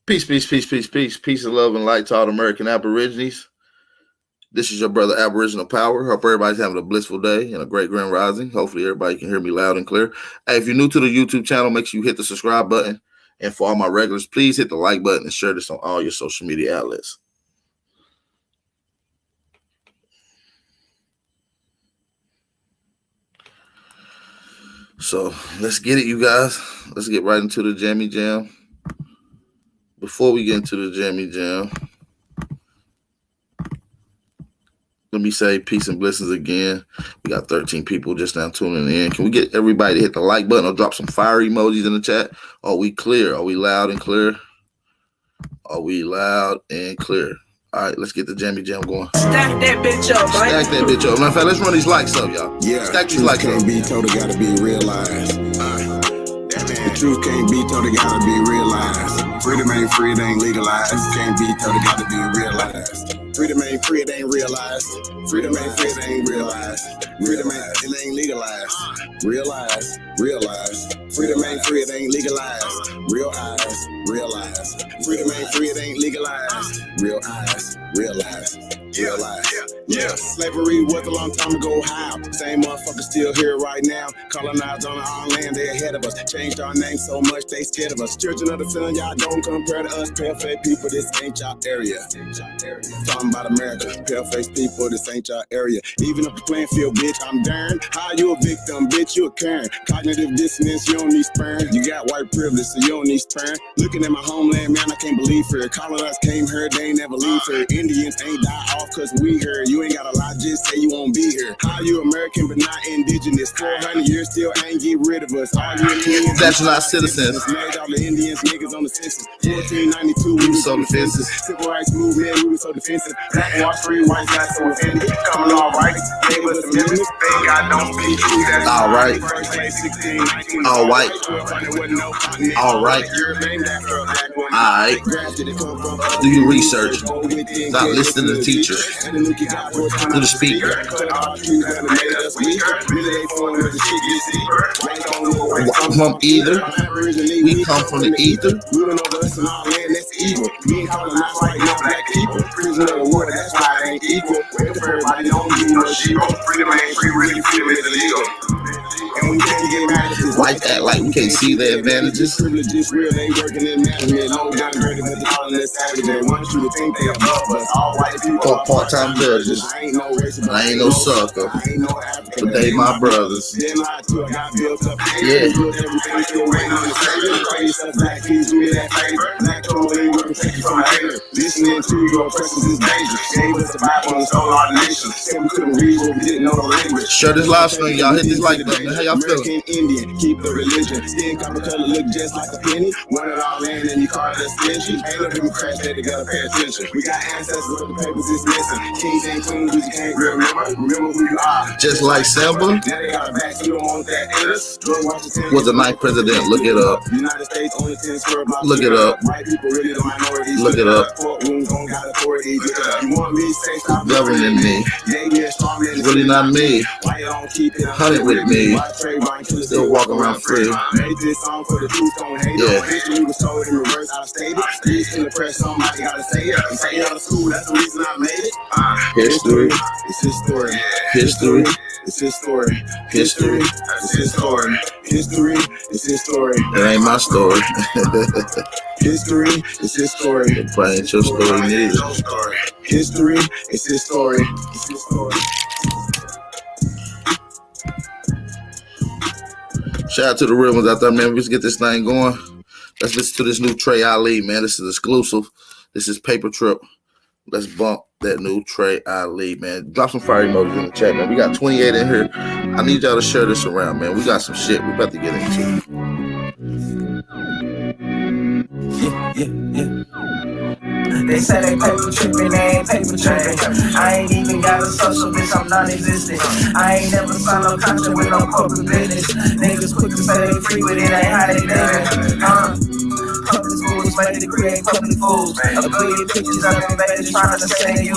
Peace, peace, peace, peace, peace. Peace and love and light to all the American Aborigines. This is your brother Aboriginal Power. Hope everybody's having a blissful day and a great grand rising. Hopefully everybody can hear me loud and clear. Hey, if you're new to the YouTube channel, make sure you hit the subscribe button. And for all my regulars, please hit the like button and share this on all your social media outlets. So let's get it, you guys. Let's get right into the Jammy Jam. Before we get into the Jammy Jam, let me say peace and blessings again. We got 13 people just now tuning in. Can we get everybody to hit the like button or drop some fire emojis in the chat? Are we clear? Are we loud and clear? Are we loud and clear? All right, let's get the Jammy Jam going. Stack that bitch up, right? Stack that bitch up. Matter of fact, let's run these likes up, y'all. Yeah, stack these likes can't up. Be told, it gotta be realized. The truth can't be told, it gotta be realized. Freedom ain't free, it ain't legalized. Can't be told, it gotta be realized. Freedom ain't free, it ain't realized. Freedom ain't free, it ain't realized. Freedom ain't, it ain't legalized. Realize, realize. Freedom ain't free, it ain't legalized. Realize, realize. Freedom ain't free, it ain't legalized. Realize, realize. Yeah. Slavery was a long time ago. How? Same motherfuckers still here right now. Colonized on our land, they ahead of us. Changed our name so much they scared of us. Children of the sun, y'all don't compare to us. Pale-faced people, this ain't y'all area. Talking about America, pale-faced people, this ain't y'all area. Even up the playing field, bitch, I'm darn. How you a victim, bitch, you a Karen. Cognitive dissonance, you don't need sperm. You got white privilege, so you don't need sperm. Looking at my homeland, man, I can't believe her. Colonized came here, they ain't never leave her. Indians ain't die off cause we here. You ain't gotta lie, just say you won't be here. How you American but not indigenous? 400 years still ain't get rid of us. All you Indians, that's not citizens. Made all the Indians niggas on the census. 1492, we was so defensive. Civil rights movement, we was so defensive. Black Wall Street, white got so offended. Coming all right, gave us amendments. They got no speak. All right. All white. All right. Alright. Do your research. Stop listening to the teacher. To the speaker. From either. We come from the ether. White act like we can't see the advantages. For part-time judges. I ain't no sucker. But they my brothers. Yeah. Listening to your oppressors is dangerous. Gave us the Bible and stole our nation. Said we couldn't read what we didn't know the language. Share this live stream, y'all. Hit this like button. How y'all feeling? Indian, keep the religion. Skin color look just like a penny. One of our land and you call it a stingy. Ain't no Democrats that they gotta pay attention. We got ancestors, but the papers is missing. Kings ain't queens, we just can't remember. Remember who you are. Just like Simba. Now they got a back, you don't want that illness. Was the ninth president? Look it up. United States only 10 square blocks. Look it up. White people really the minorities. Look it up. Courtrooms don't got authority. You want me to say stop governing me? Really not me. Why you don't keep it 100 with me? Still walk around free. Made this song for the truth, don't hate it. History was told in reverse, I stated. These in the press, somebody gotta say it. I'm saying out of school, that's the reason I made it. History, it's his story. History, it's his story. History, it's his story. History, it's his story. It ain't my story. History, it's his story. It probably ain't your story neither. History, it's his story. It's his story. Shout out to the real ones out there, man. Let's get this thing going. Let's listen to this new Trey Ali, man. This is exclusive. This is Paper Trip. Let's bump that new Trey Ali, man. Drop some fire emojis in the chat, man. We got 28 in here. I need y'all to share this around, man. We got some shit we about to get into. They say they paper tripping, they ain't paper tripping. I ain't even got a social, bitch, I'm non-existent. I ain't never signed no contract with no corporate business. Niggas quick to say they free, but it ain't how they living. Public school rules, made to create public fools. A billion pictures of invaders trying to say you.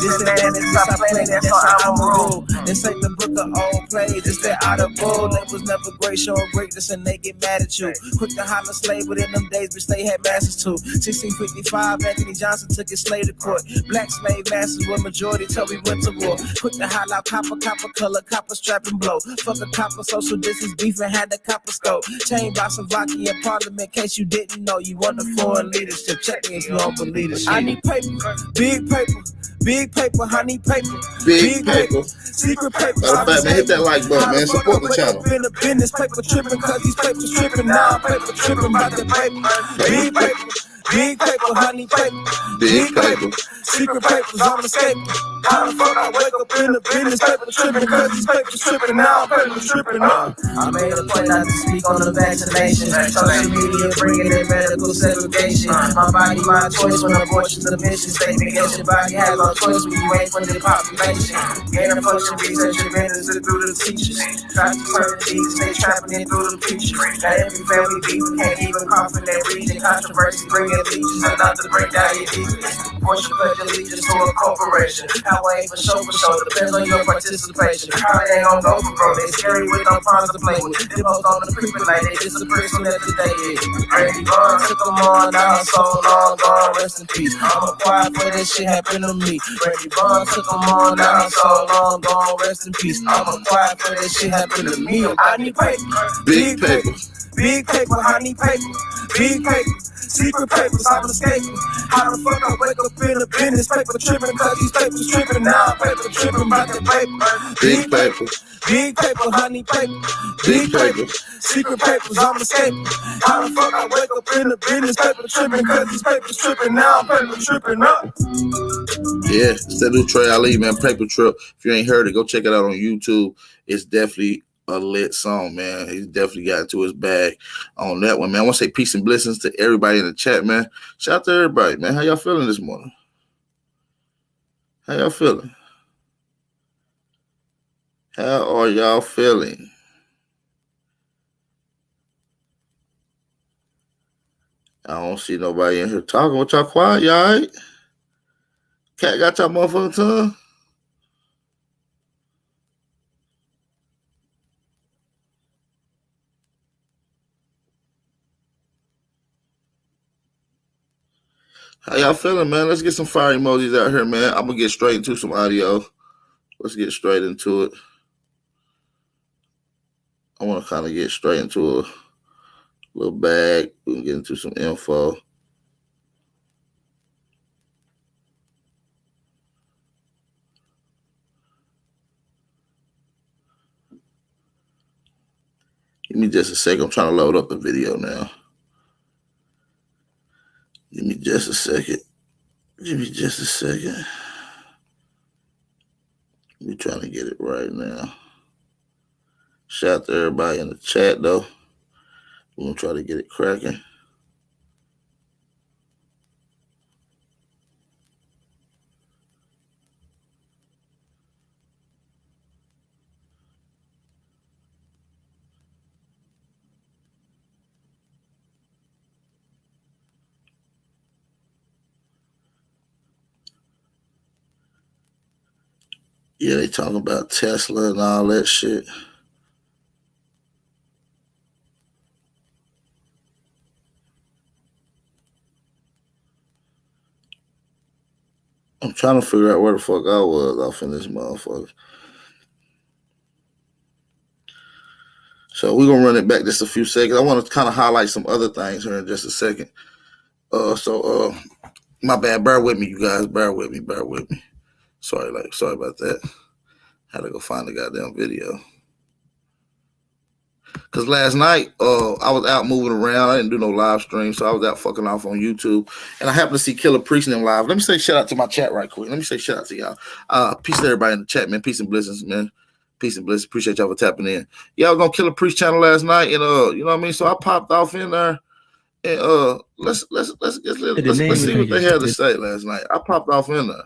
This man is top playing, that's how I'm a rule. This ain't the book of old plays, it's that out of bull. They was never great, showing greatness, and they get mad at you. Quick to holler slave, but in them days, bitch, they had masters too. 1655, Anthony Johnson took his slave to court. Black slave masters were majority till we went to war. Quick to holler out copper color, copper strap and blow. Fuck a copper, social distance beef and had the copper scope. Chain by Slovakia Parliament, in case you didn't know. You want the foreign leadership, check me if you don't believe it. I need paper, big paper. Big paper, honey paper, big paper, secret paper. Matter of fact, man, hit that like button, man. Support the channel. Business paper tripping, cause these papers tripping. Now paper tripping by the paper. Big paper, big paper, honey paper, big paper, secret papers, I'm escaping. How the fuck I wake up in the business paper tripping, cause these papers tripping. Now paper tripping. I made a point not to speak on the vaccination. Social media bringing in medical segregation. My body, my choice when abortion's a mission statement. Yes, your body has no choice when you ain't for the population. Gain of function, research advances through the teachers. Try to turn the deeds, they trapping in through the preachers. Now every family beef can't even cough in that region. Controversy bringing legions and not to break down your defense. Fortune pledge allegiance to a corporation. How I ain't for show, depends on your participation. How they ain't gon' go for bro, they scary with no pawns to play with. They both on the creeping like they disappear soon as the day is. Randy Vaughn took them all down, so long gone, rest in peace. I'm quiet for this shit happen to me. Randy Vaughn took them all down, so long gone, rest in peace. I'm quiet for this shit happen to me. I need paper, big paper, big paper, I need paper, big paper. Secret papers, I'm escaping. How the fuck I wake up in the business paper tripping, cause these papers tripping. Now paper tripping by the paper. Big paper, big paper, honey paper, big paper. Secret papers, I'm escaping. How the fuck I wake up in the business paper tripping, cause these papers tripping. Now paper tripping up. Yeah, it's that new Trey Ali, man. Paper Trip. If you ain't heard it, go check it out on YouTube. It's definitely a lit song, man. He's definitely got into his bag on that one, man. I want to say peace and blessings to everybody in the chat, man. Shout out to everybody, man. How y'all feeling this morning? How y'all feeling? How are y'all feeling? I don't see nobody in here talking. What y'all quiet? Y'all all right? Cat got y'all motherfucking tongue? How y'all feeling, man? Let's get some fire emojis out here, man. I'm going to get straight into some audio. Let's get straight into it. I want to kind of get straight into a little bag. We can get into some info. Give me just a second. I'm trying to load up the video now. Give me just a second. Give me just a second. We're trying to get it right now. Shout out to everybody in the chat, though. We're going to try to get it cracking. Yeah, they talking about Tesla and all that shit. I'm trying to figure out where the fuck I was off in this motherfucker. So we're going to run it back just a few seconds. I want to kind of highlight some other things here in just a second. My bad. Bear with me, you guys. Bear with me. Sorry about that. Had to go find the goddamn video. Because last night, I was out moving around. I didn't do no live stream, so I was out fucking off on YouTube. And I happened to see Killer Priest in them live. Let me say shout out to my chat right quick. Let me say shout out to y'all. Peace to everybody in the chat, man. Peace and blessings, man. Peace and blessings. Appreciate y'all for tapping in. Yeah, I was on Killer Priest channel last night, and you know what I mean? So I popped off in there. And let's see what they had to say last night. I popped off in there.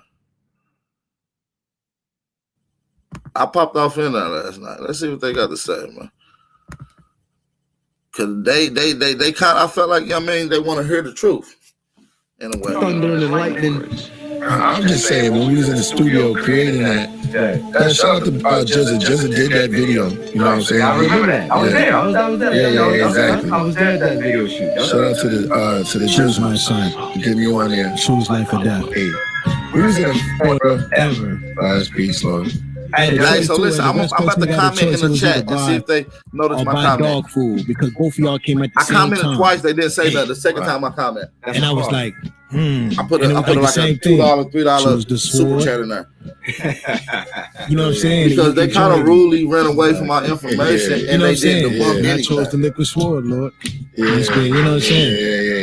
Last night. Let's see what they got to say, man. Cause they kind of, I felt like, you know what I mean, they want to hear the truth in a way. Thunder and lightning. I'm just saying, when we was in the studio creating that shout out to Jizza. Jizza did that video. You know what I'm saying? I remember that. I was there. I was there. Yeah, exactly. I was there at that video shoot. Shout out to the Choose my son. Get me on there. Choose life or death. Hey, we was in a Ever. Last piece, Lord. Hey, so listen, I'm about to comment in the chat and see if they notice my comment. Dog food, because both of y'all came at the same time. I commented twice, they didn't say nothing. The second time I comment, and I was like, I put like a $2, $3 super chat in there. You know what I'm saying? Because they kind of rudely ran away from my information, and they didn't debunk anything. I chose the liquid sword, Lord. It's been, you know what I'm saying?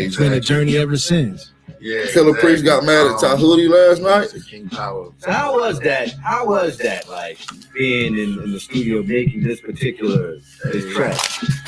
It's been a journey ever since. Yeah, Killer Priest got mad at Tahuti last night. So how was that? Like being in the studio making this particular track?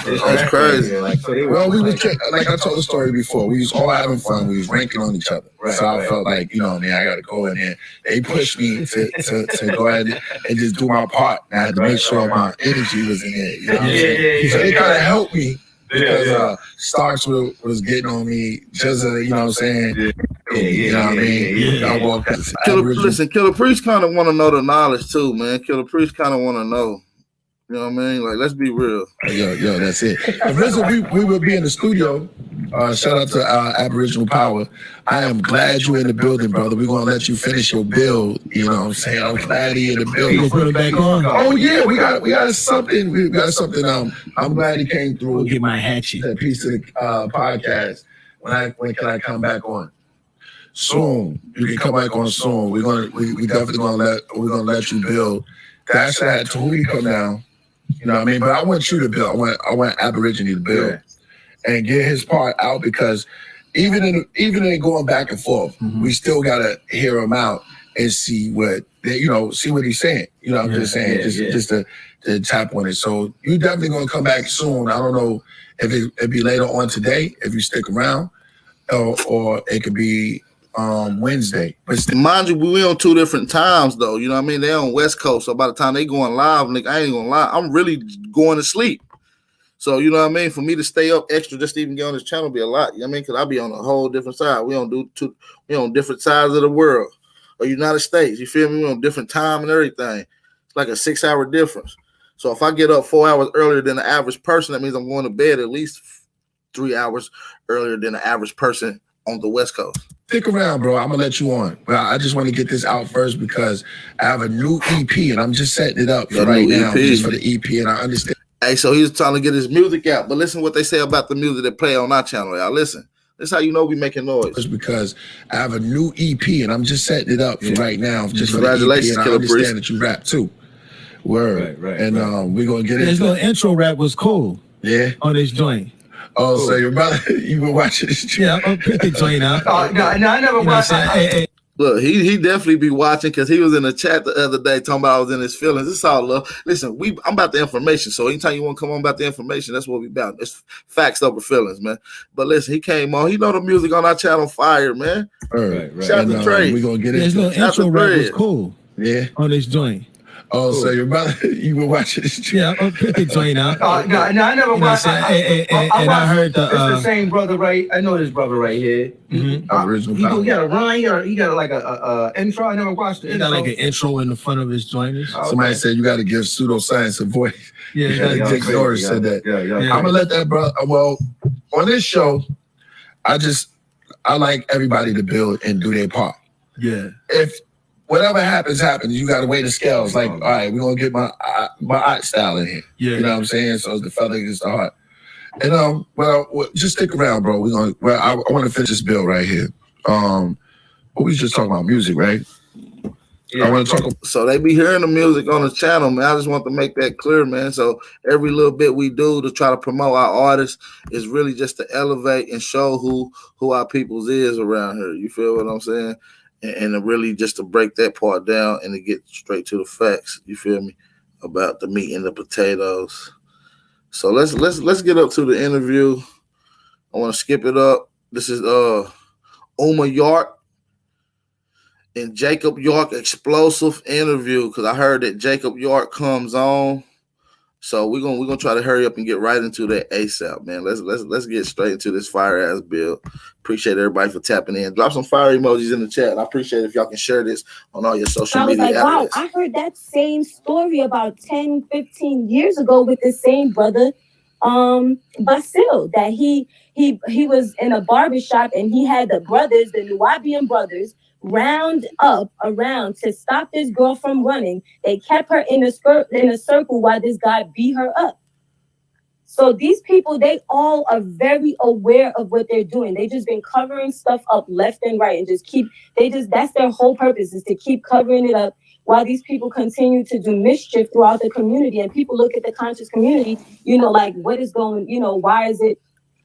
That's crazy. Like, so they were, well, we was like I told the story before. We was all having fun. We was ranking on each other. So I felt like, you know, man, I got to go in there. They pushed me to go ahead and just do my part. And I had to make sure my energy was in there. You know what I'm saying? So they kind of helped me. Because Starks was getting on me, just you know what I'm saying? You know what I mean? Listen, Killer Priest kind of want to know the knowledge too, man. Killer Priest kind of want to know. You know what I mean? Like, let's be real. Yo, that's it. Listen, we would be in the studio. Shout out to Aboriginal Power. I am glad you're in the building, brother. We're going to let you finish your build. You know what I'm saying? I'm glad you're in the building. Put it back on. Oh, yeah, we got something. We got something. I'm glad he came through. We'll get my hatchet. That piece of the podcast. When can I come back on? Soon. You can come back on soon. We definitely gonna let you build. That's that Tahuti come down. You know what I mean? But I want you to build. I want Aborigine to build and get his part out, because even in going back and forth, we still gotta hear him out and see what he's saying. You know, I'm just saying, just to tap on it. So you definitely gonna come back soon. I don't know if it'd be later on today if you stick around, or it could be Wednesday. But mind you, we on 2 different times though. You know what I mean? They're on West Coast, so by the time they going live, nigga, I ain't gonna lie, I'm really going to sleep. So you know what I mean? For me to stay up extra just to even get on this channel be a lot. You know what I mean? Because I be on a whole different side. We on different sides of the world or United States. You feel me? We on different time and everything. It's like a 6-hour difference. So if I get up 4 hours earlier than the average person, that means I'm going to bed at least 3 hours earlier than the average person on the West Coast. Stick around, bro. I'm gonna let you on. But I just want to get this out first because I have a new EP and I'm just setting it up for right now, just for the EP, and I understand. Hey, so he's trying to get his music out, but listen what they say about the music that play on our channel, y'all. Listen. That's how you know we making noise. Because I have a new EP and I'm just setting it up for right now, just for the EP, congratulations, and I understand that you rap too. Word. Right. And we're gonna get into his little intro rap was cool. Yeah. On this joint. Oh, so your brother, you been watching this joint? Yeah, I'll pick the joint out. No, I never watched it. Look, he definitely be watching because he was in the chat the other day talking about I was in his feelings. It's all love. Listen, I'm about the information. So anytime you want to come on about the information, that's what we about. It's facts over feelings, man. But listen, he came on. He know the music on our channel fire, man. Right. Shout out to Trey. We're gonna get into his little intro rap was cool. Yeah. On this joint. Oh, cool. So your brother, you been watching this joint? Yeah, I'll pick the joint out. No, I never watched it. And I heard it's the same brother, right? I know this brother right here. Original. He got a rhyme. He got like a intro. I never watched it. He got like an intro in the front of his joint. Somebody said you got to give pseudoscience a voice. Yeah, Dick Norris said that. Yeah. I'm gonna let that brother. Well, on this show, I like everybody to build and do their part. Yeah. If whatever happens, you got to weigh the scales. Like, all right, we're gonna get my art style in here. Yeah. You know what I'm saying? So it's the feather against the heart. And just stick around, bro. I want to finish this bill right here. We was just talking about music, right? Yeah. I want to talk. So they be hearing the music on the channel, man. I just want to make that clear, man. So every little bit we do to try to promote our artists is really just to elevate and show who our peoples is around here. You feel what I'm saying? And really just to break that part down and to get straight to the facts. You feel me? About the meat and the potatoes. So let's get up to the interview. I want to skip it up. This is Uma York and Jacob York explosive interview, because I heard that Jacob York comes on So we're gonna try to hurry up and get right into that ASAP, man. Let's get straight into this fire ass bill. Appreciate everybody for tapping in. Drop some fire emojis in the chat. I appreciate it if y'all can share this on all your social media outlets. Wow, I heard that same story about 10, 15 years ago with the same brother, Basil, that he was in a barbershop and he had the brothers, the Nubian brothers, round up around to stop this girl from running. They kept her in a circle while this guy beat her up. So these people, they all are very aware of what they're doing. They just been covering stuff up left and right and that's their whole purpose, is to keep covering it up while these people continue to do mischief throughout the community. And people look at the conscious community, like what is going, why is it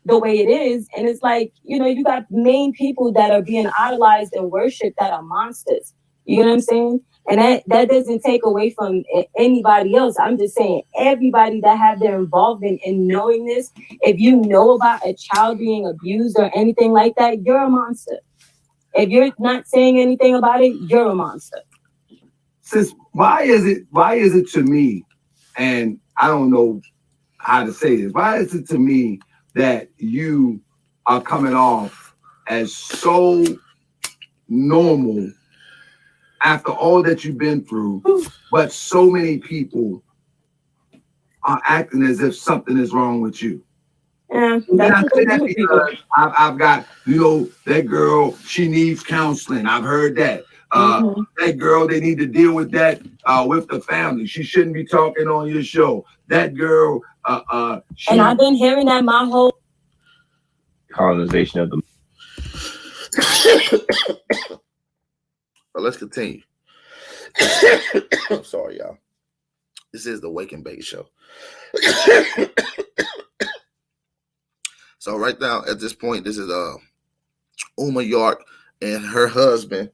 the way it is? And it's like, you got main people that are being idolized and worshipped that are monsters. You know what I'm saying? And that doesn't take away from anybody else. I'm just saying everybody that have their involvement in knowing this, if you know about a child being abused or anything like that, you're a monster. If you're not saying anything about it, you're a monster. Why is it to me, and I don't know how to say this, why is it to me that you are coming off as so normal after all that you've been through, but so many people are acting as if something is wrong with you? Yeah, I say that because I've got, that girl, she needs counseling. I've heard that. That girl, they need to deal with that with the family. She shouldn't be talking on your show. That girl, and I've been hearing that my whole colonization of the. But let's continue. Sorry, y'all. This is the Wake and Bake Show. So right now, at this point, this is Uma York and her husband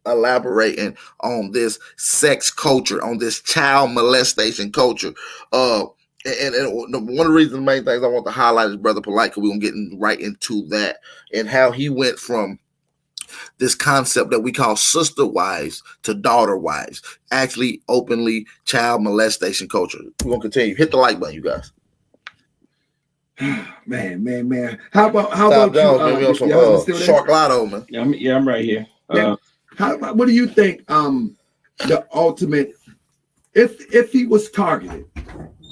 elaborating on this sex culture, on this child molestation culture. And one of the reasons, the main things I want to highlight is Brother Polite, because we're going to get right into that and how he went from this concept that we call sister wives to daughter wives, actually openly child molestation culture. We're going to continue. Hit the like button, you guys. Man. How about Jones, you? Some Shark Lotto, man. I'm right here. What do you think? The ultimate, if he was targeted,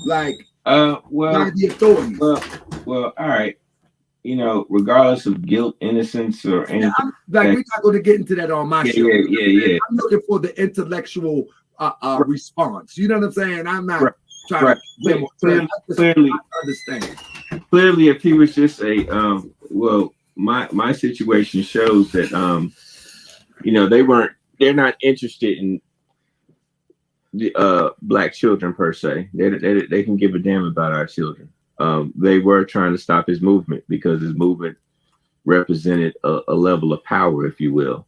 like by the authorities. Well, all right. Regardless of guilt, innocence, or anything. We're not going to get into that on my show. Yeah. I'm looking for the intellectual response. You know what I'm saying? I'm not trying to clearly understand. Clearly, if he was just a my situation shows that they're not interested in the black children per se. They can give a damn about our children. They were trying to stop his movement because his movement represented a level of power, if you will.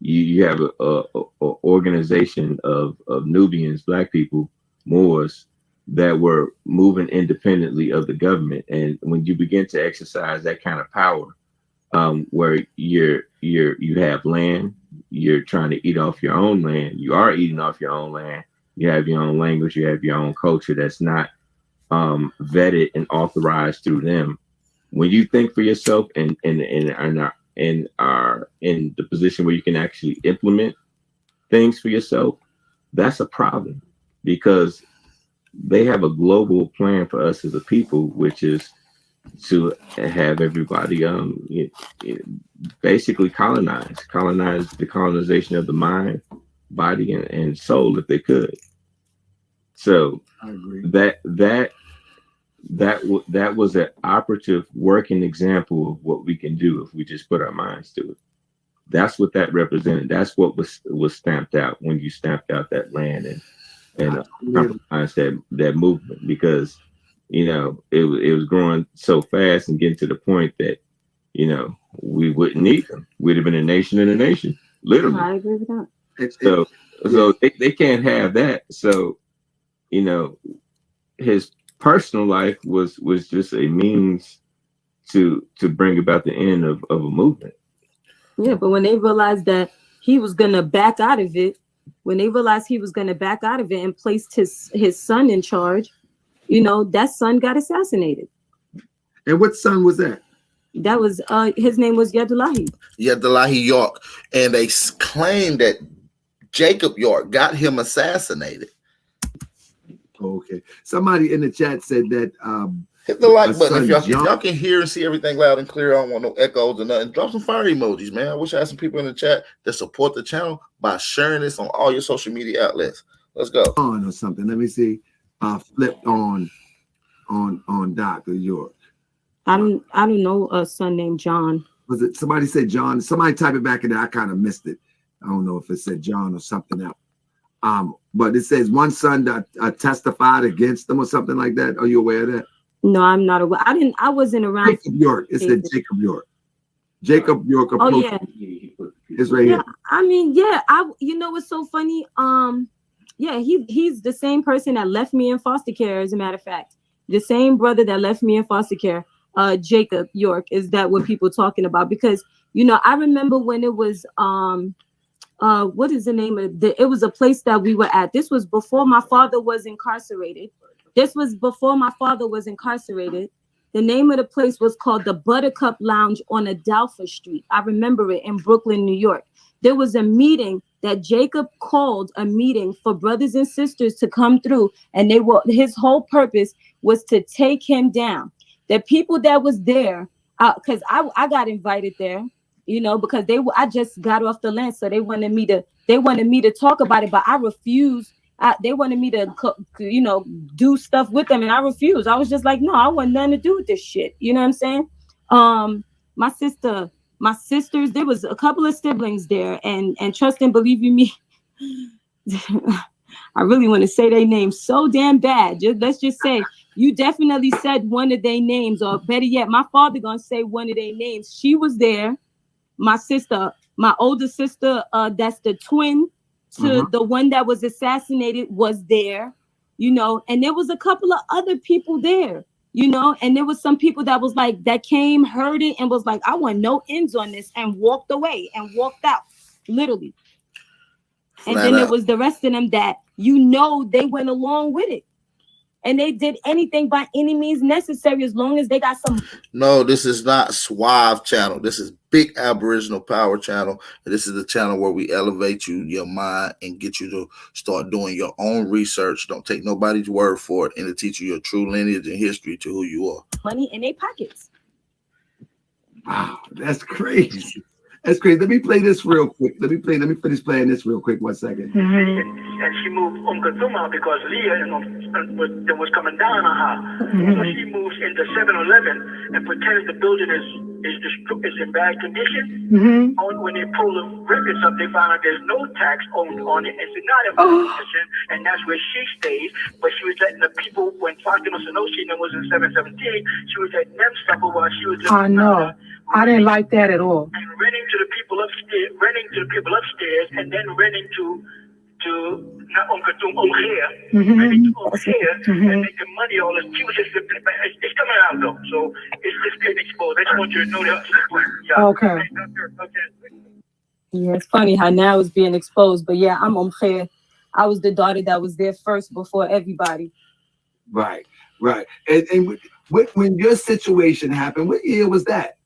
You have a organization of Nubians, black people, Moors, that were moving independently of the government. And when you begin to exercise that kind of power, where you have land, you're trying to eat off your own land. You are eating off your own land. You have your own language. You have your own culture that's not vetted and authorized through them. When you think for yourself and are in the position where you can actually implement things for yourself, that's a problem, because they have a global plan for us as a people, which is to have everybody basically colonize the colonization of the mind, body, and soul if they could. So I agree. That was an operative working example of what we can do if we just put our minds to it. That's what that represented. That's what was stamped out when you stamped out that land and compromised that movement, because it was growing so fast and getting to the point that we wouldn't need them. We'd have been a nation in a nation, literally. I agree with that. So they can't have that. So his personal life was just a means to bring about the end of a movement. Yeah, but when they realized that he was gonna back out of it when they realized he was going to back out of it and placed his son in charge, you know, that son got assassinated. And what son was that? That was his name was Yadulahi. Yadulahi York, and they claim that Jacob York got him assassinated. Okay. Somebody in the chat said that hit the like button if y'all can hear and see everything loud and clear. I don't want no echoes or nothing. Drop some fire emojis, man. I wish I had some people in the chat that support the channel by sharing this on all your social media outlets. Let's go. On or something. Let me see. Flipped on Dr. York. I don't know a son named John. Was it somebody said John? Somebody type it back in there. I kind of missed it. I don't know if it said John or something else. But it says one son that testified against them or something like that. Are you aware of that? No, I'm not aware. I wasn't around. Jacob York. It said Jacob York. Jacob York. Oh yeah. It's right here. I mean, yeah. You know what's so funny? Yeah, he's the same person that left me in foster care. As a matter of fact, the same brother that left me in foster care. Jacob York, is that what people talking about? Because you know, I remember when it was what is the name of it was a place that we were at. This was before my father was incarcerated. The name of the place was called the Buttercup Lounge on Adelphi Street. I remember it in Brooklyn, New York. There was a meeting that Jacob called a meeting for brothers and sisters to come through, and his whole purpose was to take him down. The people that was there, because I got invited there, you know, because I just got off the land, so they wanted me to talk about it, but I refused. They wanted me to, you know, do stuff with them, and I refused. I was just like, no, I want nothing to do with this shit. You know what I'm saying? My sisters, there was a couple of siblings there, and trust and believe you me, I really want to say their names so damn bad. Let's just say you definitely said one of their names, or better yet, my father gonna say one of their names. She was there. My sister, my older sister, that's the twin to the one that was assassinated, was there, you know, and there was a couple of other people there, you know, and there was some people that was like, that came, heard it, and was like, I want no ends on this, and walked away and walked out, literally. And then there was the rest of them that, you know, they went along with it. And they did anything by any means necessary as long as they got some. No, this is not Suave channel. This is Big Aboriginal Power channel. And this is the channel where we elevate your mind and get you to start doing your own research. Don't take nobody's word for it, and to teach you your true lineage and history to who you are. Money in their pockets. Wow, that's crazy. That's crazy. Let me play this real quick. Let me finish playing this real quick. 1 second. And she moved Katuma because Leah was coming down on her. So she moves into 7-Eleven and pretends the building is in bad condition. When they pull the records up, they find out there's no tax owed on it. It's not in bad condition, and that's where she stays. But she was letting the people, when Fatima Sanoshi was in 717, she was letting them suffer while she was. I know. I didn't like that at all. And renting to the people upstairs, and then renting to renting to and making money all this. She was just, it's coming out though, so it's just getting exposed. I just want you to know that. Yeah. Okay. Yeah, it's funny how now it's being exposed, but yeah, I'm Omkhair. I was the daughter that was there first before everybody. Right. And when your situation happened, what year was that?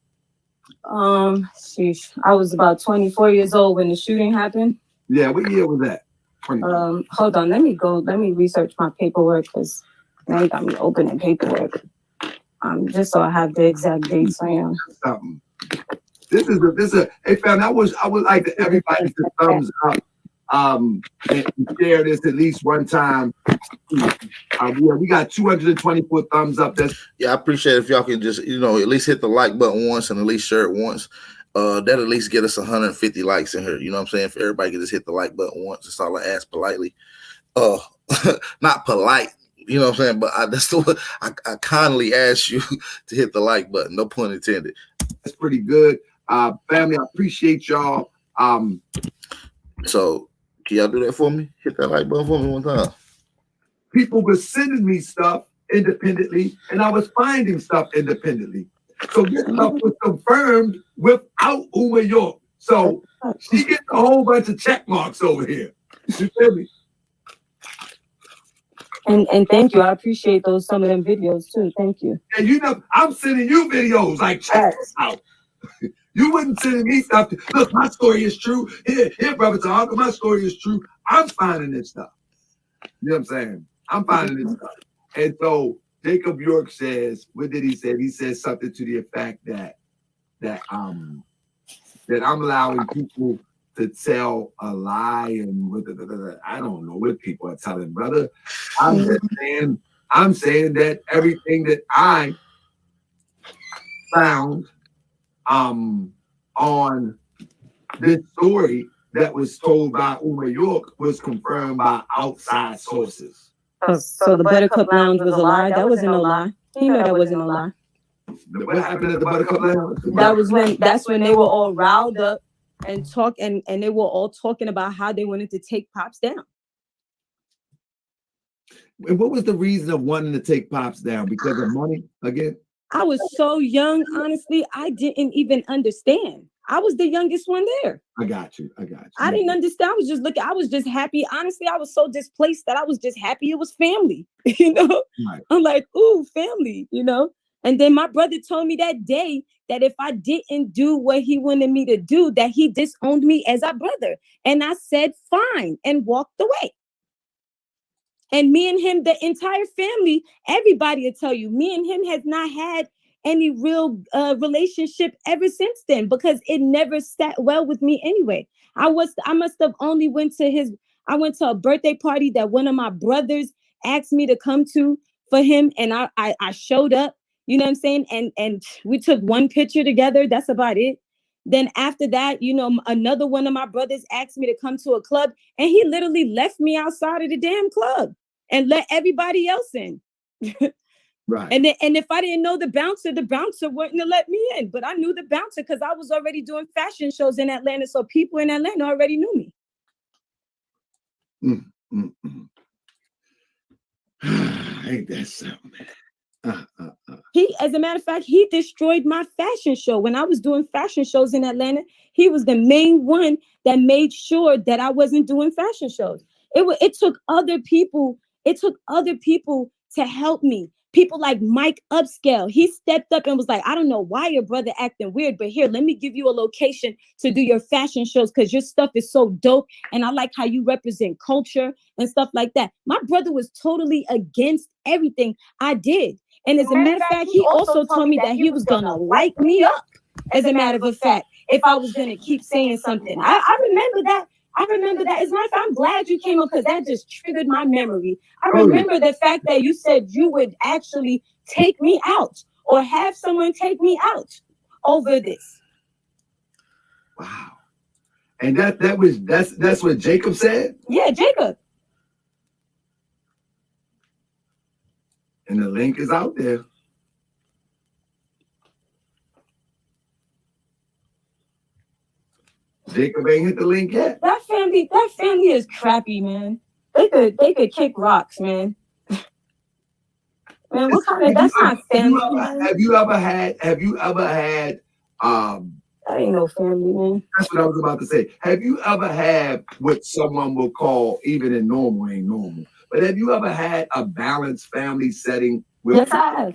Sheesh, I was about 24 years old when the shooting happened. Yeah, what year was that? Hold on, let me research my paperwork, because now you got me opening paperwork. Just so I have the exact dates I am. This is a hey fam, I would like to everybody to thumbs up and share this at least one time. We got 224 thumbs up. I appreciate if y'all can just, you know, at least hit the like button once and at least share it once. That at least get us 150 likes in here. You know what I'm saying? If everybody can just hit the like button once, that's all I ask politely. Not polite, you know what I'm saying? But I kindly ask you to hit the like button. No pun intended. That's pretty good. Family, I appreciate y'all. So can y'all do that for me? Hit that like button for me one time. People were sending me stuff independently, and I was finding stuff independently. So this stuff was confirmed without Uma York. So she gets a whole bunch of check marks over here. You feel me? And thank you. I appreciate some of them videos too. Thank you. And you know, I'm sending you videos like check this out. You wouldn't send me stuff. Look, my story is true. Here, brother Talk, my story is true. I'm finding this stuff. You know what I'm saying? I'm finding this stuff. And so Jacob York says, what did he say? He says something to the effect that I'm allowing people to tell a lie, and I don't know what people are telling, brother. I'm saying that everything that I found on this story that was told by Uma York was confirmed by outside sources. So the Buttercup Lounge was a lie? That wasn't no lie. You know that wasn't no lie. What happened at the Buttercup Lounge? That's when they were all riled up and and they were all talking about how they wanted to take Pops down. And what was the reason of wanting to take Pops down? Because of money again? I was so young, honestly, I didn't even understand. I was the youngest one there. I got you. I didn't understand. I was just happy. Honestly, I was so displaced that I was just happy it was family. You know, right. I'm like, ooh, family, you know. And then my brother told me that day that if I didn't do what he wanted me to do, that he disowned me as a brother. And I said, fine, and walked away. And me and him, the entire family, everybody will tell you, me and him has not had any real relationship ever since then, because it never sat well with me anyway. I must have only went to a birthday party that one of my brothers asked me to come to for him. And I showed up, you know what I'm saying? And we took one picture together. That's about it. Then after that, you know, another one of my brothers asked me to come to a club, and he literally left me outside of the damn club and let everybody else in. Right. And if I didn't know the bouncer wouldn't have let me in. But I knew the bouncer because I was already doing fashion shows in Atlanta. So people in Atlanta already knew me. Ain't that something? As a matter of fact, he destroyed my fashion show. When I was doing fashion shows in Atlanta, he was the main one that made sure that I wasn't doing fashion shows. It took other people to help me. People like Mike Upscale, he stepped up and was like, I don't know why your brother acting weird, but here, let me give you a location to do your fashion shows because your stuff is so dope. And I like how you represent culture and stuff like that. My brother was totally against everything I did. And as a matter of fact, he also told me that he was going to light me up, as a matter of fact, if I was going to keep saying something. I remember that. As a matter of fact, I'm glad you came up because that just triggered my memory. I remember the fact that you said you would actually take me out or have someone take me out over this. Wow. And that's what Jacob said? Yeah, Jacob. And the link is out there. Jacob ain't hit the link yet. That family is crappy, man. They could kick rocks, man. Man, what kind of that's not family. Have you ever had that ain't no family, man. That's what I was about to say. Have you ever had what someone would call, even in normal ain't normal, but have you ever had a balanced family setting with Yes, I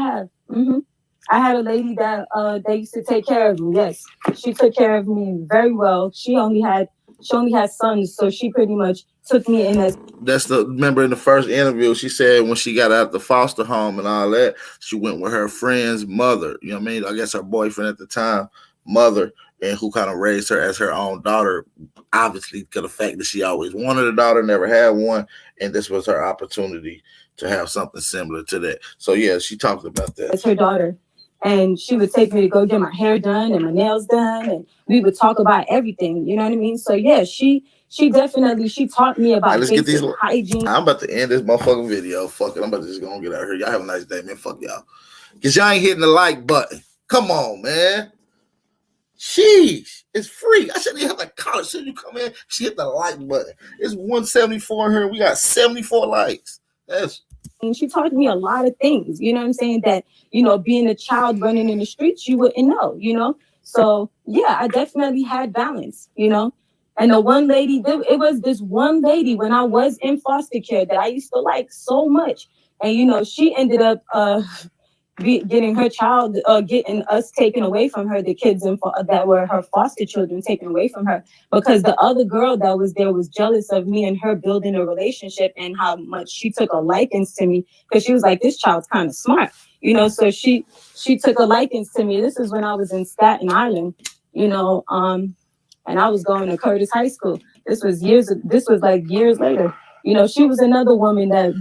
have. Mm-hmm. I had a lady that they used to take care of me. Yes, she took care of me very well. She only had sons, so she pretty much took me in as. Remember in the first interview, she said when she got out of the foster home and all that, she went with her friend's mother. You know what I mean? I guess her boyfriend at the time, mother, and who kind of raised her as her own daughter. Obviously, because the fact that she always wanted a daughter, never had one, and this was her opportunity to have something similar to that. So yeah, she talked about that. It's her daughter. And she would take me to go get my hair done and my nails done. And we would talk about everything. You know what I mean? So, yeah, she definitely, she taught me about basic hygiene. I'm about to end this motherfucking video. Fuck it. I'm about to just go and get out of here. Y'all have a nice day, man. Fuck y'all. Because y'all ain't hitting the like button. Come on, man. Sheesh. It's free. I shouldn't even have to call it. Should you come in? She hit the like button. It's 174 here. We got 74 likes. And she taught me a lot of things, you know what I'm saying, that, you know, being a child running in the streets, you wouldn't know, you know. So, yeah, I definitely had balance, you know. And the one lady, it was this one lady when I was in foster care that I used to like so much. And, you know, she ended up getting her child, getting us taken away from her, the kids that were her foster children taken away from her, because the other girl that was there was jealous of me and her building a relationship and how much she took a likings to me, because she was like, this child's kind of smart, you know. So she took a likings to me. This is when I was in Staten Island, you know, and I was going to Curtis High School. This was like years later. You know, she was another woman that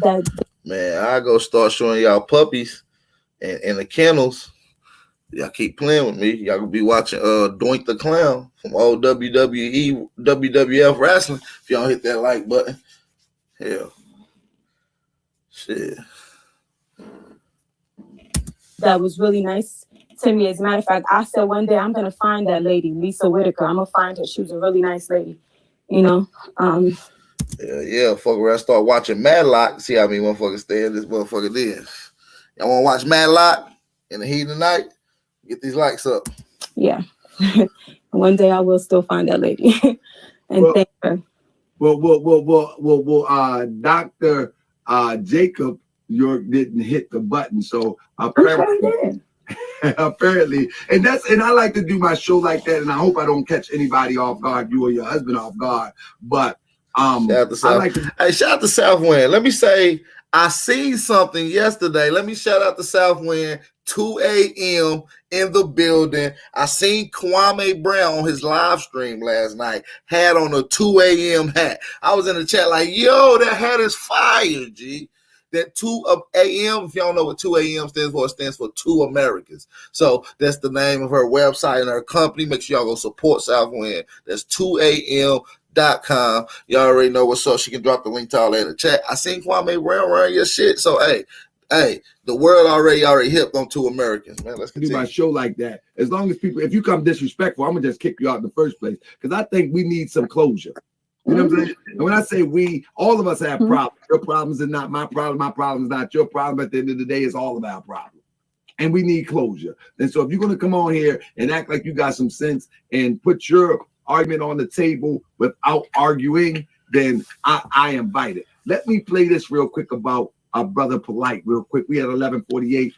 Man, I go start showing y'all puppies and the kennels. Y'all keep playing with me. Y'all gonna be watching Doink the Clown from old WWE, WWF wrestling. If y'all hit that like button. Hell. Shit. That was really nice to me. As a matter of fact, I said one day I'm gonna find that lady, Lisa Whitaker. I'm gonna find her. She was a really nice lady, you know. Yeah, fuck around, start watching Madlock. See how many motherfuckers stay in this motherfucker then. Y'all wanna watch Madlock in the heat of the night? Get these likes up. Yeah. One day I will still find that lady and thank her. Well, Dr. Jacob York didn't hit the button, so apparently, and I like to do my show like that, and I hope I don't catch anybody off guard, you or your husband off guard. But shout out to South. Shout out to Southwind. Let me say, I seen something yesterday. Let me shout out to Southwind. 2 a.m. in the building. I seen Kwame Brown on his live stream last night, had on a 2 a.m. hat. I was in the chat like, yo, that hat is fire, G. That 2 a.m., if y'all don't know what 2 a.m. stands for, it stands for 2 Americans. So that's the name of her website and her company. Make sure y'all go support Southwind. That's 2am.com. Y'all already know what's up. She can drop the link to all that in the chat. I seen Kwame Brown running your shit. So, hey, the world already hipped on 2 Americans, man. Let's continue. Do my show like that. As long as people, if you come disrespectful, I'm gonna just kick you out in the first place, because I think we need some closure. You know what I'm saying? And when I say we, all of us have problems. Your problems are not my problem. My problem is not your problem. At the end of the day, it's all of our problem. And we need closure. And so if you're gonna come on here and act like you got some sense and put your argument on the table without arguing, then I invite it. Let me play this real quick about our brother POLIGHT real quick. We at 11:48.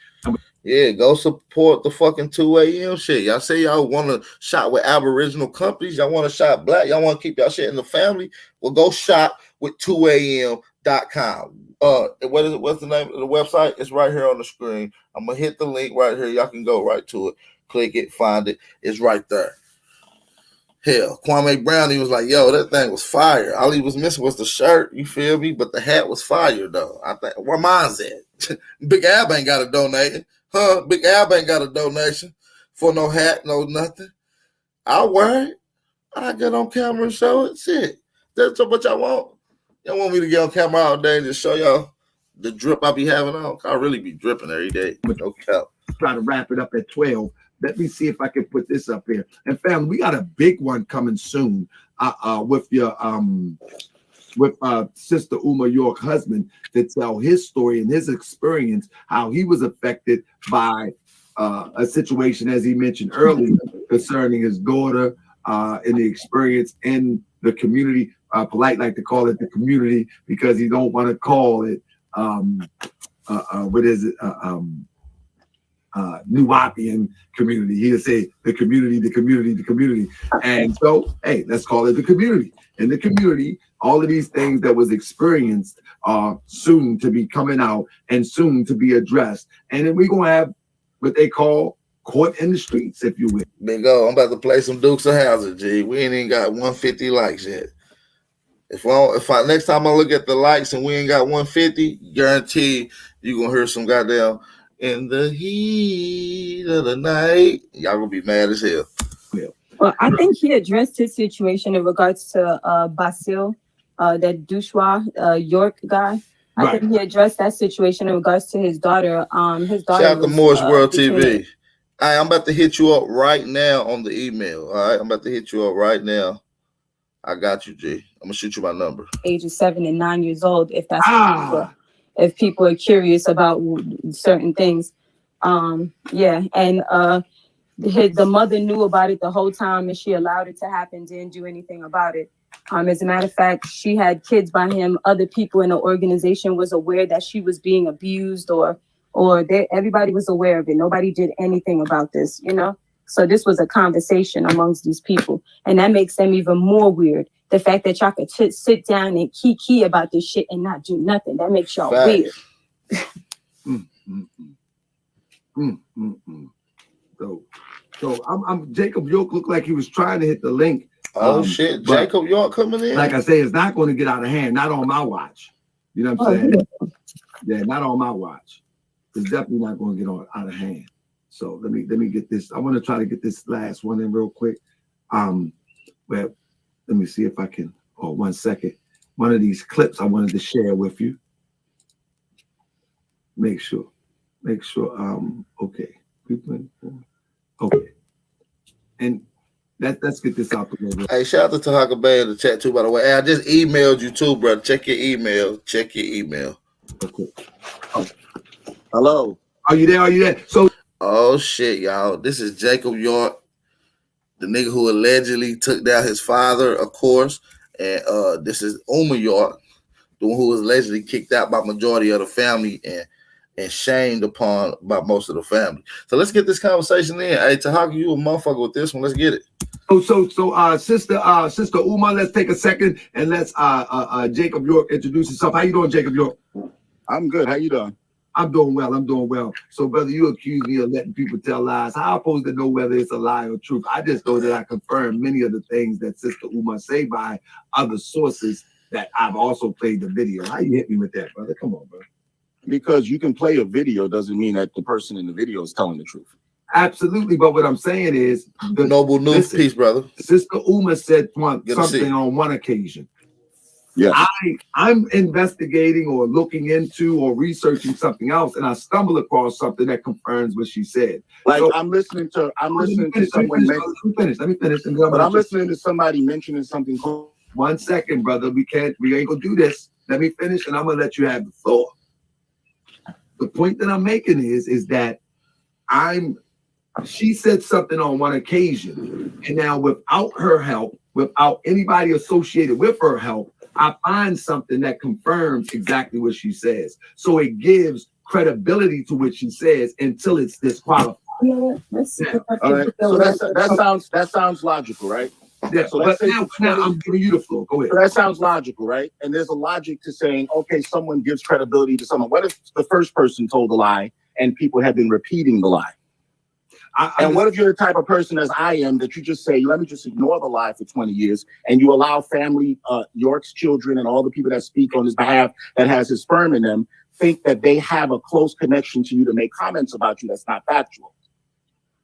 Yeah, go support the fucking 2 a.m. shit. Y'all say y'all want to shop with Aboriginal companies. Y'all want to shop black. Y'all want to keep y'all shit in the family. Well, go shop with 2am.com. What is it? What's the name of the website? It's right here on the screen. I'm going to hit the link right here. Y'all can go right to it. Click it, find it. It's right there. Hell, Kwame Brown, he was like, yo, that thing was fire. All he was missing was the shirt, you feel me? But the hat was fire, though. I think, where mine's at? Big Ab ain't got a donation. Huh? Big Ab ain't got a donation for no hat, no nothing. I'll wear it. I get on camera and show it. Shit. That's what y'all want. Y'all want me to get on camera all day and just show y'all the drip I be having on? I really be dripping every day. No cap. Try to wrap it up at 12. Let me see if I can put this up here. And family, we got a big one coming soon with your Sister Uma York husband, to tell his story and his experience, how he was affected by a situation, as he mentioned earlier, concerning his daughter and the experience in the community. POLIGHT like to call it the community because he don't want to call it Nuwapian community. He'll say the community. And so, hey, let's call it the community. In the community, all of these things that was experienced are soon to be coming out and soon to be addressed. And then we're going to have what they call court in the streets, if you will. Big O, I'm about to play some Dukes of Hazzard, G. We ain't even got 150 likes yet. If I next time I look at the likes and we ain't got 150, guarantee you're going to hear some goddamn in the heat of the night. Y'all gonna be mad as hell. Well, I think he addressed his situation in regards to Basil, that Dushwa York guy. I think he addressed that situation in regards to his daughter. His daughter. Shout out to Morris World TV. All right, I'm about to hit you up right now on the email. All right, I'm about to hit you up right now. I got you, G. I'm gonna shoot you my number. Ages 7 and 9 years old, if that's if people are curious about certain things. Yeah, and the mother knew about it the whole time, and she allowed it to happen, didn't do anything about it. As a matter of fact, she had kids by him. Other people in the organization was aware that she was being abused, or everybody was aware of it. Nobody did anything about this, you know? So this was a conversation amongst these people, and that makes them even more weird. The fact that y'all could sit down and kiki about this shit and not do nothing, that makes y'all weird. So I'm Jacob York looked like he was trying to hit the link. Oh shit, Jacob York coming in. Like I say, it's not going to get out of hand. Not on my watch. You know what I'm saying? Yeah, not on my watch. It's definitely not going to get out of hand. So let me get this. I want to try to get this last one in real quick. Well, let me see if I can. Oh, 1 second. One of these clips I wanted to share with you. Make sure. Okay. Okay. And let's get this out the way. Hey, shout out to Tahaka Bay in the chat too, by the way. Hey, I just emailed you too, brother. Check your email. Okay. Oh. Hello. Are you there? So oh shit, y'all. This is Jacob York, the nigga who allegedly took down his father, of course. And this is Uma York, the one who was allegedly kicked out by majority of the family and shamed upon by most of the family. So let's get this conversation in. Hey, Tahaka, you a motherfucker with this one. Let's get it. So sister Uma, let's take a second and let's Jacob York introduce himself. How you doing, Jacob York? I'm good. How you doing? I'm doing well. So, brother, you accuse me of letting people tell lies. How am I supposed to know whether it's a lie or truth? I just know that I confirm many of the things that Sister Uma say by other sources that I've also played the video. How you hit me with that, brother? Come on, bro. Because you can play a video doesn't mean that the person in the video is telling the truth. Absolutely, but what I'm saying is the noble news piece, brother. Sister Uma said something on one occasion. Yeah, I'm investigating or looking into or researching something else, and I stumble across something that confirms what she said. Like so, I'm listening to someone. Let me finish. But I'm listening to somebody mentioning something. 1 second, brother. We ain't gonna do this. Let me finish, and I'm gonna let you have the floor. The point that I'm making is that she said something on one occasion, and now without her help, without anybody associated with her help, I find something that confirms exactly what she says. So it gives credibility to what she says until it's disqualified. All right. So that sounds logical, right? Yeah. So but now I'm giving you the floor. Go ahead. So that sounds logical, right? And there's a logic to saying, okay, someone gives credibility to someone. What if the first person told a lie and people have been repeating the lie? And what if you're the type of person as I am that you just say, let me just ignore the lie for 20 years and you allow family, York's children and all the people that speak on his behalf that has his sperm in them think that they have a close connection to you to make comments about you that's not factual.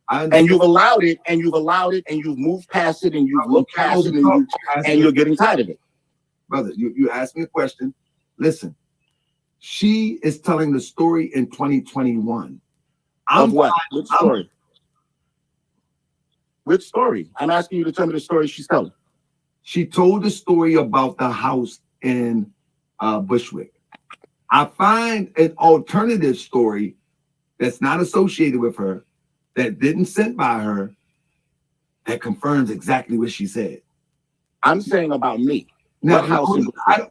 And you've allowed it and you've moved past it and you've looked past it and you're getting tired of it. Brother, you asked me a question. Listen, she is telling the story in 2021. Of what? Which story? Which story? I'm asking you to tell me the story she's telling. She told the story about the house in Bushwick. I find an alternative story that's not associated with her, that didn't sent by her, that confirms exactly what she said. I'm saying about me. Now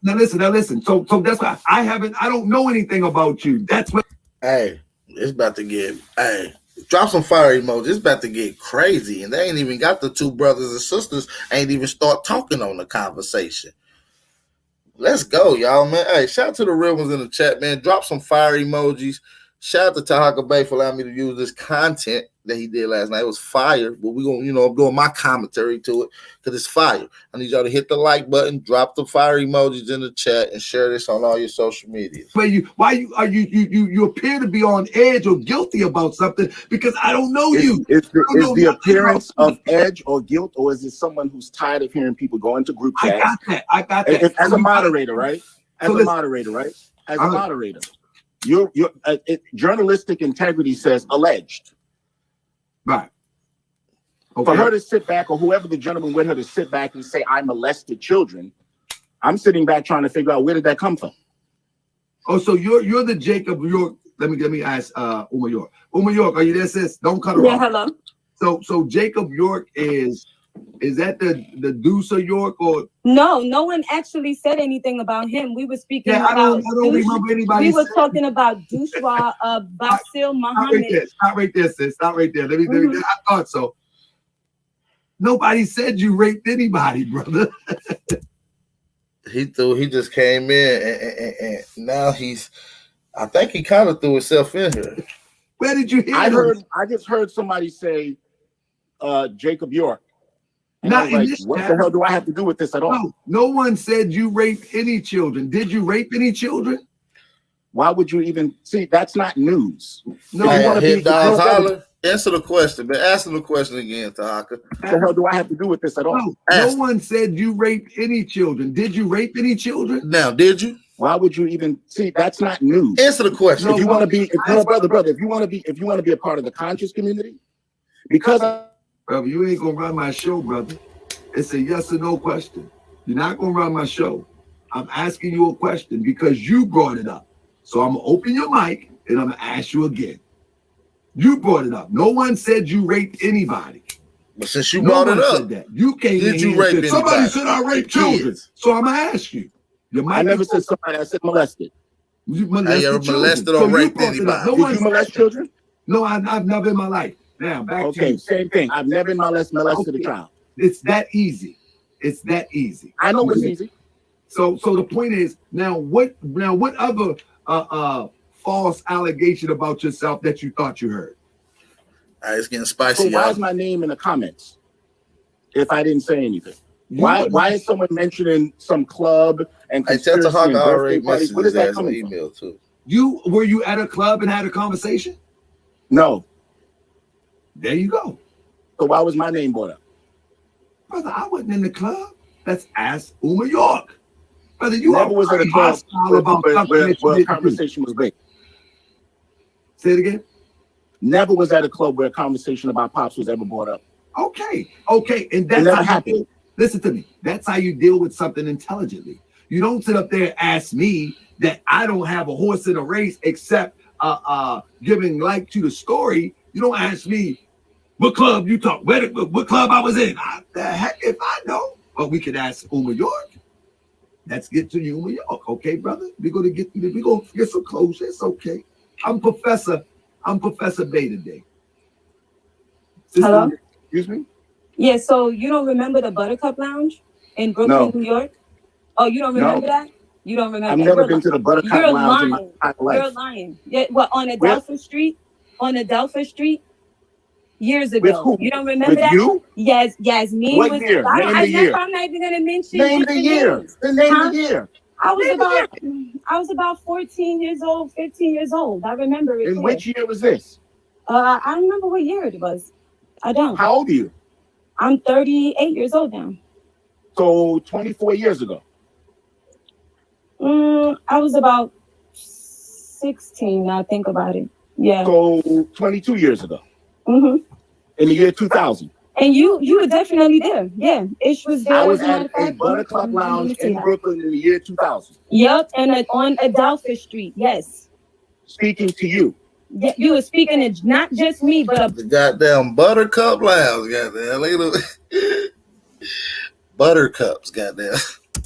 listen. So that's why I don't know anything about you. That's what. Hey, it's about to get. Hey. Drop some fire emojis. It's about to get crazy. And they ain't even got the two brothers and sisters ain't even start talking on the conversation. Let's go, y'all, man. Hey, shout out to the real ones in the chat, man. Drop some fire emojis. Shout out to Tahaka Bay for allowing me to use this content that he did last night. It was fire, but we're going to, I'm doing my commentary to it because it's fire. I need y'all to hit the like button, drop the fire emojis in the chat, and share this on all your social media. You appear to be on edge or guilty about something because I don't know you. Is the appearance of edge or guilt, or is it someone who's tired of hearing people go into group chats? I got that. As a moderator, right? As a moderator. Your journalistic integrity says alleged. Right. Okay. For her to sit back, or whoever the gentleman with her to sit back and say, I molested children, I'm sitting back trying to figure out where did that come from? Oh, so you're the Jacob York. Let me ask Uma York. Uma York, are you there, sis? Don't cut her off. Hello. So Jacob York is that the Deuce of York or no one actually said anything about him. We were speaking about I don't remember anybody. We were talking about Duswa Basil Muhammad. Stop right there, sis. Stop right there. Let me I thought so. Nobody said you raped anybody, brother. He just came in and now I think he kind of threw himself in here. Where did you hear I just heard somebody say Jacob York. And I was like, what the hell do I have to do with this at all? No one said you raped any children. Did you rape any children? Why would you even see? That's not news. No, answer the question, but answer the question again, Tahaka. What the hell do I have to do with this at all? No one said you raped any children. Did you rape any children? Now, did you? Why would you even see? That's not news. Answer the question. If you want to be, brother, if you want to be a part of the conscious community, because brother, you ain't gonna run my show, brother. It's a yes or no question. You're not gonna run my show. I'm asking you a question because you brought it up. So I'm gonna open your mic and I'm gonna ask you again. You brought it up. No one said you raped anybody. But since you brought it up, that. You came did you rape anybody? Somebody said I raped children. So I'm gonna ask you. I never said somebody. I said molested. You molested or raped anybody? Did you molest children? No, I've never in my life. Now back to you. Same thing. I've never molested a child. It's that easy. It's that easy. I know it's easy. So the point is now what other false allegation about yourself that you thought you heard? All right, it's getting spicy. So why is my name in the comments if I didn't say anything? Why is someone mentioning some club and conspiracy and birthday parties? What is that coming from? Email too. Were you at a club and had a conversation? No. There you go. So why was my name brought up? Brother, I wasn't in the club. Let's ask Uma York. Brother, you never was at a club where a conversation was made. Say it again. Never was at a club where a conversation about Pops was ever brought up. Okay. And that's never happened. Listen to me. That's how you deal with something intelligently. You don't sit up there and ask me that I don't have a horse in a race except giving like to the story. You don't ask me what club you talk, what club I was in. The heck if I know. But we could ask Uma York. Let's get to you, Uma York. Okay, brother? We're gonna get some closure. It's okay. I'm Professor Bay today. Hello? Excuse me? Yeah, so you don't remember the Buttercup Lounge in Brooklyn, New York? Oh, you don't remember that? You don't remember I've that? never been to the Buttercup Lounge in my entire life. You're lying. Yeah, well, on Adelphi Street? On Adelphi Street? Years ago. With who? You don't remember that? You? Yes, Yasmin what was. Year? Name the year. I'm not even gonna mention. Name the year. Name the year. I was about 14 years old, 15 years old. I remember it. And which year was this? I don't remember what year it was. I don't. How old are you? I'm 38 years old now. So 24 years ago. I was about 16. Now I think about it. Yeah. So 22 years ago. Mm-hmm. In the year 2000. And you were definitely there. Yeah, Ish was there. I was at a Buttercup Lounge in Brooklyn in the year 2000. Yep, and on Adelphi Street. Yes. Speaking to you. Yeah, you were speaking to not just me, but the goddamn Buttercup Lounge. Goddamn, look at Buttercups. Goddamn.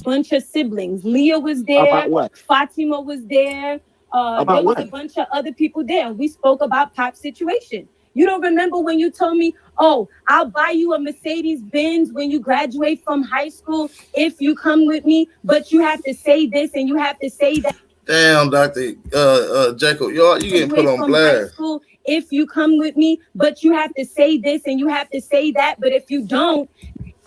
Bunch of siblings. Leah was there. About what? Fatima was there. There was a bunch of other people there. We spoke about Pop's situation. You don't remember when you told me, oh, I'll buy you a Mercedes-Benz when you graduate from high school if you come with me, but you have to say this and you have to say that. Damn, Dr. Jacob, you getting put on blast. If you come with me, but you have to say this and you have to say that, but if you don't,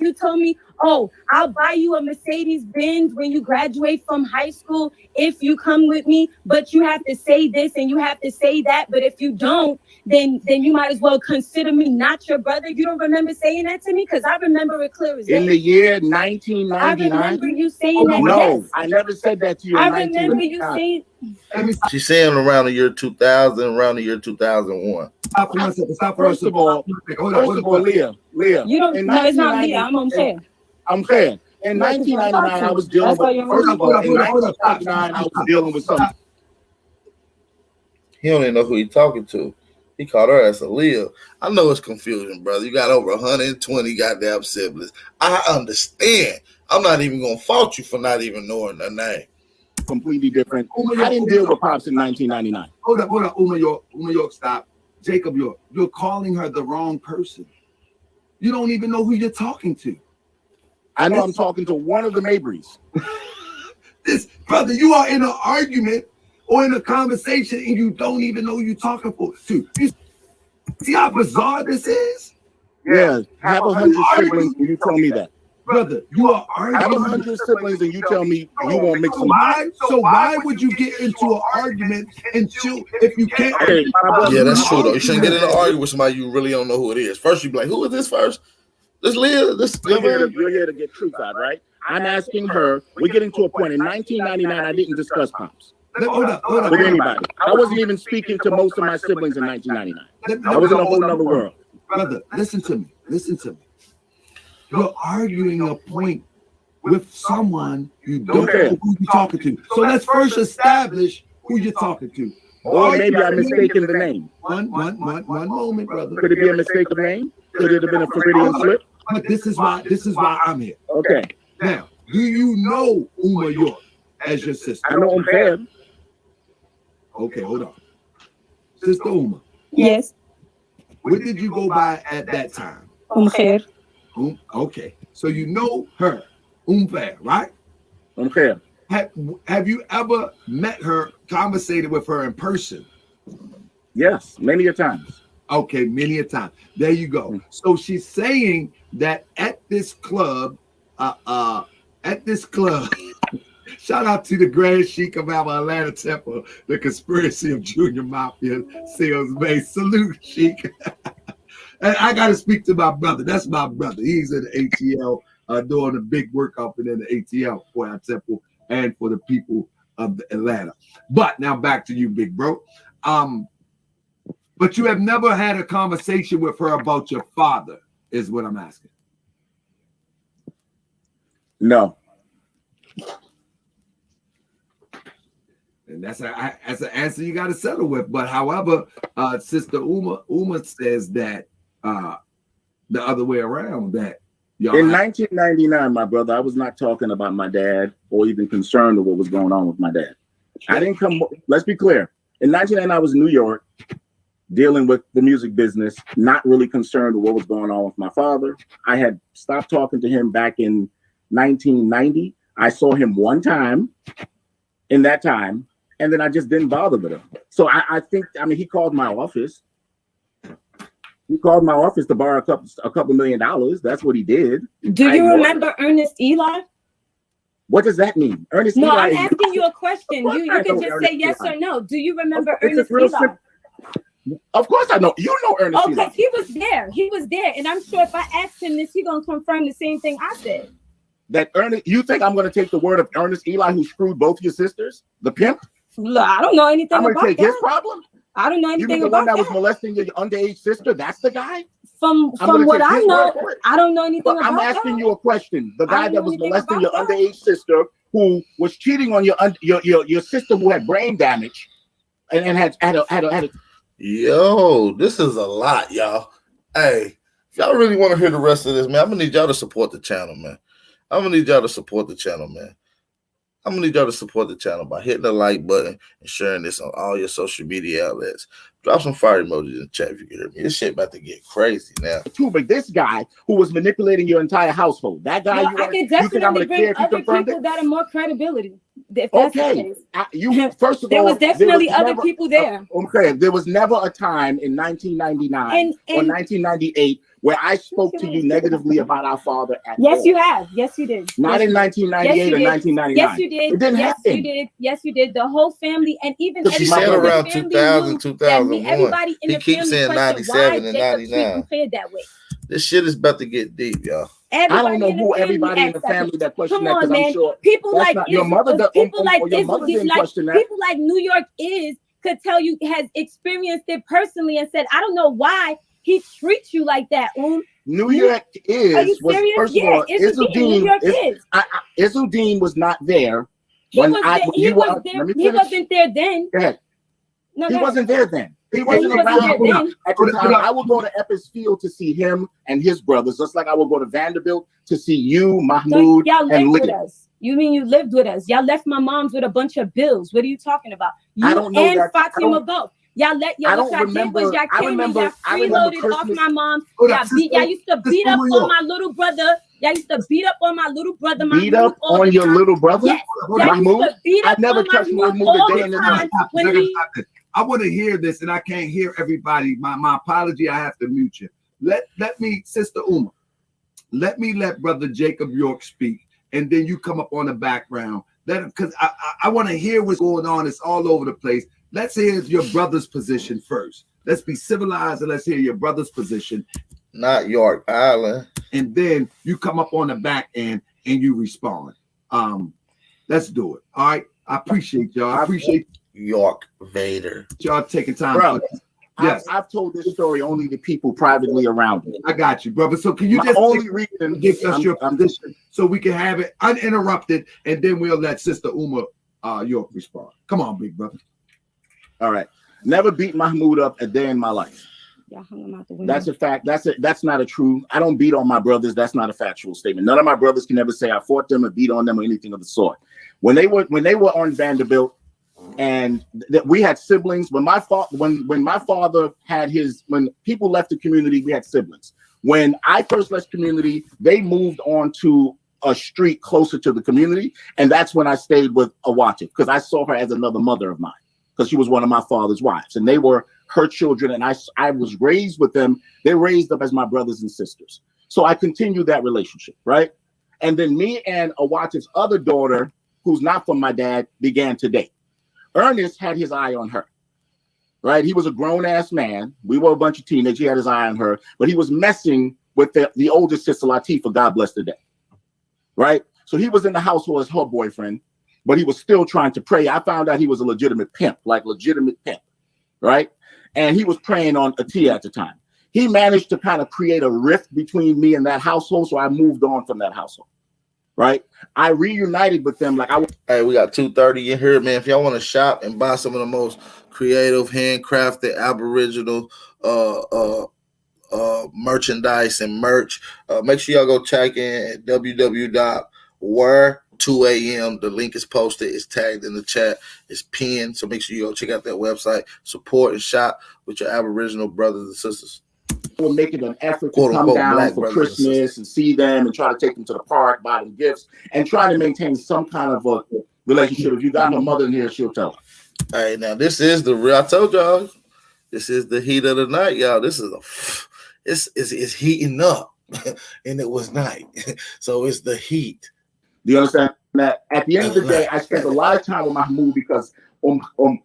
you told me, oh, I'll buy you a Mercedes-Benz when you graduate from high school if you come with me, but you have to say this and you have to say that, but if you don't, then you might as well consider me not your brother. You don't remember saying that to me? Because I remember it clear as day. In the year 1999? I remember you saying that. No, yes. I never said that to you. I remember you saying. She's saying around the year 2000, around the year 2001. First of all, Leah. You don't. No, it's not Leah. I'm saying. I'm saying. In 1999, I was dealing with. First of all, in 1999, I was dealing with something. He don't even know who he's talking to. He called her ass a Leo. I know it's confusion, brother. You got over 120 goddamn siblings. I understand. I'm not even gonna fault you for not even knowing their name. Completely different. I didn't deal with Pops in 1999. Hold up. Uma York, stop. Jacob York, you're calling her the wrong person. You don't even know who you're talking to. I know I'm talking to one of the Mabrys. This brother, you are in an argument or in a conversation and you don't even know who you're talking to. You see how bizarre this is? Yeah, have 100 siblings and you tell me that. Brother, you are arguing. Have 100 siblings and you tell me you won't mix them. Why would you get into an argument if you can't? Yeah, that's true though. You shouldn't get in an argument with somebody you really don't know who it is. First, you be like, who is this first? This Leah? You're here to get truth out, right? I'm asking her. We're getting to a point. In 1999, I didn't discuss Pops Hold up. with anybody. I wasn't even speaking to most of my siblings in 1999. I was in a whole other world. Brother, listen to me. You're arguing a point with someone you don't know who you're talking to. So let's first establish who you're talking to. Or maybe I'm mistaken the name. One moment, brother. Could it be a mistake of name? Could it have been a Floridian slip? But this is why I'm here. Okay. Now, do you know Uma York as your sister? I know Fair. Okay, hold on. Sister Uma. Yes. What did you go by at that time? Khair. Okay, so you know her, Fair, right? Fair. Have you ever met her, conversated with her in person? Yes, many a times. Okay, many a time. There you go. So she's saying that at this club, shout out to the Grand Sheik of our Atlanta Temple, the conspiracy of Junior Mafia sales base. Salute, Sheik. And I got to speak to my brother. That's my brother. He's in the ATL doing a big work up in the ATL for our temple and for the people of Atlanta. But now back to you, big bro. But you have never had a conversation with her about your father, is what I'm asking. No. And that's an answer you got to settle with. But however, Sister Uma says that the other way around, that y'all in 1999, my brother, I was not talking about my dad or even concerned with what was going on with my dad. I didn't come. Let's be clear. In 1999, I was in New York dealing with the music business, not really concerned with what was going on with my father. I had stopped talking to him back in 1990. I saw him one time in that time, and then I just didn't bother with him. So I think he called my office. He called my office to borrow a couple $1 million. That's what he did. Do you remember Ernest Eli? What does that mean? Ernest No, Eli. I'm asking you a question. You can just say yes or no. Do you remember Ernest Eli? Of course I know. You know Ernest Eli. Because he was there. He was there. And I'm sure if I asked him this, he's going to confirm the same thing I said. That Ernest, you think I'm going to take the word of Ernest Eli, who screwed both your sisters? The pimp? Look, I don't know anything I'm about going to take that. his problem? I don't know anything about that. You mean the one that was molesting your underage sister? That's the guy? From what I know, I don't know anything about that. I'm asking you a question. The guy that was molesting your underage sister, who was cheating on your sister who had brain damage and had a Yo, this is a lot, y'all. Hey, if y'all really want to hear the rest of this, man, I'm gonna need y'all to support the channel, man. I'm gonna need y'all to support the channel, man. I'm gonna need y'all to support the channel by hitting the like button and sharing this on all your social media outlets. Drop some fire emojis in the chat if you can hear me. This shit about to get crazy now. But this guy who was manipulating your entire household, that guy, I can definitely bring other people that are more credibility. If that's the case. First of all, there was definitely other people there. Okay, there was never a time in 1999 or 1998 where I spoke to you negatively about our father at all. You have. Yes, you did. Not in 1998 or 1999. Yes, you did. It didn't happen. Yes, you did. The whole family, and even everybody said around 2000, 2001. Everybody in he keeps saying 97 and 99. That way. This shit is about to get deep, y'all. I don't know who everybody in the family that questioned that, because I'm sure people like your mother. People like people like New York could tell you, has experienced it personally and said, I don't know why he treats you like that. New York is was first of all, Izzuddin was not there. He wasn't there then. Go ahead. No, he wasn't there then. He wasn't wasn't around there then. at the time. I would go to Epps Field to see him and his brothers, just like I would go to Vanderbilt to see you, Mahmoud, So y'all and lived with Leah. us. You mean you lived with us? Y'all left my mom's with a bunch of bills. What are you talking about? You I don't know and that. Fatima both. Y'all let I what don't y'all remember. did was y'all I came and remember. y'all I remember freeloaded off Christmas. my mom. Hold Y'all up, sister, used to beat sister up New on York. my little brother. Y'all used to beat up on my little brother. Beat Mahmoud, up all on the your time. little brother, Yes, y'all used Mahmoud. to beat I up never on touched Mahmoud Mahmoud all a day the in his time. life. When he I want to hear this, and I can't hear everybody. My apology. I have to mute you. Let me, Sister Uma. Let Brother Jacob York speak, and then you come up on the background. Because I want to hear what's going on. It's all over the place. Let's hear your brother's position first. Let's be civilized and let's hear your brother's position. Not York Island. And then you come up on the back end and you respond. Let's do it. All right. I appreciate y'all. I appreciate York Vader. Y'all taking time. Bro, yes. I've told this story only to people privately around me. I got you, brother. So can you just only reason give us your position so we can have it uninterrupted, and then we'll let Sister Uma York respond. Come on, big brother. All right. Never beat Mahmoud up a day in my life. y'all hung him out the window. That's a fact. That's not a true. I don't beat on my brothers. That's not a factual statement. None of my brothers can ever say I fought them or beat on them or anything of the sort. When they were on Vanderbilt, and we had siblings. When my father had his, when people left the community, we had siblings. When I first left community, they moved on to a street closer to the community, and that's when I stayed with Awati, because I saw her as another mother of mine, because she was one of my father's wives, and they were her children, and I was raised with them. They raised up as my brothers and sisters. So I continued that relationship, right? And then me and Awati's other daughter, who's not from my dad, began to date. Ernest had his eye on her, right? He was a grown-ass man. We were a bunch of teenagers. He had his eye on her, but he was messing with the older sister, Latifah, God bless the day, right? So he was in the household as her boyfriend, but he was still trying to pray. I found out he was a legitimate pimp, right? And he was preying on Atia at the time. He managed to kind of create a rift between me and that household, so I moved on from that household, right? I reunited with them like I was. Hey, we got 230 in here, man. If y'all want to shop and buy some of the most creative, handcrafted, Aboriginal merchandise and merch, make sure y'all go check in at www.where2am. The link is posted. It's tagged in the chat. It's pinned. So make sure you go check out that website. Support and shop with your Aboriginal brothers and sisters. We're making an effort Quote, to come unquote, down for Christmas and see them and try to take them to the park, buy them gifts, and try to maintain some kind of a relationship. If you got her mother in here, she'll tell her. Hey, now this is the real. I told y'all, this is the heat of the night, y'all. This is it's heating up, and it was night, so it's the heat. Do you understand that? At the end of the day, I spent a lot of time with Mahmoud because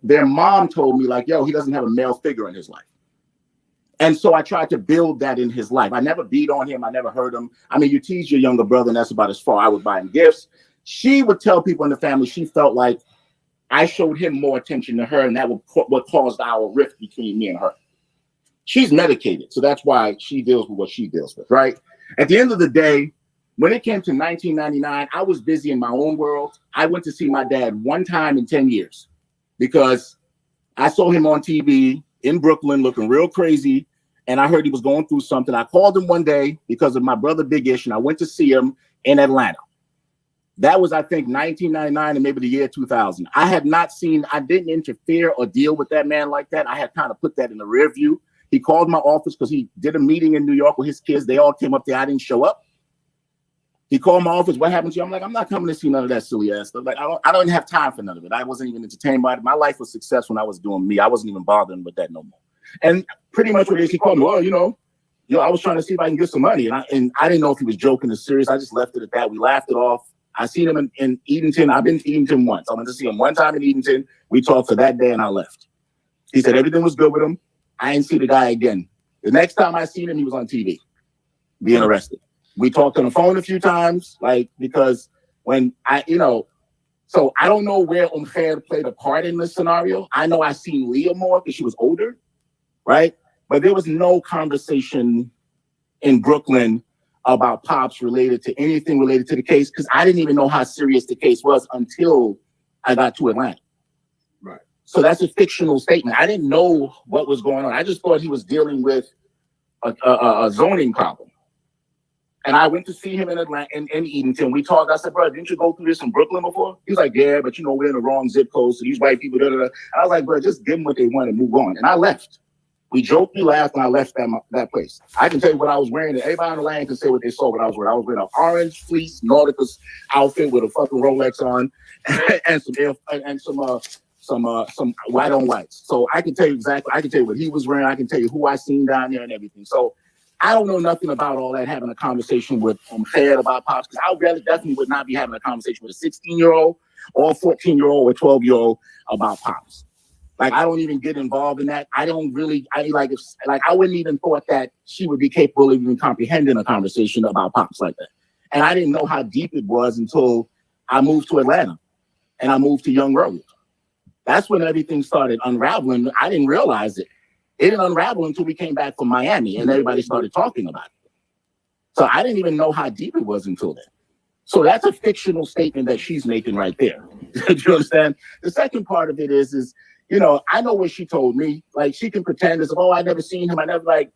their mom told me, like, yo, he doesn't have a male figure in his life. And so I tried to build that in his life. I never beat on him. I never hurt him. I mean, you tease your younger brother, and that's about as far. I would buy him gifts. She would tell people in the family she felt like I showed him more attention to her, and that was what caused our rift between me and her. She's medicated, so that's why she deals with what she deals with, right? At the end of the day, when it came to 1999, I was busy in my own world. I went to see my dad one time in 10 years because I saw him on TV in Brooklyn looking real crazy, and I heard he was going through something. I called him one day because of my brother Big Ish, and I went to see him in Atlanta. That was, I think, 1999 and maybe the year 2000. I didn't interfere or deal with that man like that. I had kind of put that in the rear view. He called my office because he did a meeting in New York with his kids. They all came up there. I didn't show up. He called my office. What happened to you? I'm like, I'm not coming to see none of that silly ass stuff. Like, I don't have time for none of it. I wasn't even entertained by it. My life was success when I was doing me. I wasn't even bothering with that no more. And pretty much what it is, he called me, well, I was trying to see if I can get some money. And I didn't know if he was joking or serious. I just left it at that. We laughed it off. I seen him in Edenton. I've been to Edenton once. I went to see him one time in Edenton. We talked for that day and I left. He said everything was good with him. I didn't see the guy again. The next time I seen him, he was on TV being arrested. We talked on the phone a few times, because when so I don't know where Umkhair played a part in this scenario. I know I seen Leah more because she was older, right? But there was no conversation in Brooklyn about Pops related to anything related to the case because I didn't even know how serious the case was until I got to Atlanta. Right. So that's a fictional statement. I didn't know what was going on. I just thought he was dealing with a zoning problem. And I went to see him in Atlanta, in Edenton. We talked. I said, bro, didn't you go through this in Brooklyn before? He was like, yeah, but you know, we're in the wrong zip code. So these white people, da, da, da. And I was like, bro, just give them what they want and move on. And I left. We joked, we laughed, and I left that place. I can tell you what I was wearing. Everybody on the land can say what they saw what I was wearing. I was wearing an orange fleece Nauticus outfit with a fucking Rolex on and some white on whites. So I can tell you exactly, I can tell you what he was wearing. I can tell you who I seen down there and everything. So I don't know nothing about all that, having a conversation with Fed about Pops, because I really definitely would not be having a conversation with a 16-year-old or 14-year-old or 12-year-old about Pops. Like, I don't even get involved in that. I don't really, I wouldn't even thought that she would be capable of even comprehending a conversation about Pops like that. And I didn't know how deep it was until I moved to Atlanta and I moved to Young Road. That's when everything started unraveling. I didn't realize it. It didn't unravel until we came back from Miami and everybody started talking about it. So I didn't even know how deep it was until then. So that's a fictional statement that she's making right there. Do you understand? The second part of it is, you know, I know what she told me. Like, she can pretend as, oh, I never seen him. I never, like,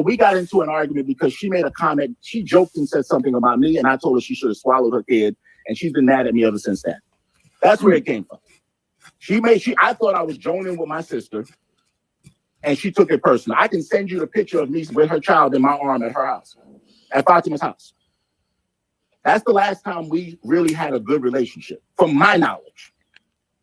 we got into an argument because she made a comment. She joked and said something about me, and I told her she should have swallowed her kid, and she's been mad at me ever since then. That's where it came from. I thought I was joning with my sister, and she took it personal. I can send you the picture of me with her child in my arm at her house, at Fatima's house. That's the last time we really had a good relationship, from my knowledge.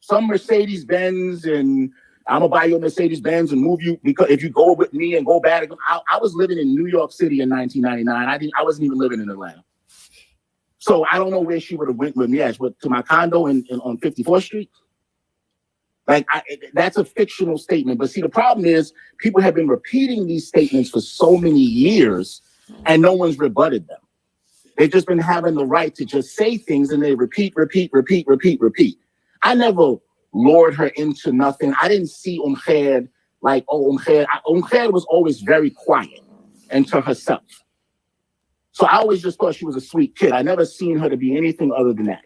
Some Mercedes-Benz, and I'm gonna buy you a Mercedes-Benz and move you, because if you go with me and go back, I was living in New York City in 1999. I wasn't even living in Atlanta. So I don't know where she would have went with me at, to my condo on 54th Street. Like, that's a fictional statement. But see, the problem is people have been repeating these statements for so many years and no one's rebutted them. They've just been having the right to just say things and they repeat. I never lured her into nothing. I didn't see Umkhed like, oh, Umkhed was always very quiet and to herself. So I always just thought she was a sweet kid. I never seen her to be anything other than that.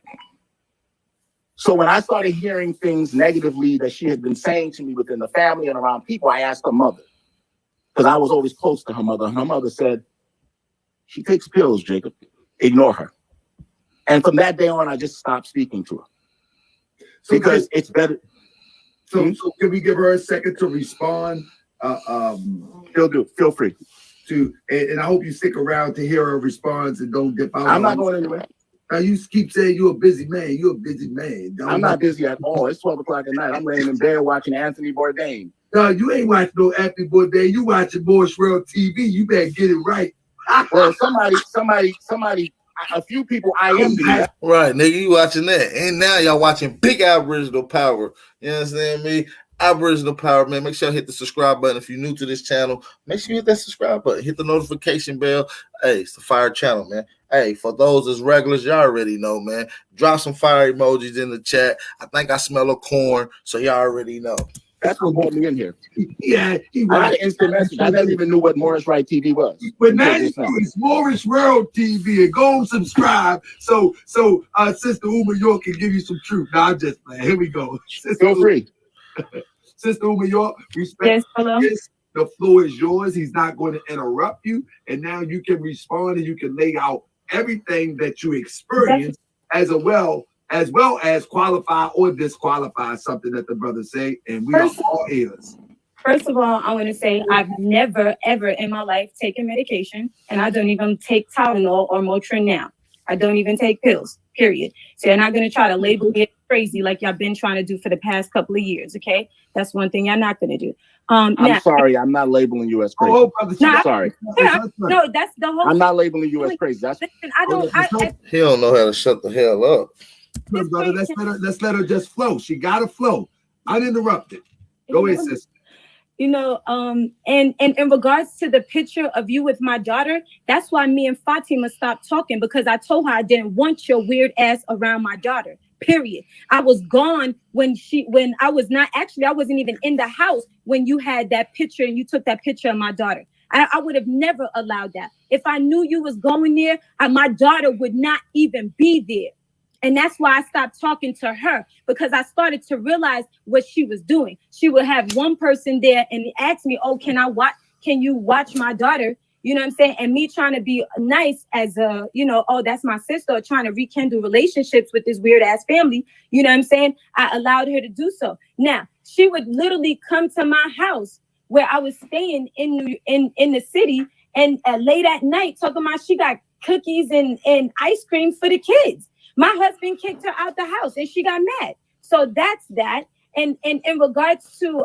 So when I started hearing things negatively that she had been saying to me within the family and around people, I asked her mother, because I was always close to her mother. And her mother said, she takes pills, Jacob. Ignore her. And from that day on, I just stopped speaking to her. So because it's better. So can we give her a second to respond? Feel free. And I hope you stick around to hear her response and don't dip out. I'm not going anywhere. Now you keep saying you're a busy man. You're a busy man. I'm not busy at all. It's 12 o'clock at night. I'm laying in bed watching Anthony Bourdain. No, you ain't watching no Anthony Bourdain. You watching Morris World TV. You better get it right. Well, somebody, a few people I am doing that. Right, nigga, you watching that. And now y'all watching Big Aboriginal Power. You understand me? Aboriginal Power, man. Make sure you hit the subscribe button. If you're new to this channel, make sure you hit that subscribe button. Hit the notification bell. Hey, it's the fire channel, man. Hey, for those that's regulars, y'all already know, man. Drop some fire emojis in the chat. I think I smell a corn, so y'all already know. That's what brought me in here. Yeah, I got an instant message. I never even knew what Morris Right TV was. But now you know it's Morris World TV, and go and subscribe. So Sister Uma York can give you some truth. Now I'm just playing. Here we go. Feel free. Sister Uma York, respect. Yes, hello. The floor is yours. He's not going to interrupt you. And now you can respond and you can lay out everything that you experienced as well as qualify or disqualify something that the brother say. And we are all ears. First of all, I want to say I've never, ever in my life taken medication, and I don't even take Tylenol or Motrin now. I don't even take pills, period. So you're not going to try to label me crazy like y'all been trying to do for the past couple of years, okay? That's one thing y'all not going to do. I'm sorry, I'm not labeling you as crazy. Oh, brother, I'm sorry. No, that's the whole. I'm not labeling you as crazy. That's listen, I don't. He don't know how to shut the hell up. Look, brother, let's let her just flow. She got to flow, uninterrupted. Go ahead, sister. You know, and in regards to the picture of you with my daughter, that's why me and Fatima stopped talking, because I told her I didn't want your weird ass around my daughter. Period. I was gone when I wasn't even in the house when you had that picture and you took that picture of my daughter. I would have never allowed that. If I knew you was going there, my daughter would not even be there. And that's why I stopped talking to her, because I started to realize what she was doing. She would have one person there and ask me, oh, can you watch my daughter? You know what I'm saying? And me trying to be nice as a, oh, that's my sister, or trying to rekindle relationships with this weird ass family. You know what I'm saying? I allowed her to do so. Now, she would literally come to my house where I was staying in the city, and late at night talking about she got cookies and ice cream for the kids. My husband kicked her out the house and she got mad. So that's that. And in regards to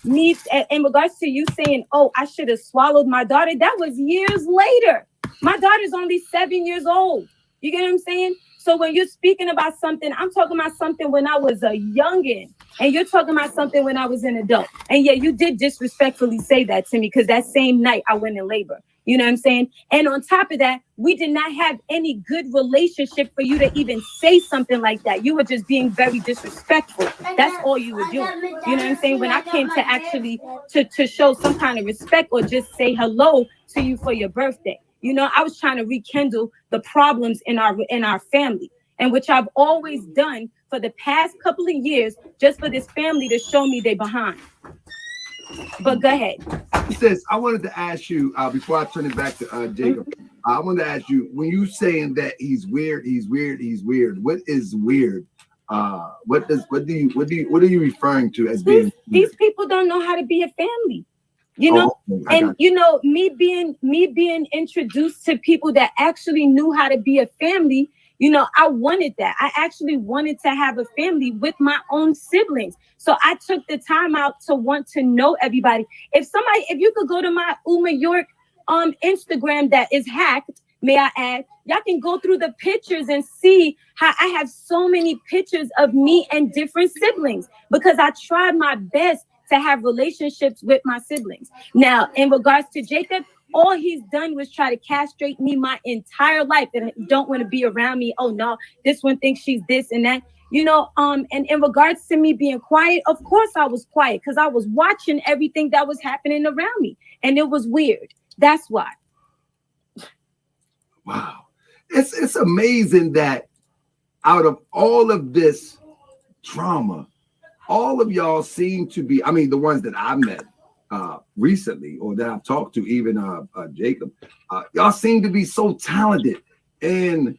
me, in regards to you saying, oh, I should have swallowed my daughter, that was years later. My daughter's only 7 years old. You get what I'm saying? So when you're speaking about something, I'm talking about something when I was a youngin', and you're talking about something when I was an adult. And yeah, you did disrespectfully say that to me, because that same night I went in labor. You know what I'm saying? And on top of that, we did not have any good relationship for you to even say something like that. You were just being very disrespectful. That's all you were doing. You know what I'm saying? When I came to actually to show some kind of respect or just say hello to you for your birthday, I was trying to rekindle the problems in our family, and which I've always done for the past couple of years, just for this family to show me they behind. But go ahead. Sis, I wanted to ask you before I turn it back to Jacob. I wanted to ask you, when you saying that he's weird, what is weird? What are you referring to as being? These people don't know how to be a family. Me being introduced to people that actually knew how to be a family. I wanted that. I actually wanted to have a family with my own siblings. So I took the time out to want to know everybody. If you could go to my Uma York Instagram that is hacked, may I add, y'all can go through the pictures and see how I have so many pictures of me and different siblings, because I tried my best to have relationships with my siblings. Now, in regards to Jacob, all he's done was try to castrate me my entire life, and don't want to be around me. Oh no, this one thinks she's this and that. And in regards to me being quiet, of course I was quiet, because I was watching everything that was happening around me, and it was weird. That's why. Wow. It's amazing that out of all of this trauma, all of y'all seem to be, the ones that I met recently, or that I've talked to, even Jacob, y'all seem to be so talented. And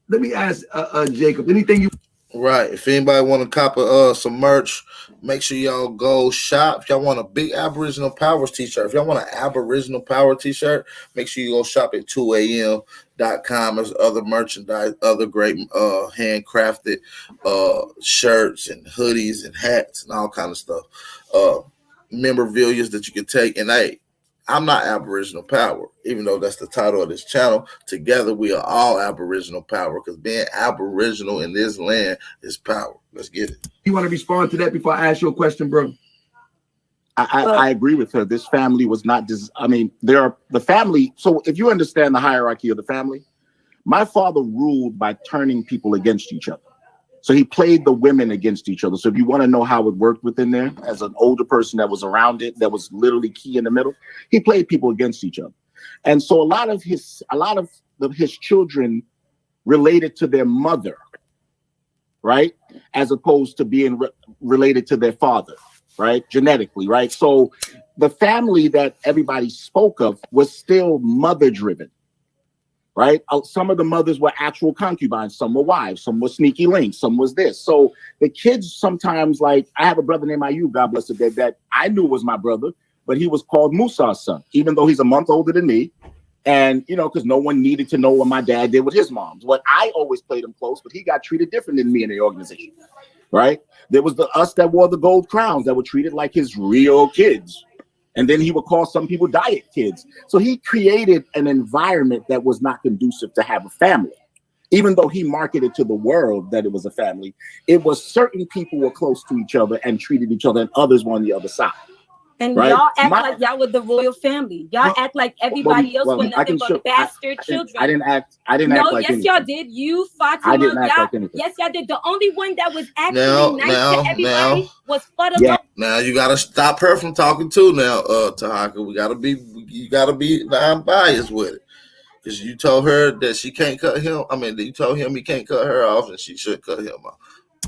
let me ask Jacob, anything you Right. If anybody want to cop some merch, make sure y'all go shop. If y'all want a big Aboriginal Powers t-shirt, if y'all want an Aboriginal Power t-shirt, make sure you go shop at 2am.com. There's other merchandise, other great handcrafted shirts and hoodies and hats and all kind of stuff. Memorabilia that you can take. And hey, I'm not Aboriginal Power, even though that's the title of this channel. Together, we are all Aboriginal Power, because being Aboriginal in this land is power. Let's get it. You want to respond to that before I ask you a question, bro? I agree with her. This family was not just, the family. So if you understand the hierarchy of the family, my father ruled by turning people against each other. So he played the women against each other. So if you want to know how it worked within there, as an older person that was around it, that was literally key in the middle, he played people against each other. And so a lot of his children related to their mother, right? As opposed to being related to their father, right? Genetically, right? So the family that everybody spoke of was still mother driven. Right? Some of the mothers were actual concubines, some were wives, some were sneaky links, some was this. So the kids sometimes, like, I have a brother named Ayub, God bless him, that I knew was my brother, but he was called Musa's son, even though he's a month older than me. And, because no one needed to know what my dad did with his moms. What I always played him close, but he got treated different than me in the organization, right? There was us that wore the gold crowns that were treated like his real kids. And then he would call some people diet kids. So he created an environment that was not conducive to have a family. Even though he marketed to the world that it was a family, it was certain people were close to each other and treated each other, and others were on the other side. And right? Y'all act like y'all were the royal family. Y'all act like everybody else were nothing but bastard children. I didn't act like yes, anything. Y'all did. You, Fatima, I didn't act like anything. Yes, y'all did. The only one that was actually nice to everybody was Fatima. Now you gotta stop her from talking too. Now, Tahaka, you gotta be non-biased with it. Because you told her that she can't cut him. I mean, you told him he can't cut her off, and she should cut him off.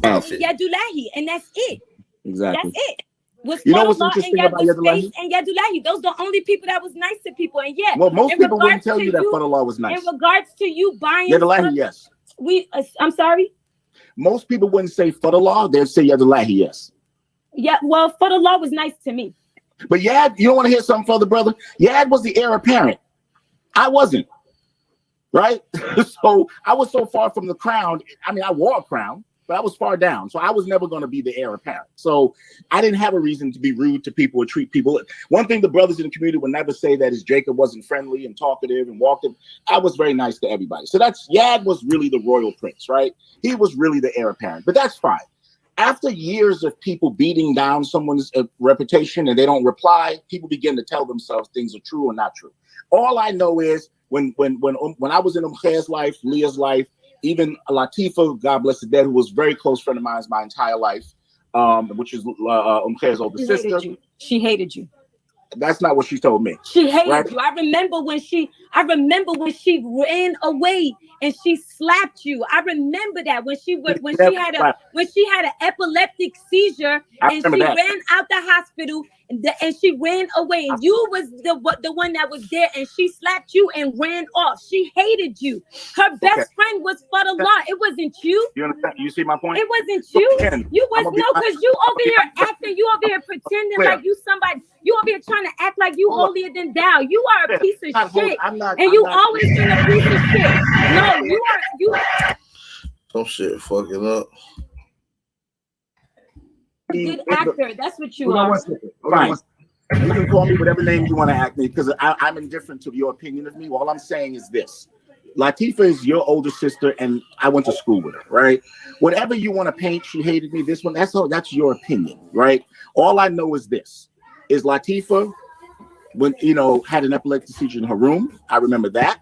Yadulahi, and that's it. Exactly. That's it. Was You know what's Fadullah interesting and about Yadulahi? Yadulahi? And Yadulahi. Those are the only people that was nice to people. And yeah, Well, most people wouldn't tell you that you, Fadullah was nice. In regards to you buying Yadulahi, yes. I'm sorry? Most people wouldn't say Fadullah, they'd say Yadulahi, yes. Yeah, well, Fadullah was nice to me. But Yad, you don't want to hear something further, brother? Yad was the heir apparent. I wasn't. Right? So I was so far from the crown. I mean, I wore a crown, but I was far down. So I was never going to be the heir apparent. So I didn't have a reason to be rude to people or treat people. One thing the brothers in the community would never say that is Jacob wasn't friendly and talkative and walked. I was very nice to everybody. So Yad was really the royal prince, right? He was really the heir apparent, but that's fine. After years of people beating down someone's reputation and they don't reply, people begin to tell themselves things are true or not true. All I know is when I was in Khair's life, Leah's life, even Latifa, God bless the dead, who was a very close friend of mine my entire life, which is Khair's older sister. She hated you. That's not what she told me. She hated you. I remember when she ran away and she slapped you. I remember that when she had an epileptic seizure and she ran out the hospital and she ran away and you was the one that was there and she slapped you and ran off. She hated you. Her best friend was Fadullah. It wasn't you. You understand? You see my point? It wasn't you. You was because you over here acting. You over here pretending like you somebody. You over here trying to act like you holier than thou. You are a piece of shit. You always been a piece of shit. No, you. Some shit fucking up. A good actor. That's what you are. Fine. You can call me whatever name you want to act me because I'm indifferent to your opinion of me. All I'm saying is this. Latifa is your older sister, and I went to school with her, right? Whatever you want to paint, she hated me. This one, that's your opinion, right? All I know is this. Is Latifa, when had an epileptic seizure in her room. I remember that.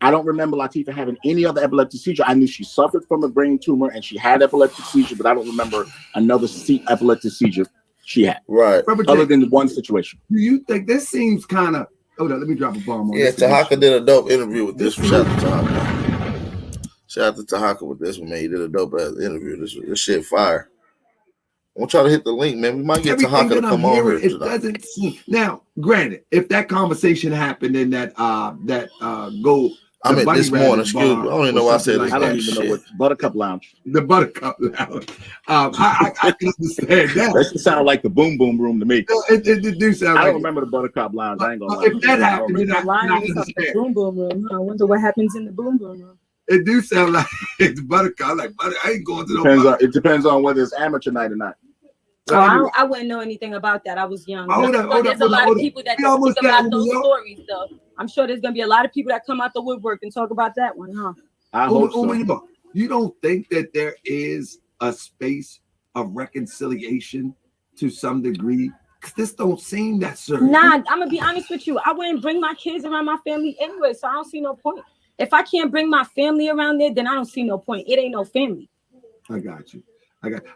I don't remember Latifa having any other epileptic seizure. I knew she suffered from a brain tumor and she had epileptic seizure, but I don't remember another epileptic seizure she had. Right. Other than one situation. Do you think this seems kind of? Hold on, let me drop a bomb on this. Tahaka did a dope interview with this one. Shout out to Tahaka. Shout out to Tahaka with this one, man. He did a dope ass interview. This shit fire. I'm gonna try to hit the link, man. We might get Tahaka to come on here. It doesn't seem. Now, granted, if that conversation happened in that go. I mean, this morning, excuse me. I don't even know why I said this. I don't even know what Buttercup Lounge. The Buttercup Lounge. I can understand that. That sound like the Boom Boom Room to me. It do sound. I don't remember the Buttercup Lounge. I ain't gonna lie. If that happened, then I understand. Boom Boom Room. I wonder what happens in the Boom Boom Room. It do sound like it's Buttercup. Like I ain't going to no. It depends on whether it's amateur night or not. Oh, I wouldn't know anything about that. I was young. There's a lot of people that speak about those stories, though. I'm sure there's gonna be a lot of people that come out the woodwork and talk about that one, huh? I hope so. You don't think that there is a space of reconciliation to some degree? Because this don't seem that certain. Nah, I'm gonna be honest with you. I wouldn't bring my kids around my family anyway, so I don't see no point. If I can't bring my family around there, then I don't see no point. It ain't no family. I got you.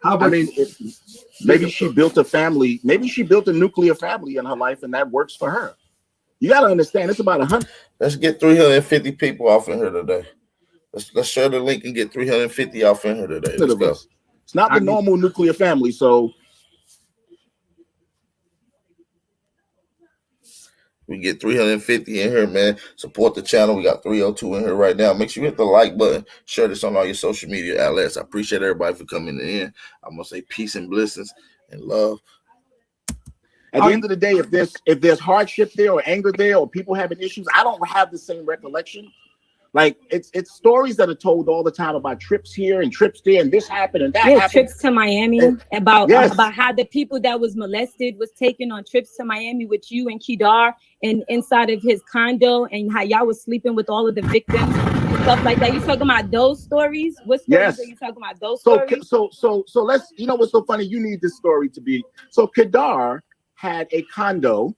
How about, maybe she built a family. Maybe she built a nuclear family in her life, and that works for her. You got to understand, it's about 100. Let's get 350 people off in here today. Let's share the link and get 350 off in here today. Let's go. It's not the normal nuclear family, so we get 350 in here, man. Support the channel. We got 302 in here right now. Make sure you hit the like button. Share this on all your social media outlets. I appreciate everybody for coming in. I'm gonna say peace and blessings and love. At the end of the day, if there's hardship there or anger there or people having issues, I don't have the same recollection. Like it's stories that are told all the time about trips here and trips there and this happened and that happened. Trips to Miami about how the people that was molested was taken on trips to Miami with you and Kedar and inside of his condo and how y'all was sleeping with all of the victims and stuff like that. You talking about those stories? What stories are you talking about? Those stories? So let's, you know what's so funny? You need this story to be so Kedar had a condo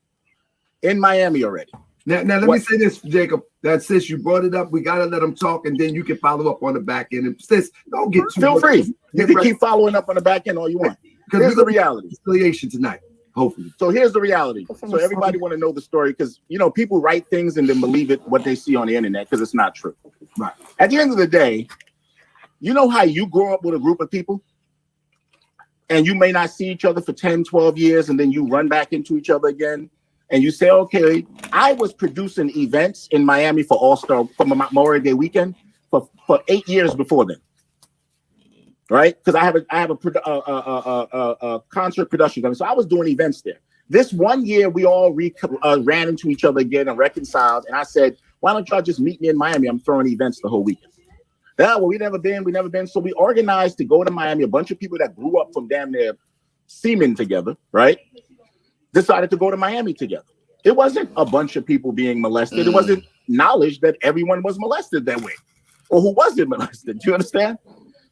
in Miami already. Now let me say this, Jacob. That sis, you brought it up. We gotta let them talk, and then you can follow up on the back end. And sis, don't get too feel free. You can keep following up on the back end all you want. Because here's the reality. Reconciliation tonight. Hopefully. So here's the reality. So everybody want to know the story because, you know, people write things and then believe it, what they see on the internet, because it's not true. Right. At the end of the day, you know how you grow up with a group of people and you may not see each other for 10, 12 years and then you run back into each other again and you say, okay, I was producing events in Miami for All-Star, for Memorial Day weekend for 8 years before then. Right? Because I have a concert production company. So I was doing events there. This one year, we all ran into each other again and reconciled. And I said, why don't y'all just meet me in Miami? I'm throwing events the whole weekend. Yeah, well, we never been. So we organized to go to Miami. A bunch of people that grew up from damn near Seaman together, right? Decided to go to Miami together. It wasn't a bunch of people being molested. It wasn't knowledge that everyone was molested that way or who wasn't molested. Do you understand?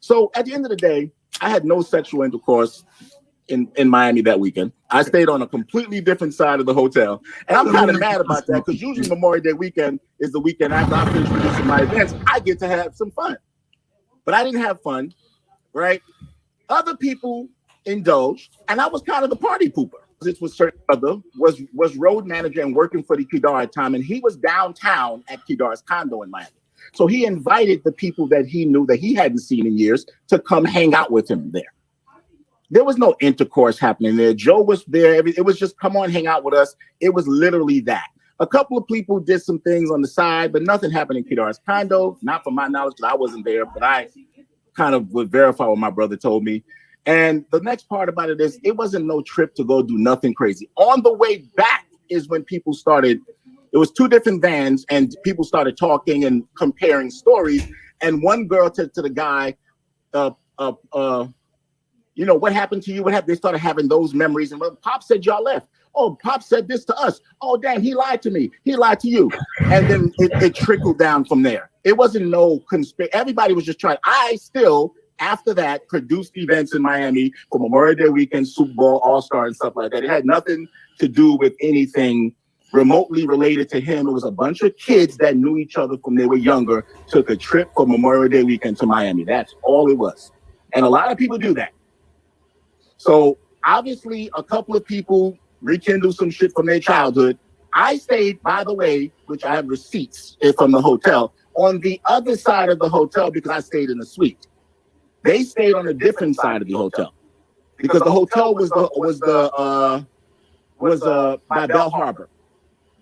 So at the end of the day, I had no sexual intercourse in Miami that weekend. I stayed on a completely different side of the hotel. And I'm kind of mad about that because usually Memorial Day weekend is the weekend after I finish producing my events. I get to have some fun. But I didn't have fun, right? Other people indulged, and I was kind of the party pooper. This was certain brother was road manager and working for the Kedar at the time, and he was downtown at Kedar's condo in Miami. So he invited the people that he knew that he hadn't seen in years to come hang out with him there. There was no intercourse happening there. Joe was there. It was just come on, hang out with us. It was literally that. A couple of people did some things on the side, but nothing happened in Kedar's condo. Not from my knowledge, because I wasn't there, but I kind of would verify what my brother told me. And the next part about it is it wasn't no trip to go do nothing crazy. On the way back is when people started. It was two different vans and people started talking and comparing stories. And one girl said to the guy, you know, what happened to you? What happened? They started having those memories. And Pop said y'all left. Oh, Pop said this to us. Oh, damn, he lied to me. He lied to you. And then it trickled down from there. It wasn't no conspiracy. Everybody was just trying. I still, after that, produced events in Miami for Memorial Day weekend, Super Bowl, All-Star, and stuff like that. It had nothing to do with anything remotely related to him. It was a bunch of kids that knew each other from they were younger, took a trip for Memorial Day weekend to Miami. That's all it was. And a lot of people do that. So obviously a couple of people rekindle some shit from their childhood. I stayed, by the way, which I have receipts from the hotel, on the other side of the hotel because I stayed in the suite. They stayed on a different side of the hotel because the hotel was by Bell Harbor.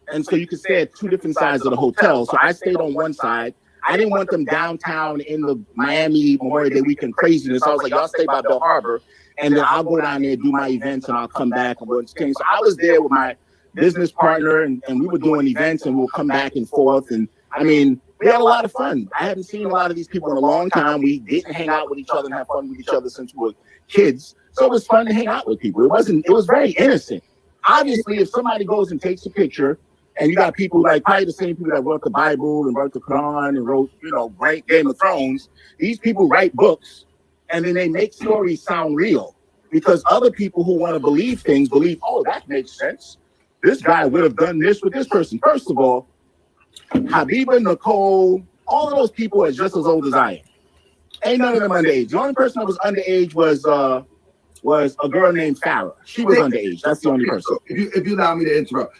And so you could stay at two different sides of the hotel. So I stayed on one side. I didn't want them downtown in the Miami Memorial Day weekend craziness. I was like, y'all stay by Bell Harbor, and then I'll go down there, do my events, and I'll come back and we'll entertain. So I was there with my business partner, and we were doing events, and we'll come back and forth. And I mean, we had a lot of fun. I hadn't seen a lot of these people in a long time. We didn't hang out with each other and have fun with each other since we were kids. So it was fun to hang out with people. It was very innocent. Obviously, if somebody goes and takes a picture, and you got people like probably the same people that wrote the Bible and wrote the Quran and wrote, you know, great Game of Thrones. These people write books and then they make stories sound real because other people who want to believe things believe, oh, that makes sense. This guy would have done this with this person. First of all, Habiba, Nicole, all of those people are just as old as I am. Ain't none of them underage. The only person that was underage was a girl named Farrah. She was underage. That's the only person. If you allow me to interrupt,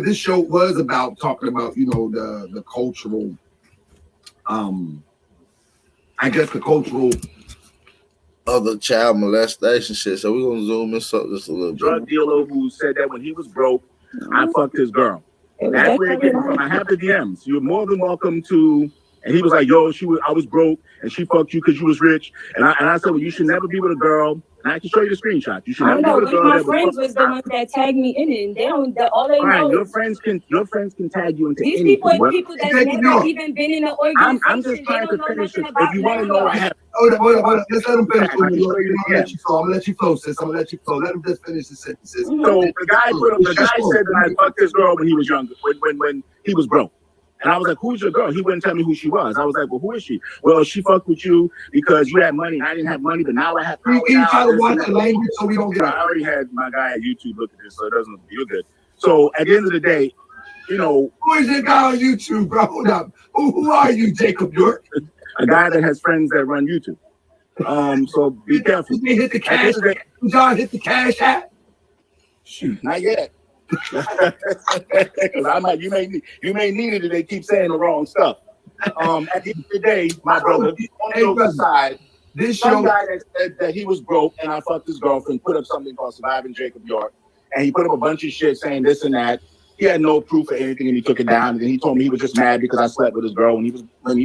this show was about talking about, you know, the cultural, I guess the cultural of the child molestation shit. So we're gonna zoom in so just a little bit. Drug dealer who said that when he was broke, I fucked his girl. That's where it came from. I have the DMs. You're more than welcome to. And he was like, yo, I was broke and she fucked you because you was rich. And I said, well, you should never be with a girl. And I can show you the screenshot. You should never be with a girl. My friends was the ones that tagged me in it. And they don't, all they know. Your friends can tag you into these anything. These people that's never even been in the organization. I'm just trying to finish it. If you want to know, I have. Hold on. Let's let him finish. I'm gonna let you flow, sis. I'm gonna let you flow. Let him just finish the sentences. So the guy said that I fucked this girl when he was younger, when he was broke. And I was like, who's your girl? He wouldn't tell me who she was. I was like, well, who is she? Well, she fucked with you because you had money and I didn't have money, but now I have power. Can you try to watch the language so we don't get it? I already had my guy at YouTube look at this, so it doesn't feel good. So at the end of the day, you know. Who is your guy on YouTube, bro? Hold up. Who are you, Jacob York? A guy that has friends that run YouTube. So be careful. Did they hit the cash? John hit the cash app? Shoot, not yet. Because I might, you may need it if they keep saying the wrong stuff. At the end of the day, my brother, on the other side, some guy that said that he was broke and I fucked his girlfriend put up something called Surviving Jacob York, and he put up a bunch of shit saying this and that. He had no proof of anything, and he took it down. And then he told me he was just mad because I slept with his girl when he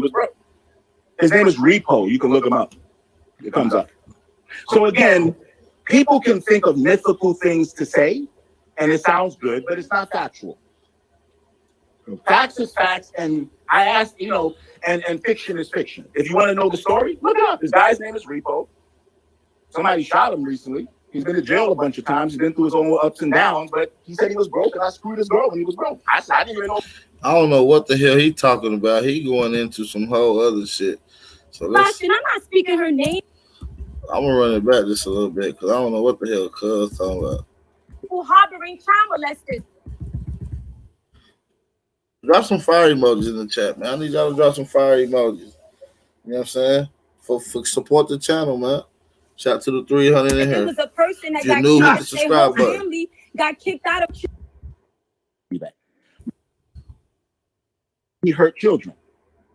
was broke. His name is Repo. You can look him up. It comes up. So again, people can think of mythical things to say, and it sounds good, but it's not factual. Facts is facts, and I ask, you know, and fiction is fiction. If you want to know the story, look it up. This guy's name is Repo. Somebody shot him recently. He's been to jail a bunch of times. He's been through his own ups and downs, but he said he was broke, and I screwed his girl when he was broke. I said, I didn't even know. I don't know what the hell he talking about. He going into some whole other shit. So let's. I'm not speaking her name. I'm gonna run it back just a little bit because I don't know what the hell cuz talking about. People harboring child molesters. Drop some fire emojis in the chat, man. I need y'all to drop some fire emojis. You know what I'm saying? For support the channel, man. Shout out to the 300 in here. It was a person that got kicked. Their whole family got kicked out of. He hurt children.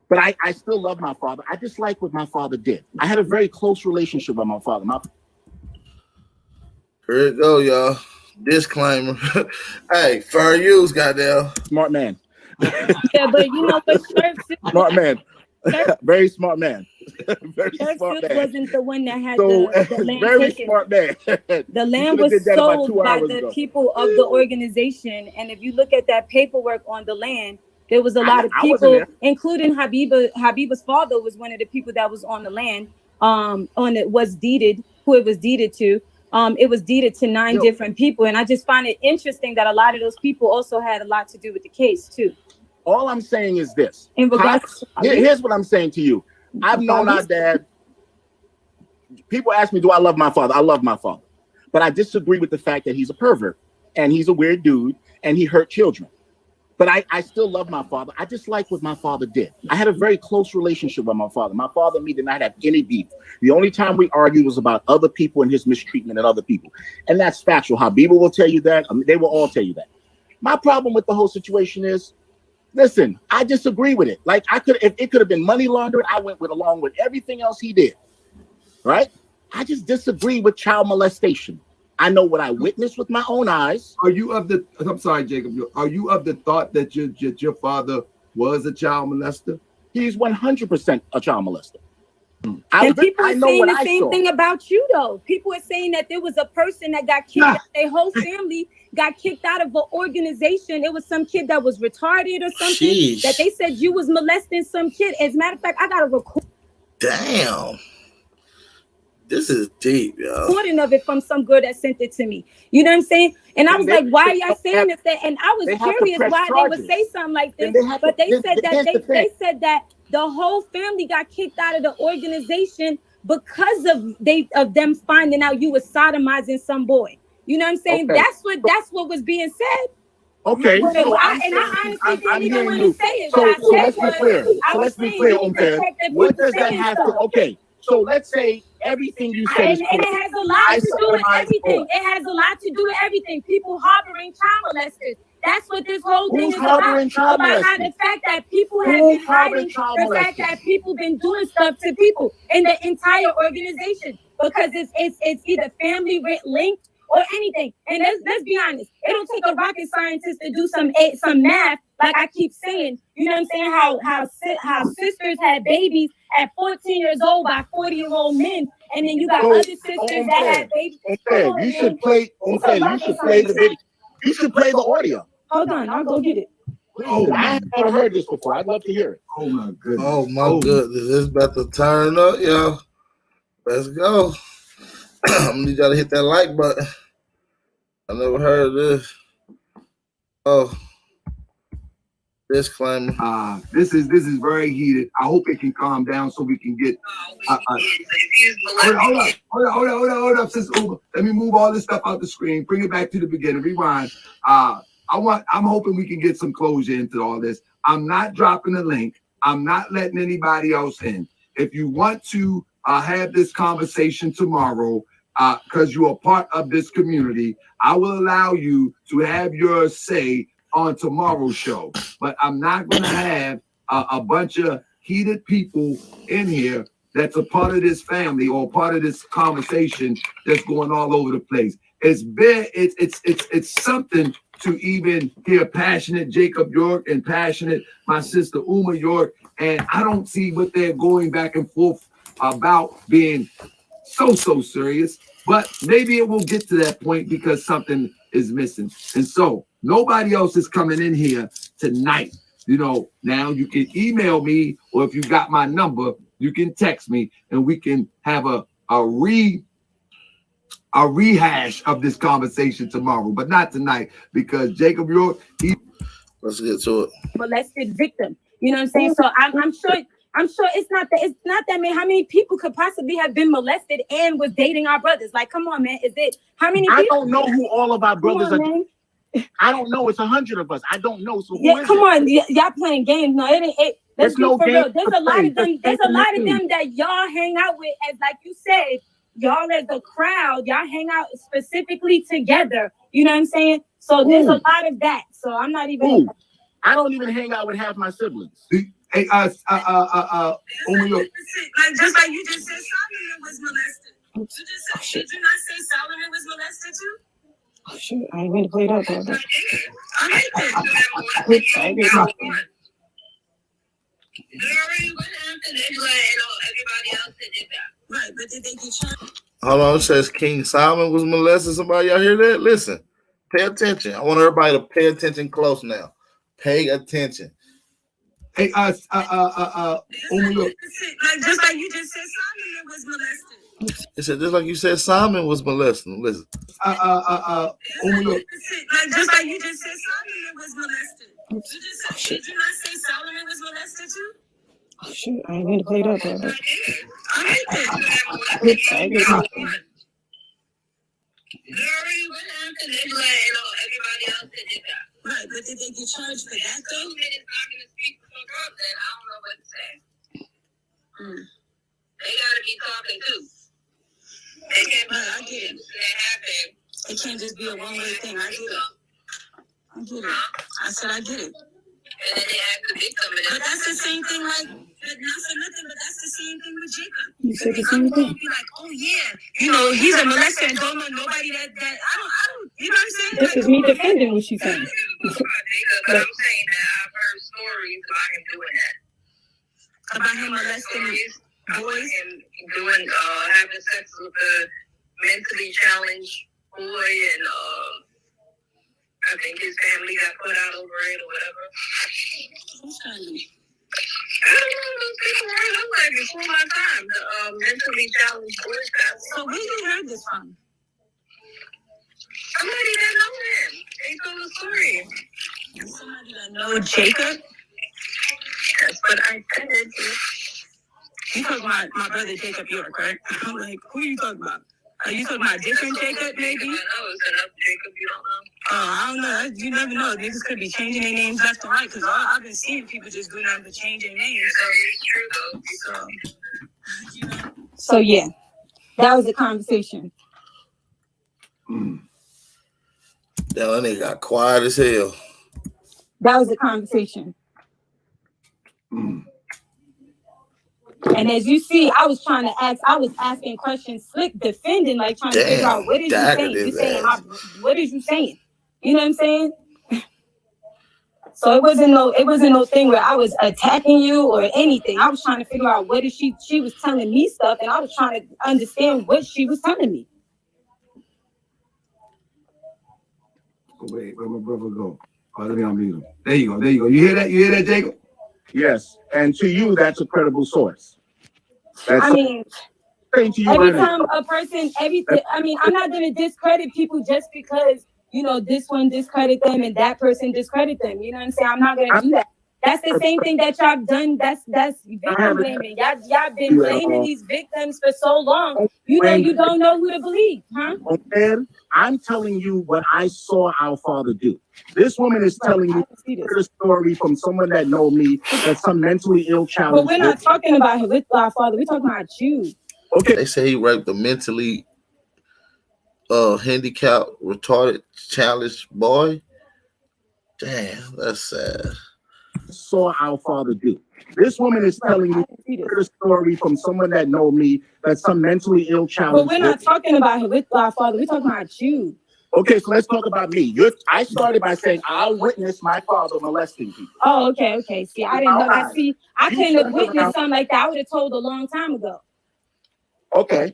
But I still love my father. I just like what my father did. I had a very close relationship with my father. Here it go, y'all. Disclaimer. Hey, fair use, goddamn. Smart man. Yeah, but you know what? Smart man. Very smart man. Very smart man. Wasn't the one that had the land very taken. Smart man. The land was sold by the people of the organization, and if you look at that paperwork on the land, there was a lot of people, including Habiba's father was one of the people that was on the land. Was deeded, who it was deeded to. It was deeded to 9 different people, and I just find it interesting that a lot of those people also had a lot to do with the case too. All I'm saying is this. In regards, here's what I'm saying to you. I've known our dad. People ask me, do I love my father? I love my father. But I disagree with the fact that he's a pervert and he's a weird dude and he hurt children. But I still love my father. I just like what my father did. I had a very close relationship with my father. My father and me did not have any beef. The only time we argued was about other people and his mistreatment of other people. And that's factual. Habiba will tell you that. They will all tell you that. My problem with the whole situation is, listen, I disagree with it. Like if it could have been money laundering, I went along with everything else he did. Right? I just disagree with child molestation. I know what I witnessed with my own eyes. Are you of the? I'm sorry, Jacob. Are you of the thought that your father was a child molester? He's 100% a child molester. And people are saying the same thing about you, though. People are saying that there was a person that got kicked out. Their whole family got kicked out of an organization. It was some kid that was retarded or something. Jeez. That they said you was molesting some kid. As a matter of fact, I got a record. Damn. This is deep, yo. Recording of it from some girl that sent it to me. You know what I'm saying? And I was like, why are y'all saying this? And I was curious why they would say something like this. But they said that they said that the whole family got kicked out of the organization because of them finding out you was sodomizing some boy. You know what I'm saying? Okay. That's what was being said. Okay. So I honestly didn't even want to say it. So let's be clear. So let's be clear. Okay. What does that have to? Okay. So let's say everything you said and it has a lot to do with everything. It has a lot to do with everything. People harboring child molesters. That's what this whole thing is about. About how the fact that people have been hiding, the fact that people been doing stuff to people in the entire organization because it's either family linked or anything. And let's be honest, it don't take a rocket scientist to do some math. Like I keep saying, you know what I'm saying? How sisters had babies at 14 years old by 40-year-old men, and then you got other sisters that had babies. Okay, you should play. Okay, you should play the video. You should play the audio. Hold on, I'll go get it. Oh, I haven't never heard this before. I'd love to hear it. Oh my goodness. Oh my goodness. This is about to turn up, yo. Let's go. I'm gonna need y'all to hit that like button. I never heard of this. Oh. Disclaimer. This is very heated. I hope it can calm down so we can get. Hold up, sis Uber. Let me move all this stuff out the screen. Bring it back to the beginning. Rewind. I'm hoping we can get some closure into all this. I'm not dropping the link. I'm not letting anybody else in. If you want to have this conversation tomorrow, because you are part of this community, I will allow you to have your say on tomorrow's show. But I'm not going to have a bunch of heated people in here that's a part of this family or part of this conversation that's going all over the place. It's something to even hear passionate Jacob York and passionate my sister Uma York, and I don't see what they're going back and forth about being so serious. But maybe it will get to that point because something is missing. And so nobody else is coming in here tonight. You know, now you can email me, or if you got my number, you can text me and we can have a rehash of this conversation tomorrow, but not tonight because Jacob York, let's get to it. Molested victim. You know what I'm saying? So I'm sure it's not that many. How many people could possibly have been molested and was dating our brothers? Like, come on, man. Is it how many people? I don't know who all of our brothers are. Man. I don't know. It's 100 of us. I don't know. So yeah, come on. Y'all playing games. No, it ain't. Let's be for real. There's a lot of them. There's a lot of them that y'all hang out with, as like you said, y'all as a crowd, y'all hang out specifically together. You know what I'm saying? So there's a lot of that. So I'm not even. I don't even hang out with half my siblings. Like Hey, just like you just said, Solomon was molested. You just said, did you not say Solomon was molested too? Oh shit! I ain't mean to play that part. Right, but did they get charged? Hold on, it says King Solomon was molesting somebody. Y'all hear that? Listen, pay attention. I want everybody to pay attention close now. Pay attention. Hey, like just like you just said, Solomon was molested. It said just like you said, Solomon was molesting. Listen. Like just like you just said, Solomon was molested. You just said, did you not say Solomon was molested too? Oh shit! I ain't mean to play that part. Right, but did they get charged for that though? It's not going to speak for God, then I don't know what to say. They got to be talking too. They can't. I get it. It can't just be a one-way thing. I get it. I said I get it. And then they act the victim. But that's the same thing, like, not for nothing, but that's the same thing with Jacob. You said the same thing. Be like, oh yeah, you know, he's a molester and don't know nobody that I don't, you know what I'm saying? This is me defending what she's saying. But I'm saying that I've heard stories about him doing that. About him molesting boys and doing, having sex with a mentally challenged boy, and I think his family got put out over it or whatever. Who's family? I don't know those people right. I'm like, before my time, the mentally challenged boys family. So where you heard this from? Somebody that know him. They told the story. Somebody that know Jacob? That's what I said. You talking about my brother Jacob York, right? I'm like, who are you talking about? Are you talking about a different Jacob, maybe? I know, it's another Jacob you don't know. I don't know. You never know. Niggas could be changing their names left and right, because I've been seeing people just do nothing but change their names. So it's true, though. So yeah, that was a conversation. Damn, that nigga got quiet as hell. That was a conversation. And as you see, I was asking questions, slick defending, like trying to figure out what is you saying. You saying what is you saying? You know what I'm saying? So it wasn't no thing where I was attacking you or anything. I was trying to figure out what is she was telling me stuff, and I was trying to understand what she was telling me. Wait, where my brother go? Oh, let me unmute him. There you go. You hear that? You hear that, Jacob? Yes, and to you, that's a credible source. I mean, every time a person, everything. I mean, I'm not gonna discredit people just because this one discredit them and that person discredit them. You know what I'm saying? I'm not gonna do that. That's the same thing that y'all done. That's victim blaming. Y'all been blaming these victims for so long. You don't know who to believe, huh? And I'm telling you what I saw our father do. This woman is telling you a story from someone that know me, that's some mentally ill child. But we're not talking about him with our father. We're talking about you. Okay. They say he raped a mentally handicapped, retarded, challenged boy. Damn, that's sad. Saw our father do. This woman is telling me a story from someone that know me that's some mentally ill child. But we're not talking about him with our father. We're talking about you. Okay, so let's talk about me. I started by saying I witnessed my father molesting people. Oh, okay. See, I didn't know. I couldn't have witnessed something like that. I would have told a long time ago. Okay.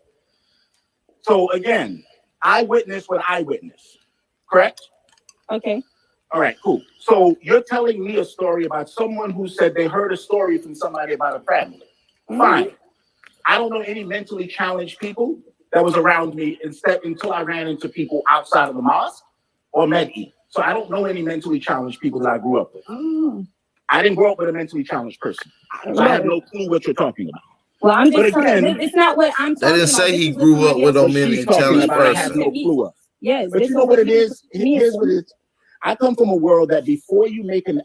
So again, I witnessed what I witnessed. Correct? Okay. All right, cool. So you're telling me a story about someone who said they heard a story from somebody about a family. Mm-hmm. Fine. I don't know any mentally challenged people that was around me until I ran into people outside of the mosque or Med-E. So I don't know any mentally challenged people that I grew up with. Oh. I didn't grow up with a mentally challenged person. So I have no clue what you're talking about. Well, I'm just telling you, it's not what I'm talking about. They didn't say he grew up with a mentally challenged person. I have no clue of. Yes. But you know what it is? Here's what it is. I come from a world that before you make an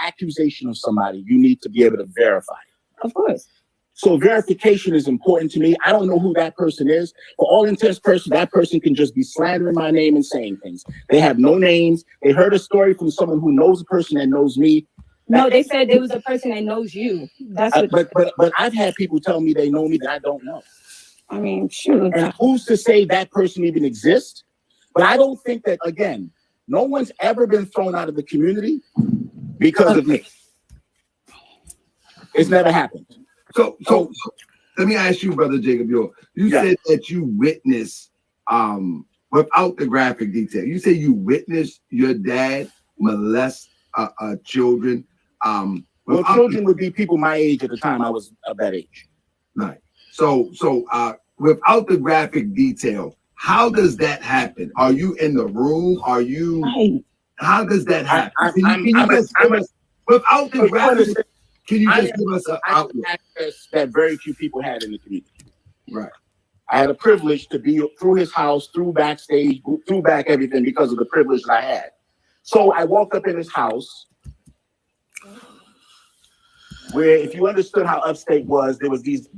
accusation of somebody, you need to be able to verify it. Of course. So verification is important to me. I don't know who that person is. For all intents and purposes, that person can just be slandering my name and saying things. They have no names. They heard a story from someone who knows a person that knows me. No, they said there was a person that knows you. That's what. But I've had people tell me they know me that I don't know. I mean, sure. And who's to say that person even exists? But I don't think that, again, no one's ever been thrown out of the community because of me. It's never happened. So let me ask you, Brother Jacob, you said that you witnessed, without the graphic detail, you say you witnessed your dad molest children. Well, children would be people my age at the time I was of that age. Right. So without the graphic detail, how does that happen? Are you in the room? Are you? Right. How does that happen? Without the graphic, can you just give us an outlook? Access that very few people had in the community. Right. I had a privilege to be through his house, through backstage, through back everything because of the privilege that I had. So I walked up in his house, where if you understood how upstate was, there was these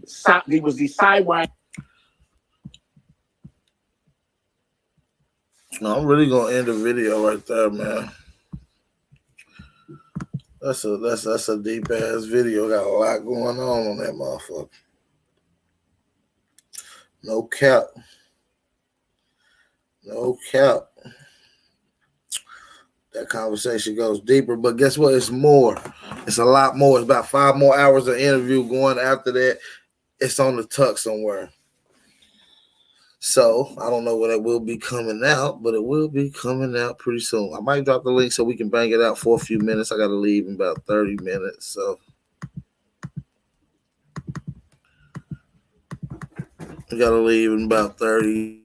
sidewalk. No, I'm really gonna end the video right there, man. That's a deep ass video. Got a lot going on that motherfucker. No cap. No cap. That conversation goes deeper, but guess what? It's more. It's a lot more. It's about 5 more hours of interview going after that. It's on the tuck somewhere. So I don't know when it will be coming out, but it will be coming out pretty soon. I might drop the link so we can bang it out for a few minutes. I got to leave in about 30 minutes. So I got to leave in about 30.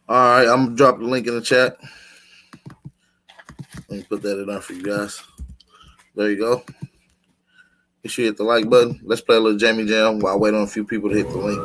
All right, I'm gonna drop the link in the chat. Let me put that in there for you guys. There you go. Make sure you hit the like button. Let's play a little Jamie Jam while I wait on a few people to hit the link.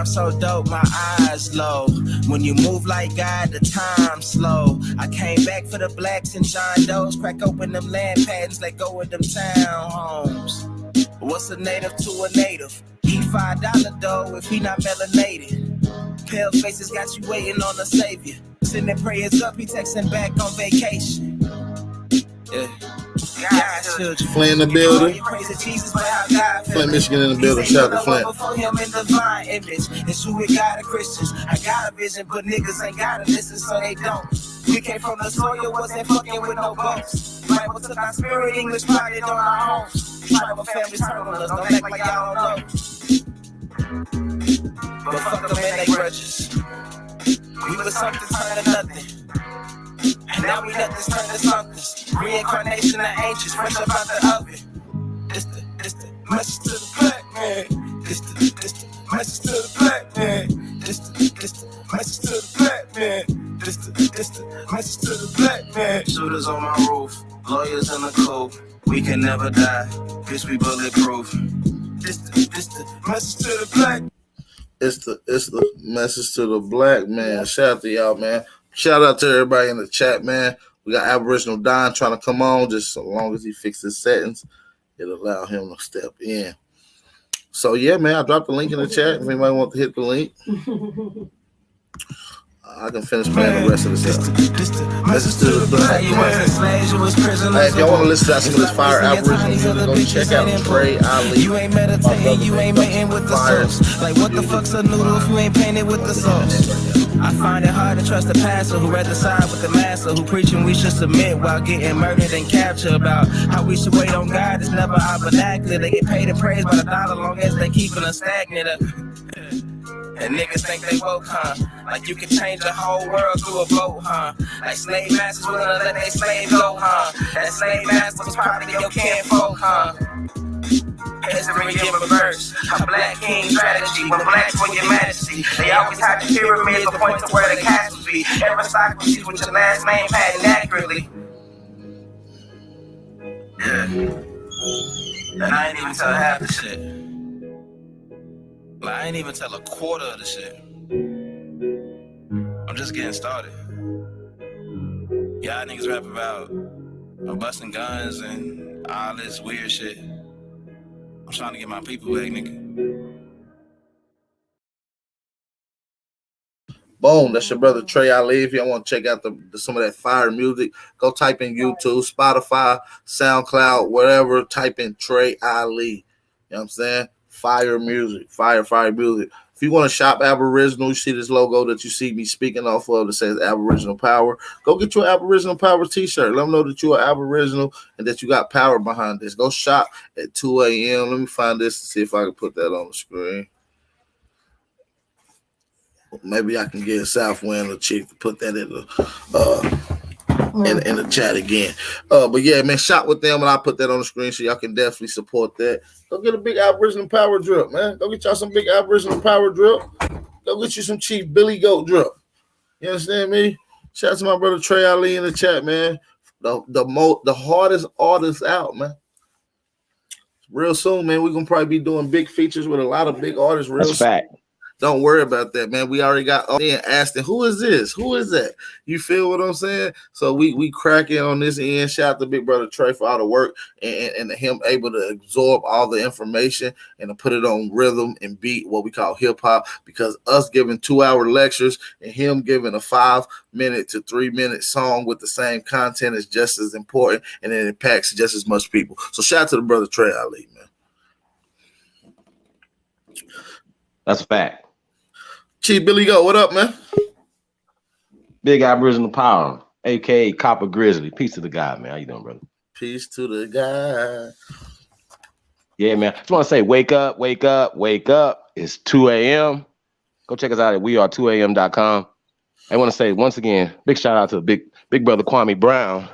So dope, my eyes low. When you move like God, the time slow. I came back for the blacks and John Doe's. Crack open them land patents, let go of them townhomes. What's a native to a native? Eat $5 dough if he not melanated. Pale faces got you waiting on a savior. Sending prayers up, he texting back on vacation. Yeah. Flint in the building. Flint, Michigan in the building. Shout out to Flint. It's who we got, Christians. I got a vision, but niggas ain't gotta listen, so they don't. We came from the soil, wasn't fucking with no boats. Bible took our spirit, English plotted on our homes. Tribal families turtle us, don't act like y'all don't know. But fuck them and they grudges. We was something turned to nothing. And now we nothing's turned to something. Reincarnation of ancients, fresh up out the oven. This the message to the black man. This the message to the black man. This the message to the black man. This the message to the black man. Shooters on my roof, lawyers in the coop. We can never die, bitch, we bulletproof. This the message to the black. It's the message to the black man. Shout out to y'all, man. Shout out to everybody in the chat, man. We got Aboriginal Don trying to come on. Just so long as he fixes his settings, it'll allow him to step in. So yeah, man, I dropped the link in the chat. If anybody wants to hit the link, I can finish playing the rest of the stuff. Message to the black man. Hey, if y'all want to listen to some of this fire Aboriginal music, go check out Trey Ali. You ain't meditating, you ain't mating with the sauce. Like what the fuck's a noodle if you ain't painted with the sauce? I find it hard to trust the pastor who rather side with the master, who preaching we should submit while getting murdered and captured. About how we should wait on God is never our vernacular. They get paid and praised by the dollar long as they keeping us stagnant. And niggas think they woke, huh? Like you can change the whole world through a vote, huh? Like slave masters willing to let they slave go, huh? That slave master was probably your kinfolk, huh? History give a verse, a black king strategy, when blacks were your majesty. They always had the pyramids to point to where the castles be. Aristocracy with your last name patent accurately. Yeah. And I ain't even tell half the shit. Like, I ain't even tell a quarter of the shit. I'm just getting started. Y'all niggas rap about busting guns and all this weird shit. I'm trying to get my people back, nigga. Boom, that's your brother Trey Ali. If y'all want to check out some of that fire music, go type in YouTube, Spotify, SoundCloud, whatever. Type in Trey Ali. You know what I'm saying? Fire music, fire music. If you want to shop Aboriginal, you see this logo that you see me speaking off of that says Aboriginal Power. Go get your Aboriginal Power t-shirt. Let them know that you are Aboriginal and that you got power behind this. Go shop at 2 a.m. Let me find this and see if I can put that on the screen. Maybe I can get Southwind or Chief to put that in the chat again. But yeah, man, shop with them and I'll put that on the screen so y'all can definitely support that. Go get a big Aboriginal Power drip, man. Go get y'all some big Aboriginal Power drip. Go get you some Chief Billy Goat drip. You understand me? Shout out to my brother Trey Ali in the chat, man. The hardest artist out, man. Real soon, man. We're gonna probably be doing big features with a lot of big artists real soon. Fact. Don't worry about that, man. We already got in asking, who is this? Who is that? You feel what I'm saying? So we cracking on this end. Shout out to Big Brother Trey for all the work and him able to absorb all the information and to put it on rhythm and beat, what we call hip hop. Because us giving 2-hour lectures and him giving a 5-minute to 3-minute song with the same content is just as important, and it impacts just as much people. So shout out to the brother Trey Ali, man. That's a fact. Chief Billy Go, what up, man? Big Aboriginal Power, aka Copper Grizzly. Peace to the guy, man. How you doing, brother? Peace to the guy. Yeah, man. Just want to say, wake up, wake up, wake up. It's 2 a.m. Go check us out at weare2am.com. I want to say once again, big shout out to big brother Kwame Brown,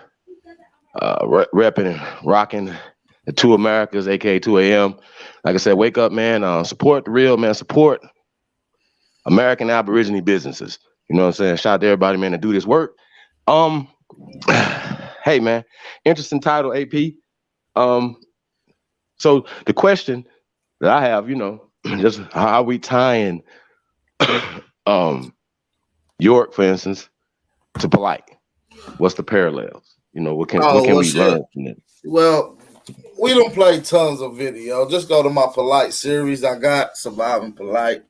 repping and rocking the Two Americas, aka 2 a.m. Like I said, wake up, man. Support the real, man. Support American Aborigine businesses. You know what I'm saying? Shout out to everybody, man, to do this work. Hey, man, interesting title, AP. So the question that I have, you know, just how are we tying York, for instance, to Polite? What's the parallels? You know, what can we learn from it? Well, we don't play tons of video. Just go to my Polite series. I got Surviving Polite.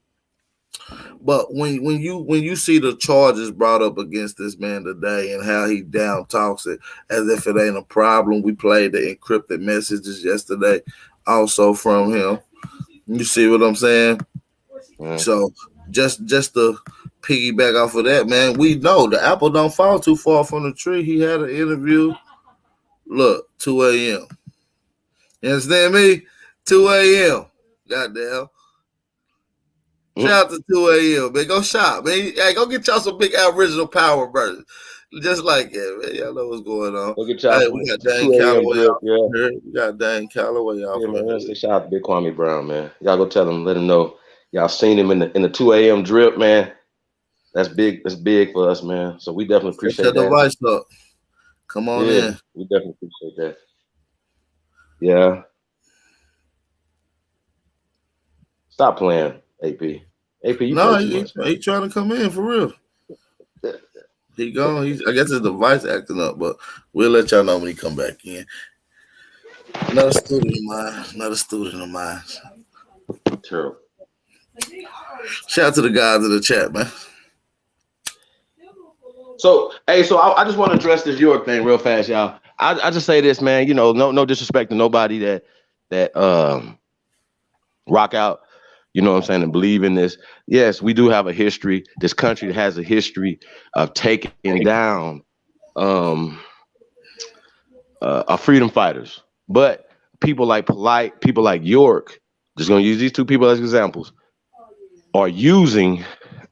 But when you see the charges brought up against this man today and how he down talks it as if it ain't a problem, we played the encrypted messages yesterday also from him. You see what I'm saying? So just to piggyback off of that, man. We know the apple don't fall too far from the tree. He had an interview. Look, 2 a.m. You understand me? 2 a.m. Goddamn. Shout out to 2 a.m. Man, go shop, man. Hey, go get y'all some big Aboriginal power burgers. Just like that, man. Y'all know what's going on. Look at y'all. Hey, we got Dane 2 a.m. Calloway drip, off yeah. here. We got Dane Calloway off Yeah, man. here. Let's say shout out to Big Kwame Brown, man. Y'all go tell him, let him know. Y'all seen him in the 2 a.m. drip, man. That's big. That's big for us, man. So we definitely appreciate Set the that. device up. Come on in. We definitely appreciate that. Yeah. Stop playing, AP. AP, you No, play too much. he trying to come in for real. He gone. I guess his device acting up, but we'll let y'all know when he come back in. Another student of mine. Terrible. Shout out to the guys in the chat, man. So, hey, I just want to address this York thing real fast, y'all. I just say this, man. You know, no disrespect to nobody that rock out. You know what I'm saying, and believe in this. Yes, we do have a history. This country has a history of taking down our freedom fighters. But people like POLIGHT, people like York, just gonna use these two people as examples, are using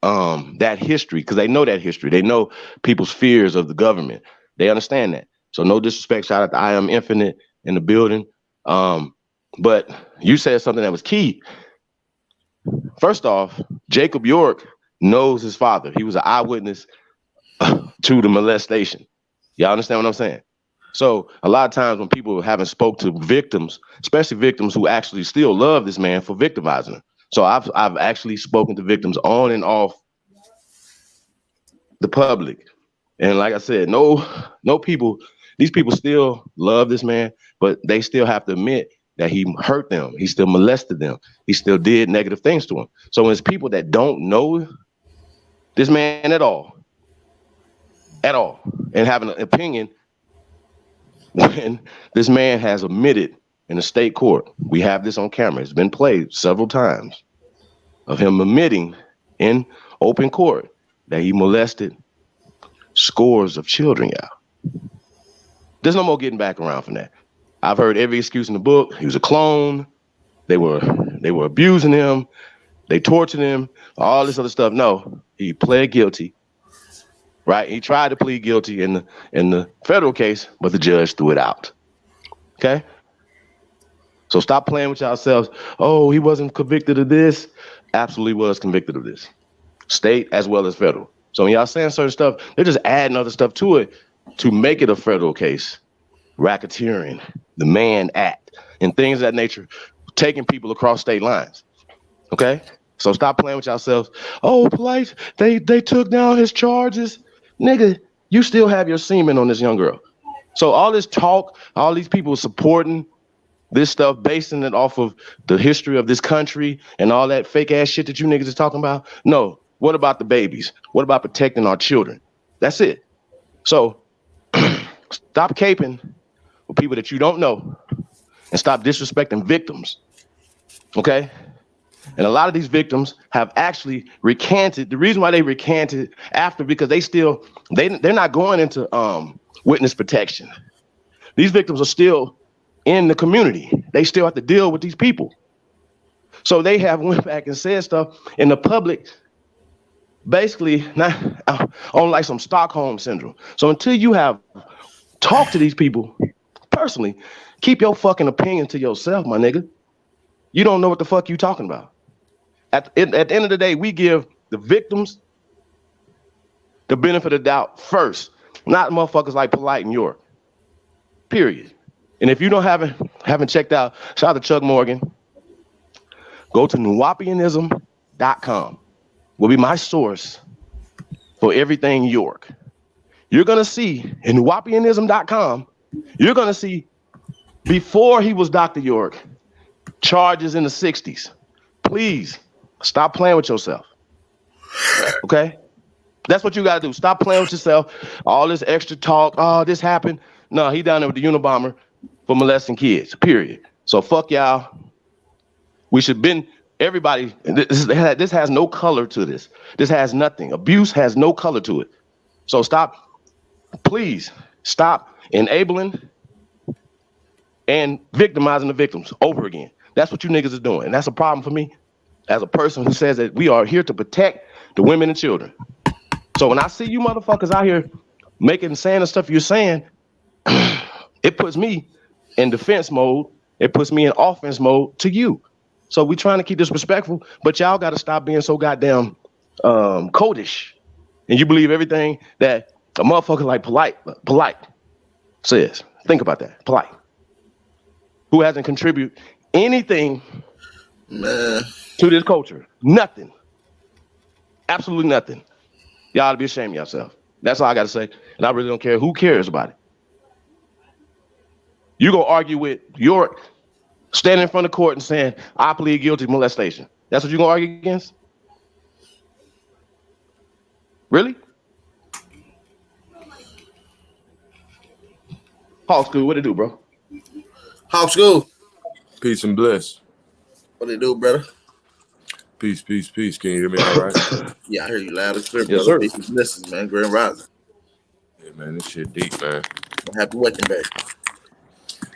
that history because they know that history. They know people's fears of the government. They understand that. So no disrespect. Shout out to I Am Infinite in the building. But you said something that was key. First off, Jacob York knows his father. He was an eyewitness to the molestation. Y'all understand what I'm saying? So a lot of times when people haven't spoke to victims, especially victims who actually still love this man for victimizing them. So I've actually spoken to victims on and off the public. And like I said, no people, these people still love this man, but they still have to admit that he hurt them. He still molested them. He still did negative things to them. So when it's people that don't know this man at all, and have an opinion when this man has admitted in a state court, we have this on camera, it's been played several times, of him admitting in open court that he molested scores of children, y'all. There's no more getting back around from that. I've heard every excuse in the book. He was a clone. They were abusing him. They tortured him. All this other stuff. No, he pled guilty. Right? He tried to plead guilty in the federal case, but the judge threw it out. Okay? So stop playing with yourselves. Oh, he wasn't convicted of this. Absolutely was convicted of this. State as well as federal. So when y'all saying certain stuff, they're just adding other stuff to it to make it a federal case. Racketeering, the Mann Act, and things of that nature, taking people across state lines. Okay? So stop playing with yourselves. Oh, POLIGHT, they took down his charges. Nigga, you still have your semen on this young girl. So all this talk, all these people supporting this stuff, basing it off of the history of this country and all that fake ass shit that you niggas is talking about. No, what about the babies? What about protecting our children? That's it. So stop caping with people that you don't know and stop disrespecting victims. Okay? And a lot of these victims have actually recanted. The reason why they recanted after, because they're not going into witness protection. These victims are still in the community. They still have to deal with these people. So they have went back and said stuff in the public, basically not on like some Stockholm syndrome. So until you have talked to these people personally, keep your fucking opinion to yourself, my nigga. You don't know what the fuck you talking about. At the end of the day, we give the victims the benefit of the doubt first, not motherfuckers like POLIGHT and York. Period. And if you haven't checked out, shout out to Chuck Morgan. Go to nwapianism.com. Will be my source for everything York. You're gonna see in nwapianism.com, you're gonna see before he was Dr. York, charges in the 60s. Please stop playing with yourself. Okay? That's what you gotta do. Stop playing with yourself. All this extra talk, oh, this happened. No, he down there with the Unabomber for molesting kids, period. So fuck y'all. We should been Everybody, this has no color to this. This has nothing. Abuse has no color to it. So please stop enabling and victimizing the victims over again. That's what you niggas is doing. And that's a problem for me as a person who says that we are here to protect the women and children. So when I see you motherfuckers out here saying the stuff you're saying, it puts me in defense mode. It puts me in offense mode to you. So we trying to keep this respectful, but y'all got to stop being so goddamn codish. And you believe everything that a motherfucker like polite says. Think about that. Polite. Who hasn't contributed anything to this culture. Nothing. Absolutely nothing. Y'all ought to be ashamed of yourself. That's all I got to say. And I really don't care who cares about it. You go argue with York standing in front of court and saying, I plead guilty to molestation. That's what you're going to argue against? Really? Hawk School, what it do, bro? Hawk School. Peace and bliss. What it do, brother? Peace, peace, peace. Can you hear me all right? Yeah, I hear you loud and clear, Yes, brother. sir. Peace and blessings, man. Grand rising. Yeah, man, this shit deep, man. Happy waking day.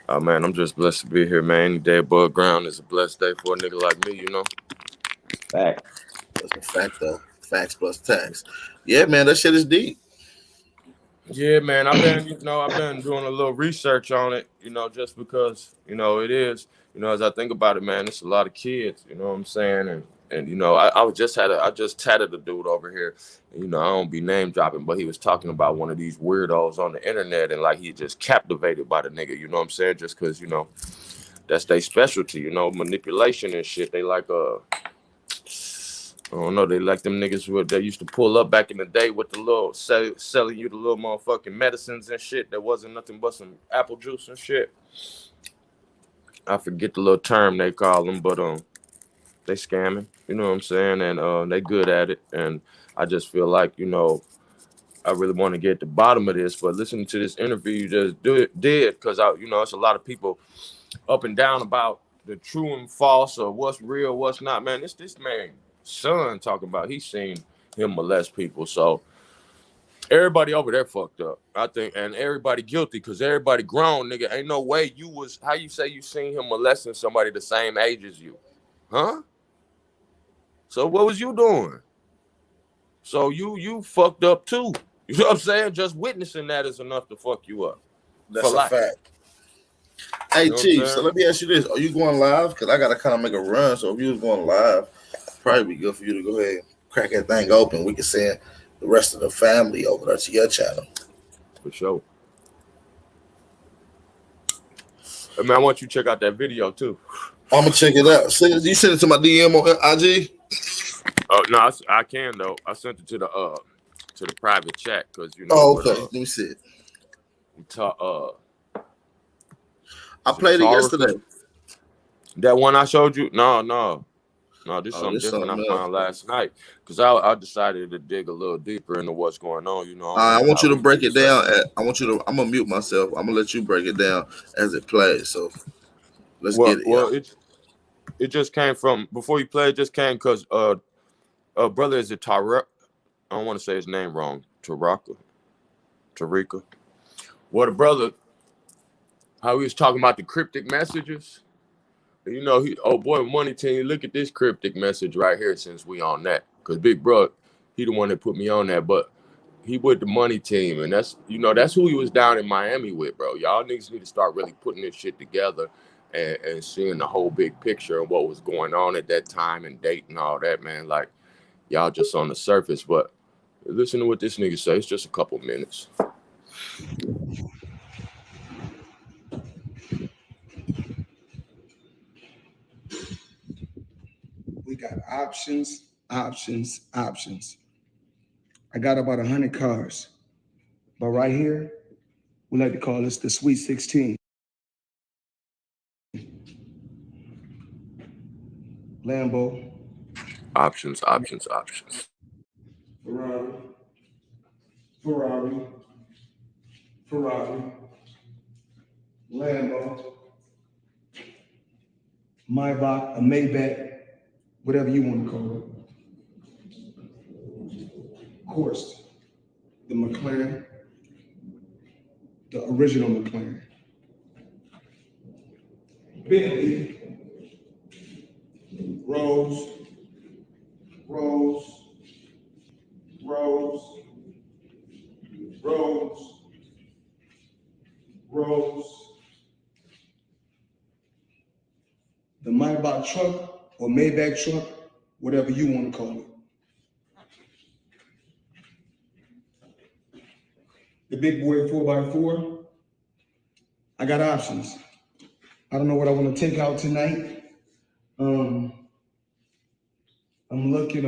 Oh, man, I'm just blessed to be here, man. Any day above ground is a blessed day for a nigga like me, you know? Fact. That's a fact, though. Facts plus tax. Yeah, man, that shit is deep. Yeah, man, I've been doing a little research on it, just because, it is, as I think about it, man, it's a lot of kids, you know what I'm saying? And I just tatted a dude over here, I don't be name dropping, but he was talking about one of these weirdos on the internet, and like he just captivated by the nigga, you know what I'm saying? Just because, that's their specialty, manipulation and shit. They like I don't know, they like them niggas that used to pull up back in the day with the little selling you the little motherfucking medicines and shit that wasn't nothing but some apple juice and shit. I forget the little term they call them, but they scamming, you know what I'm saying? And they good at it. And I just feel like, I really want to get at the bottom of this, but listening to this interview you just did, because it's a lot of people up and down about the true and false or what's real, what's not, man. It's this man son talking about he's seen him molest people. So everybody over there fucked up, I think, and everybody guilty because everybody grown, nigga. Ain't no way how you say you seen him molesting somebody the same age as you, huh? So what was you doing? So you fucked up too. You know what I'm saying? Just witnessing that is enough to fuck you up. That's a fact. Hey, Chief, so let me ask you this. Are you going live? Because I got to kind of make a run. So if you was going live, probably be good for you to go ahead and crack that thing open. We can send the rest of the family over there to your channel. For sure. I mean, I want you to check out that video too. I'm gonna check it out. You send it to my DM on IG? Oh no, I can though. I sent it to the private chat because Oh, okay. Let me see it. I played it yesterday. That one I showed you? No. This is something different I found last night because I decided to dig a little deeper into what's going on. I want you to break it down. I'm gonna mute myself. I'm gonna let you break it down as it plays. So let's get it. Well, it just came from before you play. It just came because brother, is it Tarek? I don't want to say his name wrong. Tarika. Well, the brother, how he was talking about the cryptic messages. Money Team, look at this cryptic message right here since we on that. Because Big Bro, he the one that put me on that, but he with the Money Team, and that's who he was down in Miami with, bro. Y'all niggas need to start really putting this shit together and seeing the whole big picture of what was going on at that time and date and all that, man. Like, y'all just on the surface, but listen to what this nigga say. It's just a couple minutes. We got options. I got about 100 cars. But right here, we like to call this the Sweet 16. Lambo. Options. Ferrari. Lambo. Maybach, a Maybach. whatever you want to call it. Of course, the McLaren, the original McLaren. Bentley, Rose, Rose, Rose, Rose, Rose. The Maybach truck or Maybach truck, whatever you want to call it. The big boy 4x4, I got options. I don't know what I want to take out tonight. I'm looking.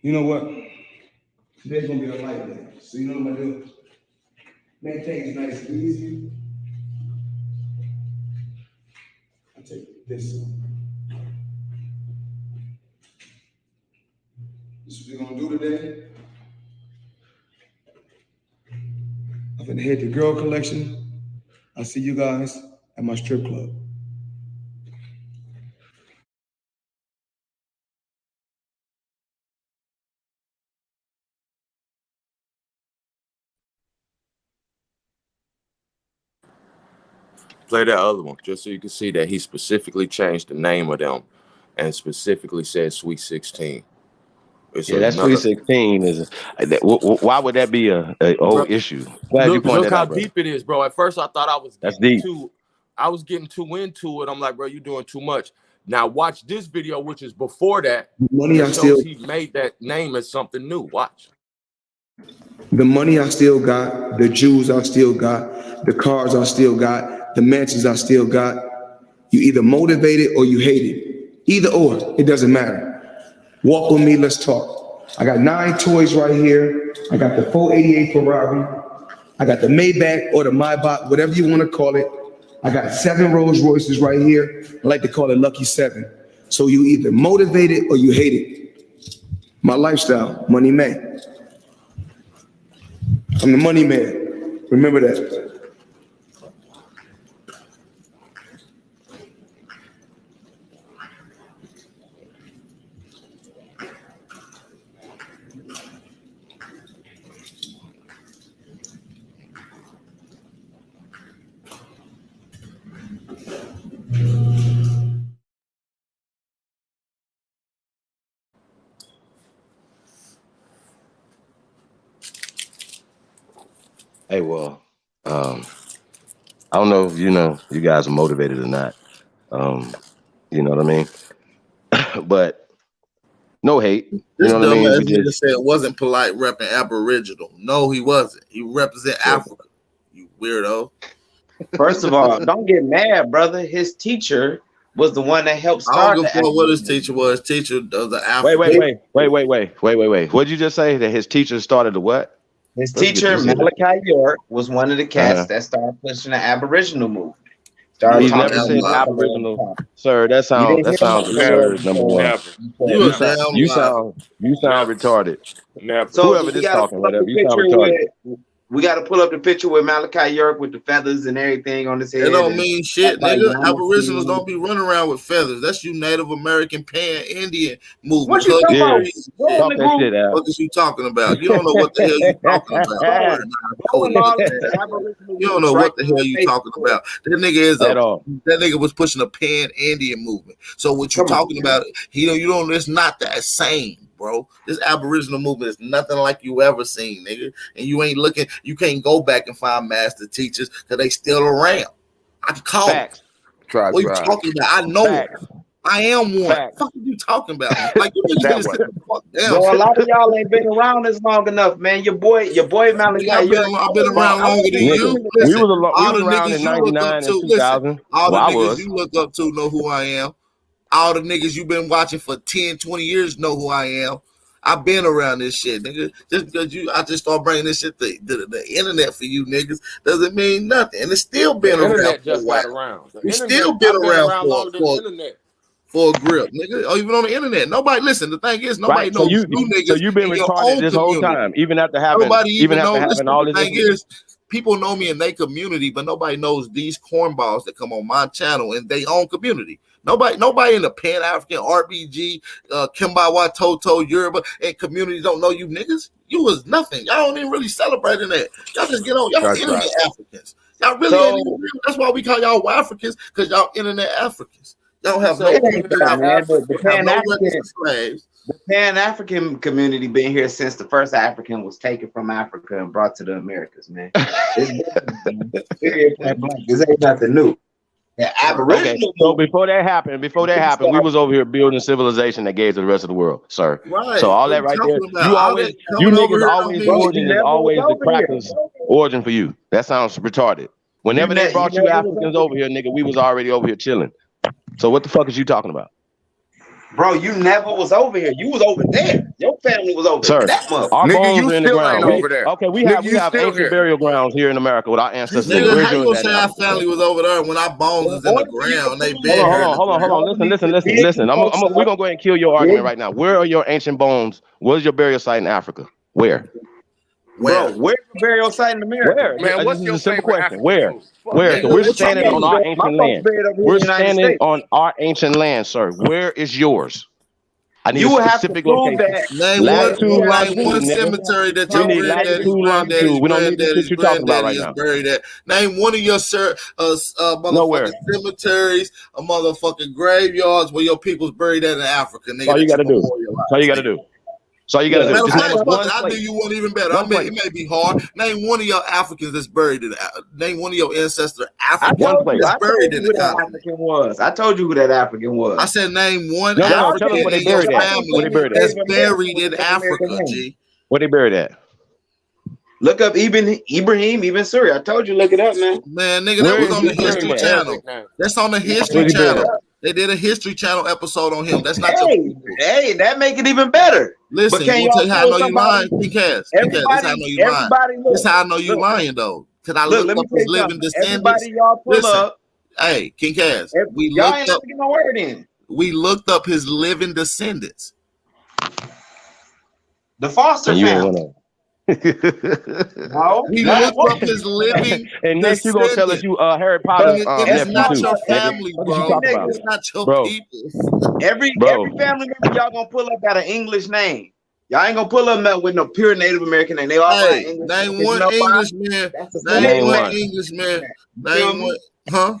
You know what? Today's gonna be a light day. So you know what I'm gonna do? Make things nice and easy. I take this off. This is what we're gonna do today. I'm gonna head to girl collection. I'll see you guys at my strip club. Play that other one just so you can see that he specifically changed the name of them and specifically said Sweet 16. Yeah, that Sweet 16 is. Why would that be a old issue? Glad you pointed Look that how out, bro. deep it is, bro. At first, I thought I was That's deep. I was getting too into it. I'm like, bro, you're doing too much. Now watch this video, which is before that. Money I shows still. he made that name as something new. Watch. The money I still got, the jewels I still got, the cars I still got, the mansions I still got. You either motivate it or you hate it. Either or, it doesn't matter. Walk with me, let's talk. I got 9 toys right here. I got the 488 Ferrari. I got the Maybach or the Maybach, whatever you want to call it. I got 7 Rolls Royces right here. I like to call it Lucky 7. So you either motivate it or you hate it. My lifestyle, money man. I'm the money man. Remember that. Hey, well, I don't know if you guys are motivated or not. You know what I mean? But no hate. This You know what I mean? dumbass nigga said it wasn't polite repping Aboriginal. No, he wasn't. He represent Africa. You weirdo. First of all, don't get mad, brother. His teacher was the one that helped I start don't the give a fuck what his teacher was. Teacher of the African. Wait. What'd you just say? That his teacher started the what? His teacher, Malachi York, was one of the cats that started pushing the Aboriginal movement. He's never said Aboriginal, sir. That sounds absurd. Number one, you sound retarded. So whoever this talking, whatever you sound retarded. We got to pull up the picture with Malachi York with the feathers and everything on his head. It don't mean shit, nigga. Aboriginals don't be running around with feathers. That's you Native American Pan-Indian movement. What you talking about? Talk that shit out. What is you talking about? You don't know what the hell you talking about. You don't know what the hell you talking about. That nigga is that nigga was pushing a Pan-Indian movement. So what you talking about? You don't. It's not that same. Bro, this Aboriginal movement is nothing like you ever seen, nigga. And you ain't looking, you can't go back and find master teachers because they still around. I can call them. What you talking about? I know it. I am one. What the fuck are you talking about? Like you niggas sit the fuck down. Bro, a lot of y'all ain't been around this long enough, man. Your boy Malachi. I've been around longer than you. Listen, we was around in 99 and 2000. All the niggas you look up to know who I am. All the niggas you've been watching for 10, 20 years know who I am. I've been around this shit, nigga. Just because I just start bringing this shit to the internet for you niggas doesn't mean nothing. And it's still been around for a while. It's still been around for a grip, nigga. Or even on the internet. Nobody, listen, the thing is, nobody knows you niggas. So you've been retarded this whole time, even after having all this. The thing is, people know me in their community, but nobody knows these cornballs that come on my channel in their own community. Nobody in the Pan-African, RBG, Kimbawa, Toto, Yoruba, and community don't know you niggas. You was nothing. Y'all don't even really celebrate in that. Y'all just get on. Y'all internet Africans. Y'all really ain't even real. That's why we call y'all Africans, because y'all internet Africans. Y'all have no slaves. The Pan-African community been here since the first African was taken from Africa and brought to the Americas, man. This ain't nothing new. Yeah, okay. So before that happened, we was over here building civilization that gave to the rest of the world, sir. Right. So all that right there, you niggas always origin is always the crackers origin for you. That sounds retarded. Whenever they brought you Africans over here, nigga, we was already over here chilling. So what the fuck is you talking about? Bro, you never was over here. You was over there. Your family was over there. That much. Our bones you are in the still ground. ain't over there. Okay, we Nigga, have ancient burial grounds here in America with our ancestors. Nigga, how you gonna say our family was over there when our bones is in the ground? They been Hold on. Listen. We're gonna go ahead and kill your argument right now. Where are your ancient bones? Where's your burial site in Africa? Where? Bro, where's the burial site in America? Where? Man, what's this your is a simple favorite question. African Where? food? Where? So we're standing on our ancient land. We're standing States. on our ancient land, sir. Where is yours? I need You a have to specific prove location. that. Name one cemetery that your granddaddy's We don't need the shit you're talking about right is now. buried at. Name one of your motherfucking cemeteries, or motherfucking graveyards where your people's buried at in Africa. Nigga, That's all you got to do. That's all you got to do. So you got to do. Just name us one I place. knew you want even better. It may be hard. Name one of your Africans that's buried in. Name one of your ancestors Africans that's buried in the African was. I told you who that African was. I said name one No, African tell us where they in your buried at. family Where they buried at. that's buried in Africa. G. Where they buried at? Look up Ibrahim, even Syria. I told you, look it up, man. Man, nigga, that was on the History Channel. That's on the History Channel. They did a History Channel episode on him. That's not Hey, that make it even better. Listen, but can you tell you how I know you lying? This how I know you lying. This how I know you lying though. Cause I looked up his living descendants. Listen, hey, King Cass, we looked up. Get my word in. We looked up his living descendants. The Foster family. No, we looked up his living. And next you gonna tell us you Harry Potter. It's not your family, bro. It's not your people. Every family member y'all gonna pull up got an English name. Y'all ain't gonna pull up with no pure Native American name. They all got English. Name one Englishman. Name one Englishman. Name one, huh?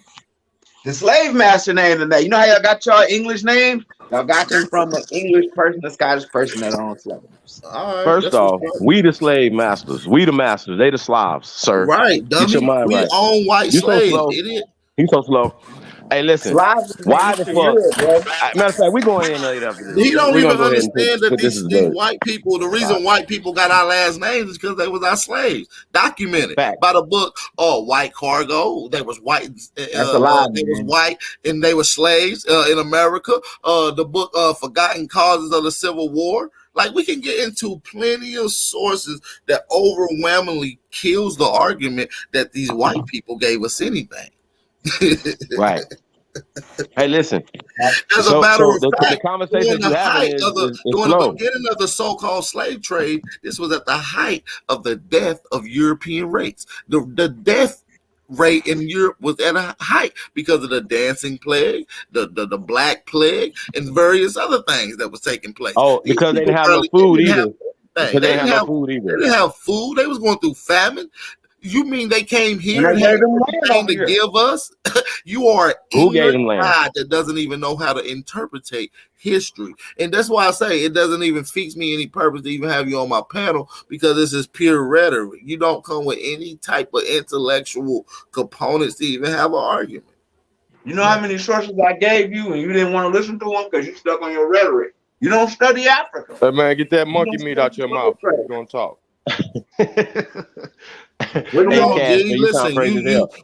The slave master name today. You know how y'all got y'all English names? Y'all got them from an English person, a Scottish person that owns slaves. First off, we the slave masters. We the masters. They the Slavs, sir. Right, dummy. Get your mind we right. own white slaves, idiot. He's so slow. Hey, listen. Why the fuck? Matter of fact, we going in later after this. He don't even understand that these white people, the reason white people got our last names is because they was our slaves. Documented by the book, White Cargo. They was white. They was white and they were slaves in America. The book, Forgotten Causes of the Civil War. Like, we can get into plenty of sources that overwhelmingly kills the argument that these white people gave us anything. Right. Hey, listen. As a matter of fact, the conversation you having is during the beginning of the so-called slave trade, this was at the height of the death of European race. The death rate in Europe was at a height because of the dancing plague, the black plague, and various other things that was taking place. Oh, because they didn't have no food either. They didn't have food either. They didn't have food. They was going through famine. You mean they came here and had anything to give us? You are an ignorant God that doesn't even know how to interpretate history. And that's why I say it doesn't even fix me any purpose to even have you on my panel, because this is pure rhetoric. You don't come with any type of intellectual components to even have an argument. You know how many sources I gave you and you didn't want to listen to them because you stuck on your rhetoric. You don't study Africa. Hey, man, get that monkey meat out your mouth. We're going to talk.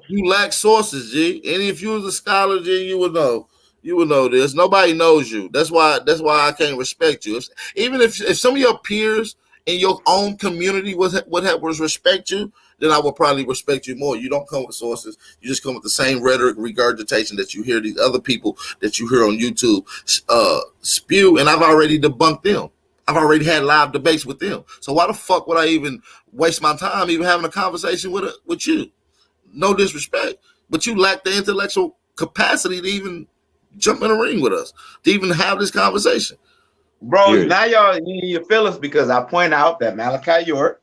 You lack sources, G. And if you was a scholar, G, you would know. You would know this. Nobody knows you. That's why I can't respect you. Even if some of your peers in your own community would respect you, then I would probably respect you more. You don't come with sources. You just come with the same rhetoric regurgitation that you hear these other people that you hear on YouTube spew, and I've already debunked them. I've already had live debates with them. So why the fuck would I even waste my time even having a conversation with you? No disrespect, but you lack the intellectual capacity to even jump in the ring with us to even have this conversation. Bro, now y'all in your feelings because I point out that Malachi York,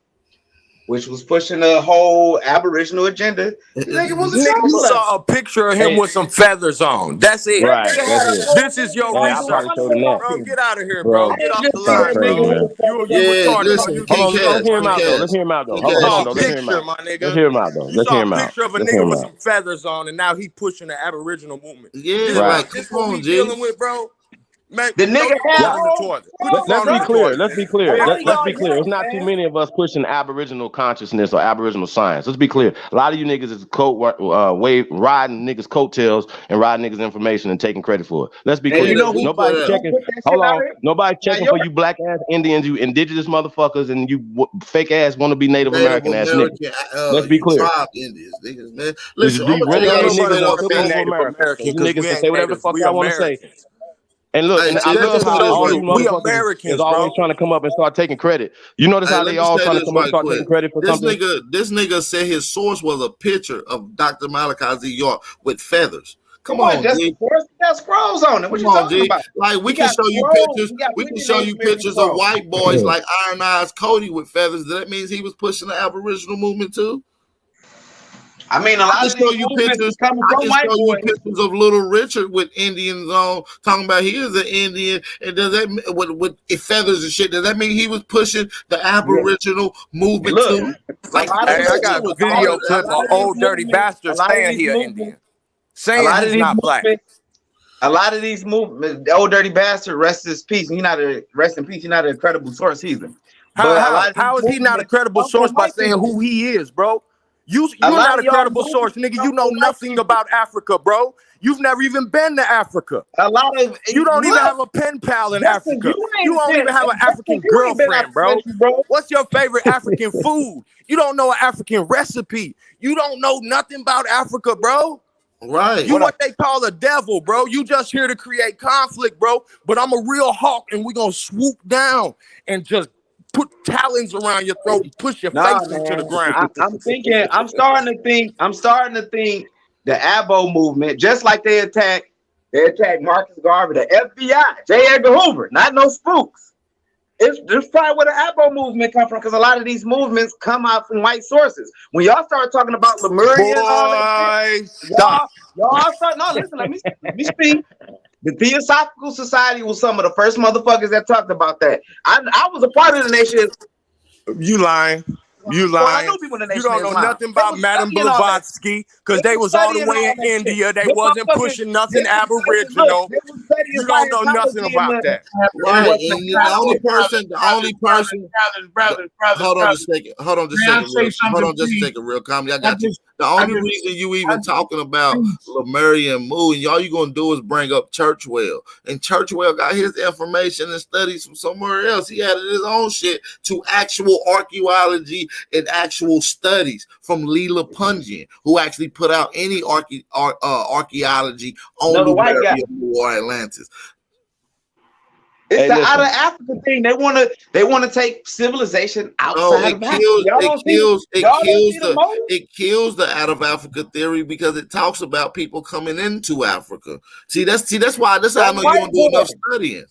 which was pushing the whole Aboriginal agenda, You saw a picture of him with some feathers on. That's it. Right, that's it. This is your I research. probably told him that. Bro, get out of here, Bro, bro. Get off the sounds line, crazy, bro. man. You Yeah, retarded, listen, bro. You Hold on, can't let's hear him out though. Cass. Let's hear him out though. You Hold on, saw though. a Let's hear him picture, out. my nigga. Let's hear him out though. You Let's saw hear a him out. picture of a Let's hear nigga him with out. some feathers on, and now he pushing the Aboriginal movement. Yeah, Right. like This come what we on, G. dealing with, bro. Man, the nigga had in the toilet. Put the Let's phone in be the clear. toilet. Let's be clear. Yeah, Let's be clear. It's not too many of us pushing Aboriginal consciousness or Aboriginal science. Let's be clear. A lot of you niggas is riding niggas' coattails and riding niggas' information and taking credit for it. Let's be clear. Nobody checking. Hold on. Nobody checking for you black ass Indians, you indigenous motherfuckers, and you fake ass want to be Native American ass niggas. Let's be clear. Tribe Indians, niggas, man. Listen, These I'm gonna tell renegade y'all niggas something want to else, take man. over America. You niggas can say whatever the fuck We I want to say. Americans. And look, Hey, and see, I let me love just how say this all right these quick. We motherfuckers Americans, is always bro. trying to come up and start taking credit. You notice Hey, how let they me all say trying to this come up and right start quick. taking credit for This something? nigga said his source was a picture of Dr. Malachi Z. York with feathers. Come Boy, on, just G. he got scrolls on it. What Come you on, talking G. about? Like we He can got show you scrolls. pictures. He got We can plenty show of you Native pictures of scrolls. white boys like Iron Eyes Cody with feathers. That means he was pushing the Aboriginal movement too. I mean, a I lot can of show these you movements pictures. is coming I from can white show you boys. pictures of Little Richard with Indians on, talking about he is an Indian. And does that with feathers and shit? Does that mean he was pushing the Aboriginal movement Look, too? Like, Hey, I got a video clip of old dirty bastard saying he an Indian. Saying he's not black. A lot of these movements, the old dirty bastard, rest his peace. He not a rest in peace. He's not a credible source either. How is he not a credible source by saying who he is, bro? You're not a credible source, nigga. You know nothing about Africa, bro. You've never even been to Africa. You don't even have a pen pal in Africa. You don't even have an African girlfriend, bro. What's your favorite African food? You don't know an African recipe. You don't know nothing about Africa, bro. Right. You what they call a devil, bro. You just here to create conflict, bro. But I'm a real hawk, and we're gonna swoop down and just put talons around your throat and push your face into the ground. I'm starting to think the Abo movement, just like they attacked Marcus Garvey, the FBI, J. Edgar Hoover, not no spooks. It's probably where the Abo movement come from, because a lot of these movements come out from white sources. When y'all start talking about Lemurian, y'all start. No, listen, let me speak. The Theosophical Society was some of the first motherfuckers that talked about that. I was a part of the nation. You lying. You lying. Well, I know people in the You nation don't know is lying. nothing about Madame Blavatsky, because they was all the way in India. They wasn't pushing nothing Aboriginal. You don't know nothing about that. Right. And the only person. Hold on just a second. Hold on just a second, real comedy. I got you. The only reason you even talking about Lemurian Moo, and all you gonna do is bring up Churchwell. And Churchwell got his information and studies from somewhere else. He added his own shit to actual archaeology and actual studies from Leela Pungian, who actually put out any archaeology on Lemuria or Atlantis. It's the out of Africa thing. They want to take civilization outside of Africa. It kills the out of Africa theory, because it talks about people coming into Africa. That's how I know you don't do enough studying.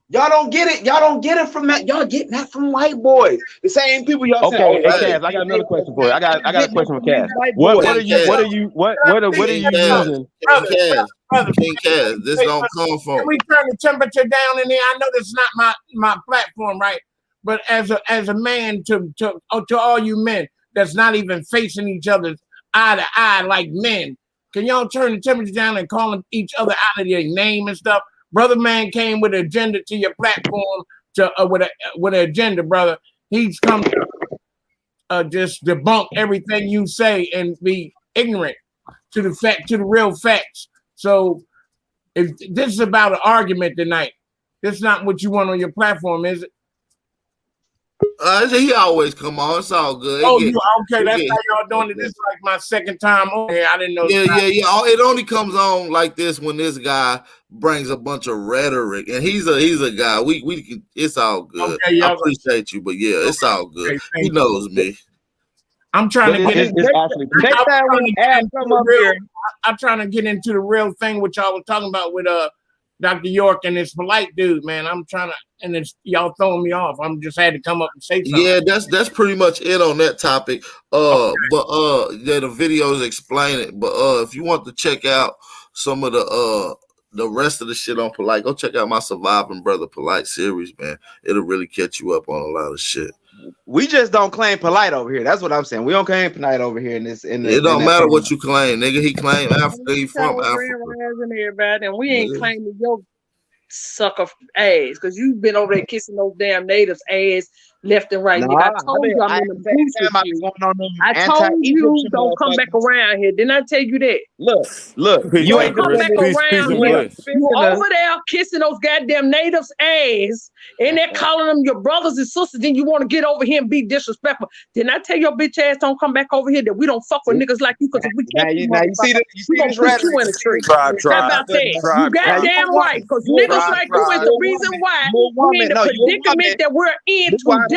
Y'all don't get it. Y'all don't get it from that. Y'all getting that from white boys. The same people y'all say. Okay, hey, Kaz, I got another question for you. I got a question for Kaz. What are you using? King Kaz, this don't come from. Can we turn the temperature down in there? I know that's not my platform, right? But as a man, to all you men that's not even facing each other eye to eye like men, can y'all turn the temperature down and call each other out of their name and stuff? Brother man came with an agenda to your platform with an agenda, brother. He's come to just debunk everything you say and be ignorant to the real facts. So if this is about an argument tonight, this is not what you want on your platform, is it? He always come on. It's all good. Okay. That's how y'all doing it. This is like my second time on here. I didn't know. Yeah. It only comes on like this when this guy brings a bunch of rhetoric, and he's a guy. We can. It's all good. Okay, I appreciate you, but yeah, it's all good. He knows me. I'm trying to get into next time when the ad come up here. I'm trying to get into the real thing which y'all was talking about with Dr. York and this polite dude, man. I'm trying to, and it's y'all throwing me off. I'm just had to come up and say something. Yeah, that's pretty much it on that topic. But yeah, the videos explain it. But if you want to check out some of the rest of the shit on Polite, go check out my Surviving Brother Polite series, man. It'll really catch you up on a lot of shit. We just don't claim polite over here. That's what I'm saying. We don't claim polite over here in this. It don't matter what you claim, nigga. He claimed Africa. He from Africa. And everybody, and we ain't claiming your sucker ass because you've been over there kissing those damn natives ass left and right. No, nigga. I told you I'm in the booth with you. I told you don't come back around here. Didn't I tell you that? Look, you ain't come back around here. You over there kissing those goddamn natives ass, and they're calling them your brothers and sisters. Then you want to get over here and be disrespectful. Didn't I tell your bitch ass don't come back over here that we don't fuck with niggas like you because if we can't, you see this put you in a tree. How about that? You goddamn right, because niggas like you is the reason why we're in the predicament that we're in today.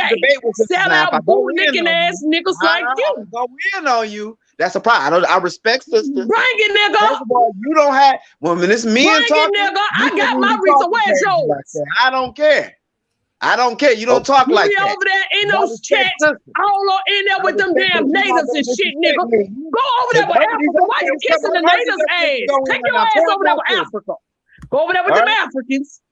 Sell out boo licking ass niggas like you. Go in on you. That's a problem. I respect sisters. Bring it, nigga. First of all, you don't have when it's men talking. Bring it, nigga. I got my reason. Where's yours? I don't care. I don't care. You don't talk like that. You over there in those chats, all in there with them damn natives and shit, nigga. Go over there with Africa. Why you kissing the natives' ass? Take your ass over there with Africa. Go over there with them Africans.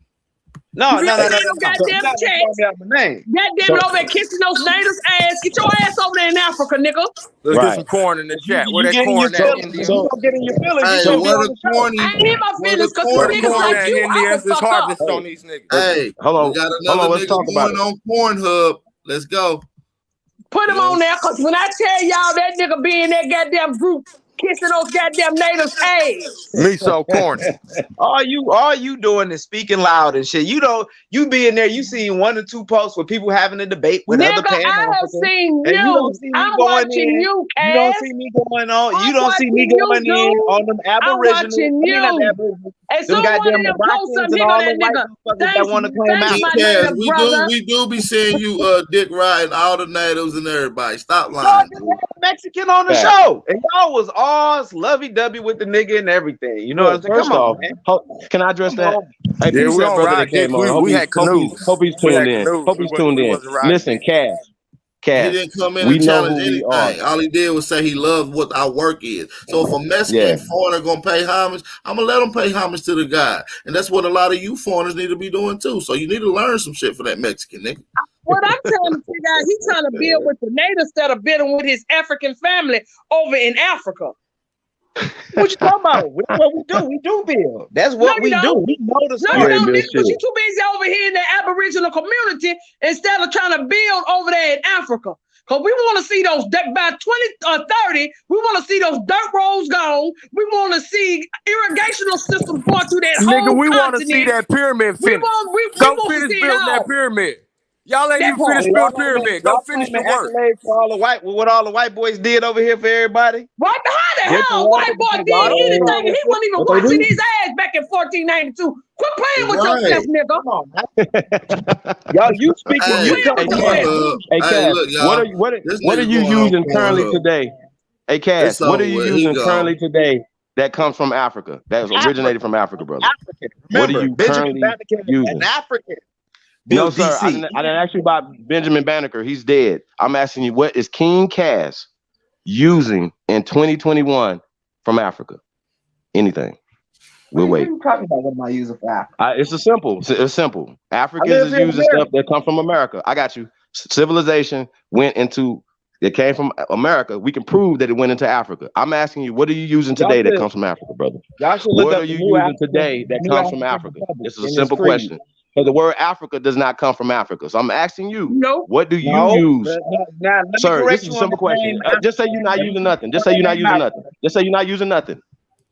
No. Goddamn checks. Goddamn it over there kissing those natives' ass. Get your ass over there in Africa, nigga. Let's get some corn in the chat. Where that corn at, Indians? You don't get in your feelings. Hey, where the corn? I ain't in my feelings because niggas like you, I will fuck up. On these niggas. Hey, hold on. We got another Let's nigga talk about going on Pornhub. Let's go. Put him on there, because when I tell y'all that nigga be in that goddamn group kissing those goddamn natives' ass. Me so corny. All you doing is speaking loud and shit. You be in there, you seen 1 or 2 posts with people having a debate with other Pan I have seen you. I'm watching you, Cass. You don't see me going on. You don't see me going in on them Aboriginals. I'm watching you. And so one of them posts up here on that nigga. That want to claim Africa. We do be seeing you dick riding all the natives and everybody. Stop lying. Mexican on the show, and y'all was all lovey-dovey with the nigga and everything. You know what I'm saying? First off, can I address that? Hey, yeah, we don't ride dick. We had canoes. Hope he's tuned in. Hope he's tuned in. Listen, Cass. He didn't come in and challenge anything. All he did was say he loved what our work is. So if a Mexican foreigner gonna pay homage, I'm gonna let him pay homage to the guy, and that's what a lot of you foreigners need to be doing too. So you need to learn some shit for that Mexican nigga. What I'm trying to figure out, he's trying to build with the natives instead of building with his African family over in Africa. What you talking about? What we do build. That's what we do. We know the story. No, you don't, because you too busy over here in the Aboriginal community instead of trying to build over there in Africa. Because we want to see those, by 20 or 30, we want to see those dirt roads gone. We want to see irrigational systems going through that whole nigga, we want to continent. see that pyramid finish. Go finish building that pyramid. Y'all ain't even finished building pyramid. Go finish the work. For all the what all the white boys did over here for everybody. What how the hell white boy did anything? He wasn't even watching his ass back in 1492. Quit playing with yourself, nigga. Y'all, you speaking? Hey, Cass, what are you using currently today? Hey, Cass, what are you using currently today that comes from Africa? That was originated from Africa, brother. What are you currently using? An African. No, sir. I didn't ask you about Benjamin Banneker. He's dead. I'm asking you, what is King Cass using in 2021 from Africa? Anything. We'll wait. What are you talking about? What am I using for Africa? It's simple. Africans is using stuff that come from America. I got you. Civilization it came from America. We can prove that it went into Africa. I'm asking you, what are you using today that comes from Africa, brother? What are you using today that comes from Africa? This is a simple question. Because the word Africa does not come from Africa. So I'm asking you, what do you use? Sir, this is a simple question. Just say you're not using nothing. Just say you're not using nothing. Just say you're not using nothing.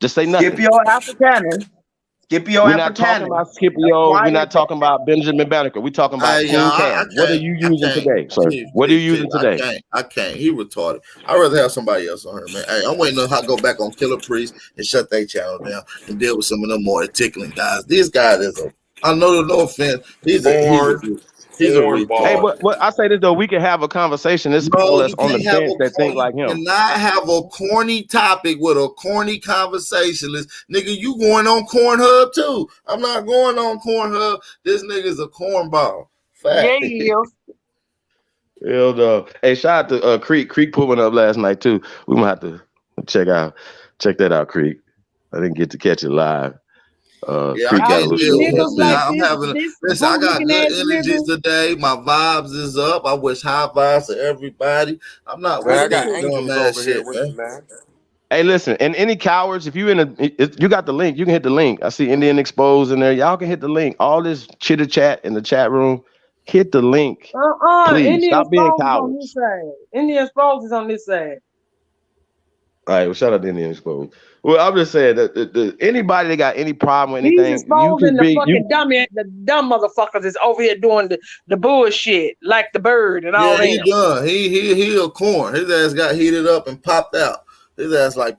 Just say nothing. Scipio Africanus. We're not talking about Scipio. We're not talking about Benjamin Banneker. We're talking about King Cass. What are you using today, sir? What are you using today? I can't. He retarded. I'd rather have somebody else on here, man. Hey, I'm waiting on how to go back on Killer Priest and shut their channel down and deal with some of them more tickling guys. These guys I know, no offense. He's a He's a Hey, retard. but I say this though, we can have a conversation. There's people Bro, that's you on the can't have fence a that think corny, like him. cannot have a corny topic with a corny conversationalist. Nigga, you going on Cornhub too. I'm not going on Cornhub. This nigga's a cornball. Fact. Yeah. Hell no. Hey, shout out to Creek. Creek put one up last night too. We might have to check that out, Creek. I didn't get to catch it live. Yeah, Creek I got a can't little deal short. with it. like I'm having this listen, I got bootlicking good ass energy nigga. today. My vibes is up. I wish high vibes to everybody. I'm not Man, with I got that dumb angels ass over here shit, with man. you, man. Hey, listen, and any cowards, if you you got the link, you can hit the link. I see Indian Exposed in there. Y'all can hit the link. All this chitter chat in the chat room, hit the link. Please Indian stop being Exposed is on cowards. this side. Indian Exposed is on this side. All right, well, shout out to Indian Exposed. Well, I'm just saying that anybody that got any problem with He's anything, you exposing can the be fucking the dumb motherfuckers that's over here doing the bullshit, like the bird and all Yeah, that. he done. He a corn. His ass got heated up and popped out. His ass like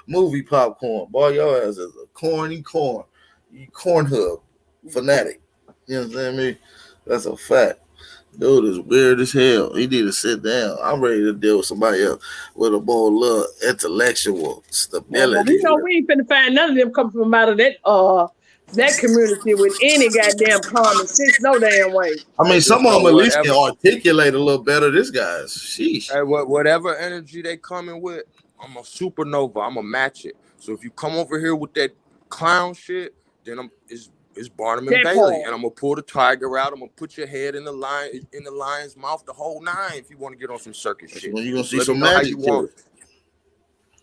movie popcorn. Boy, your ass is a corny corn. You Cornhub fanatic. You know what I mean? That's a fact. Dude is weird as hell. He need to sit down. I'm ready to deal with somebody else with a more little intellectual Well, stability. we know we ain't finna find none of them coming from out of that community with any goddamn common sense, no damn way. I mean, Hey, some just of know them at least can whatever. articulate a little better. This guy's sheesh. Hey, whatever energy they coming with, I'm a supernova. I'm a match it. So if you come over here with that clown shit, then it's Barnum and That Bailey, part. and I'm gonna pull the tiger out. I'm gonna put your head in the lion's mouth, the whole nine. If you want to get on some circus shit, When you gonna see let me some know how magic you to want. it.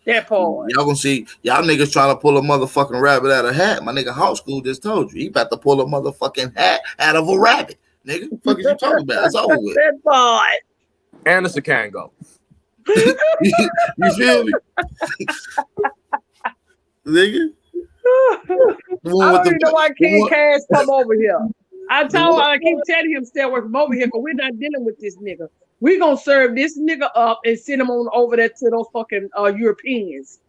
That part. Y'all gonna see y'all niggas trying to pull a motherfucking rabbit out of a hat. My nigga House School just told you he about to pull a motherfucking hat out of a rabbit. Nigga, what the fuck is you talking about? It's over with. That part. And it's a Kango. You feel me? Nigga? I don't even know why King Cash come over here. I keep telling him stay away from over here because we're not dealing with this nigga. We're gonna serve this nigga up and send him on over there to those fucking Europeans.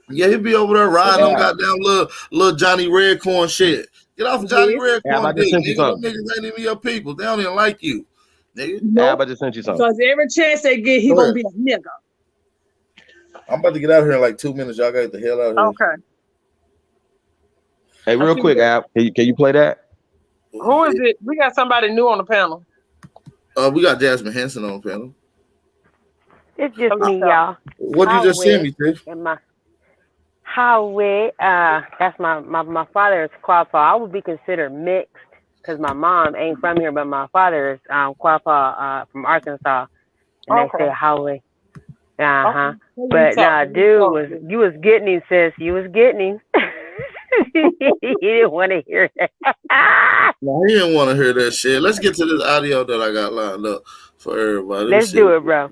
Yeah, he be over there riding on goddamn little Johnny Redcorn shit. Get off Johnny Redcorn Yeah, I dick, just sent you nigga. Them something. niggas ain't even your people. They don't even like you, nigga. Nope. I just sent you something. Because every chance they get, he gonna be a nigga. I'm about to get out of here in like 2 minutes. Y'all gotta get the hell out of here. Okay. Hey, real quick, Ab, can you play that? Who is it? We got somebody new on the panel. We got Jasmine Henson on the panel. It's just me, y'all. What you just send me, Tiff? Howie, that's my father is Quapaw. I would be considered mixed because my mom ain't from here, but my father is Quapaw from Arkansas, and they say Howie. Okay. But dude, you was getting him, sis. You was getting him. He didn't want to hear that. No, he didn't want to hear that shit. Let's get to this audio that I got lined up for everybody. Let's do it, bro.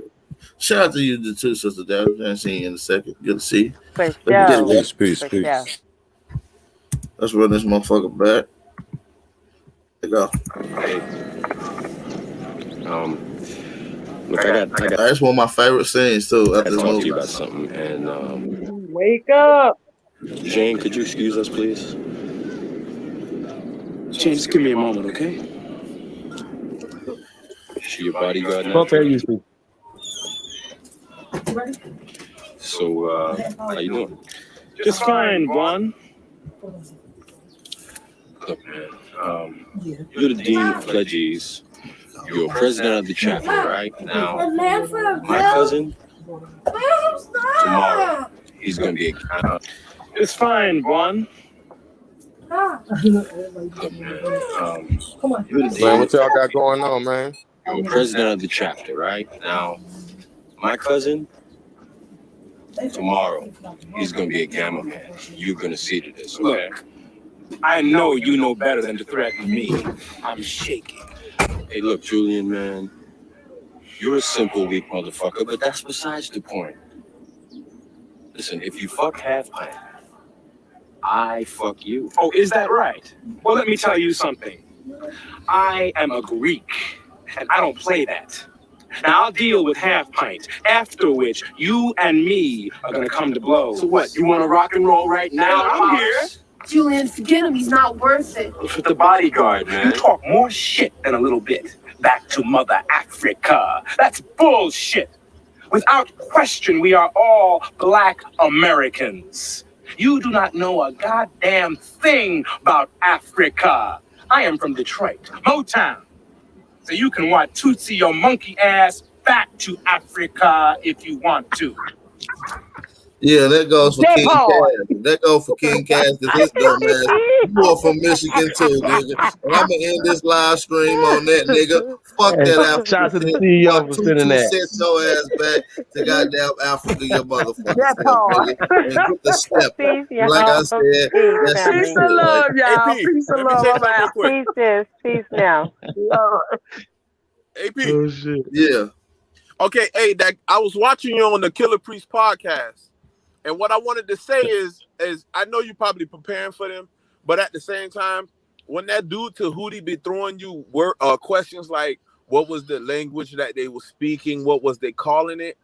Shout out to you, too, Sister Dad. I'll see you in a second. Good to see you. For sure. Peace. Let's run this motherfucker back. There you go. Look, I got. That's one of my favorite scenes too. I talk to you about something, and Wake up. Jane, could you excuse us, please? Jane, just give me a moment, okay? Is she your bodyguard now? Okay, you speak. So, how you doing? Just fine, Juan. Look, man, you're the dean of pledges. You're president of the chapter, right? Now, my cousin, tomorrow, he's going to be a... It's fine, Juan. Look, man, you're the dean. Man, what y'all got going on, man? You're president of the chapter, right? Now, my cousin, tomorrow, he's going to be a cameraman. You're going to see to this, okay? Look, I know you know better than to threaten me. I'm shaking. Hey, look, Julian, man, you're a simple, weak motherfucker, but that's besides the point. Listen, if you fuck half-pint, I fuck you. Oh, is that right? Well, let me tell you something. I am a Greek, and I don't play that. Now, I'll deal with half-pint, after which you and me are going to come to blows. So what, you want to rock and roll right now? I'm here. Julian, forget him. He's not worth it. What's with the bodyguard, man? You talk more shit in a little bit. Back to Mother Africa. That's bullshit. Without question, we are all Black Americans. You do not know a goddamn thing about Africa. I am from Detroit, Motown. So you can watch Tootsie your monkey ass back to Africa if you want to. Yeah, that goes for King Cass. That goes for King Cass because his dumb ass. You are from Michigan too, nigga. And I'm gonna end this live stream on that, nigga. Fuck that Africa. Shout out to the shit. CEO Fuck for sending that. Set your ass back to goddamn Africa, your motherfucking self, nigga. And get the step. Like I said, that's some Peace shit. and love, Like, y'all. AP, Peace and let me love. say I'm something real out. quick. Peace now. AP. Oh shit. Yeah. Okay, hey, that I was watching you on the Killer Priest podcast, and what I wanted to say is I know you're probably preparing for them, but at the same time, when that dude Tahuti be throwing you questions like, what was the language that they were speaking, what was they calling it,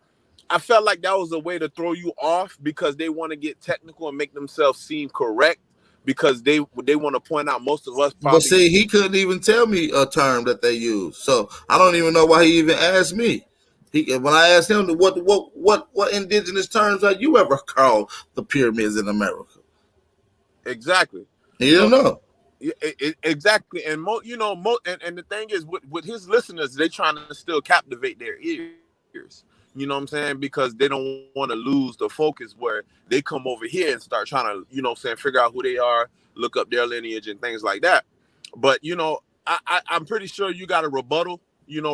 I felt like that was a way to throw you off because they want to get technical and make themselves seem correct because they want to point out most of us probably. But see, he couldn't even tell me a term that they use, so I don't even know why he even asked me. When I asked him what indigenous terms have you ever called the pyramids in America? Exactly. He didn't know. Exactly, and and the thing is, with his listeners, they trying to still captivate their ears. You know what I'm saying? Because they don't want to lose the focus where they come over here and start trying to, figure out who they are, look up their lineage and things like that. But I'm pretty sure you got a rebuttal,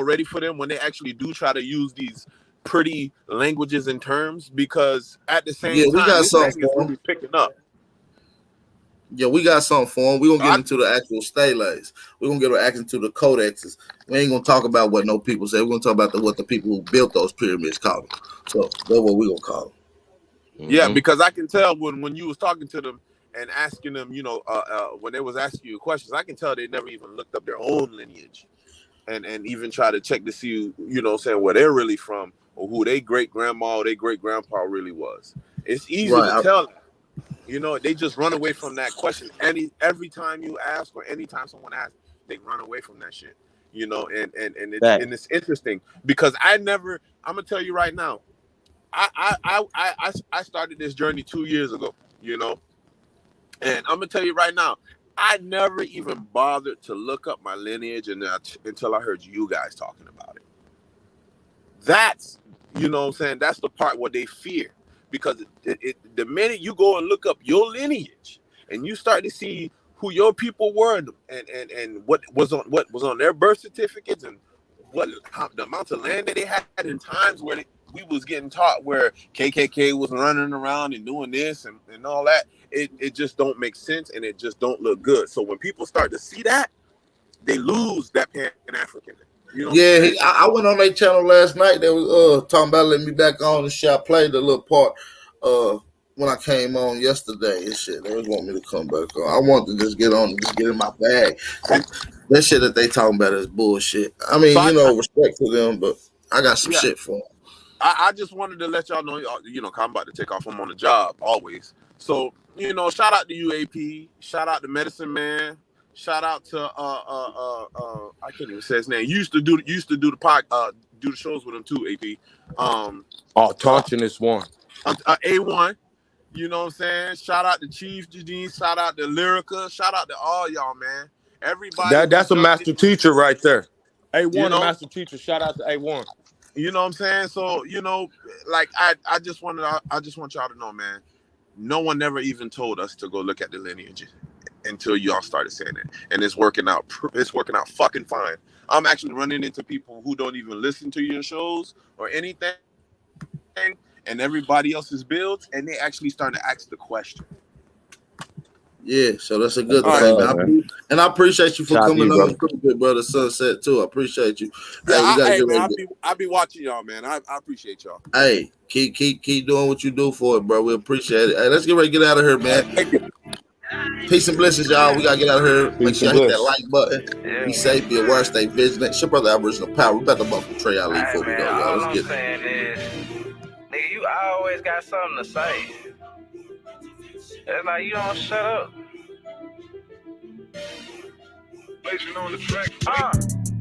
ready for them when they actually do try to use these pretty languages and terms, because at the same we time, got this something thing is for him. really picking up. Yeah, we got something for him. We're gonna get into the actual steles. We're gonna get into the codexes. We ain't gonna talk about what no people say. We're gonna talk about what the people who built those pyramids called them. So that's what we're gonna call them. Yeah, because I can tell when you was talking to them and asking them, when they was asking you questions, I can tell they never even looked up their own lineage and even try to check to see, where they're really from or who their great grandma or their great grandpa really was. It's easy to tell. They just run away from that question. Every time you ask or anytime someone asks, they run away from that shit. And it's interesting because I'm gonna tell you right now, I started this journey 2 years ago, and I'm gonna tell you right now, I never even bothered to look up my lineage until I heard you guys talking about it. That's, that's the part where they fear. Because the minute you go and look up your lineage and you start to see who your people were and what was on their birth certificates and the amount of land that they had in times where we was getting taught where KKK was running around and doing this and all that, it just don't make sense and it just don't look good. So when people start to see that, they lose that Pan-African. I went on their channel last night. They was talking about letting me back on and shit. I played the little part when I came on yesterday and shit. They just want me to come back on. I want to just get on and just get in my bag. That shit that they talking about is bullshit. I mean, respect to them, but I got some shit for them. I just wanted to let y'all know, I'm about to take off. I'm on the job always. So, shout out to you, AP. Shout out to Medicine Man. Shout out to I can't even say his name. You used to do the shows with him too, AP. Taunting is one. A1. You know what I'm saying? Shout out to Chief Eugene. Shout out to Lyrica. Shout out to all y'all, man. Everybody. That's a master teacher right there. A1, a master teacher. Shout out to A1. You know what I'm saying? So, like I just want y'all to know, man. No one never even told us to go look at the lineage until y'all started saying it, and it's working out. It's working out fucking fine. I'm actually running into people who don't even listen to your shows or anything, and everybody else's builds, and they actually starting to ask the question. Yeah, so that's a good thing, man. And I appreciate you for coming on, brother Sunset too. I appreciate you. I'll be watching y'all, man. I appreciate y'all. Hey, keep doing what you do for it, bro. We appreciate it. Hey, let's get ready to get out of here, man. Peace and blessings, y'all. We gotta get out of here. Make sure you hit that like button. Be safe, be aware, stay vigilant. It's your brother Aboriginal Power. We about to bump from Trey Ali before we go, y'all. Let's get it. Nigga, you always got something to say. It's like you don't shut up.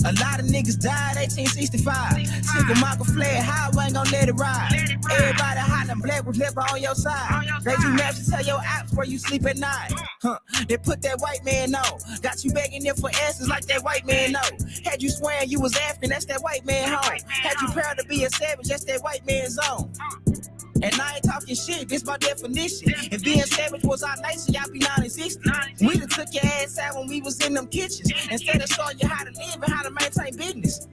A lot of niggas died 1865. Single Michael fled, how I ain't gonna let it ride. Everybody hollering, black was never on your side. They do maps to tell your apps where you sleep at night. They put that white man on. Got you begging them for answers like that white man know. Had you swearing you was African, that's that white man home. Had you proud to be a savage, that's that white man's zone. And I ain't talking shit, this by definition. If being savage was our nature, y'all be non-existent. We done took your ass out when we was in them kitchens. Instead of showing you how to live and how to maintain business.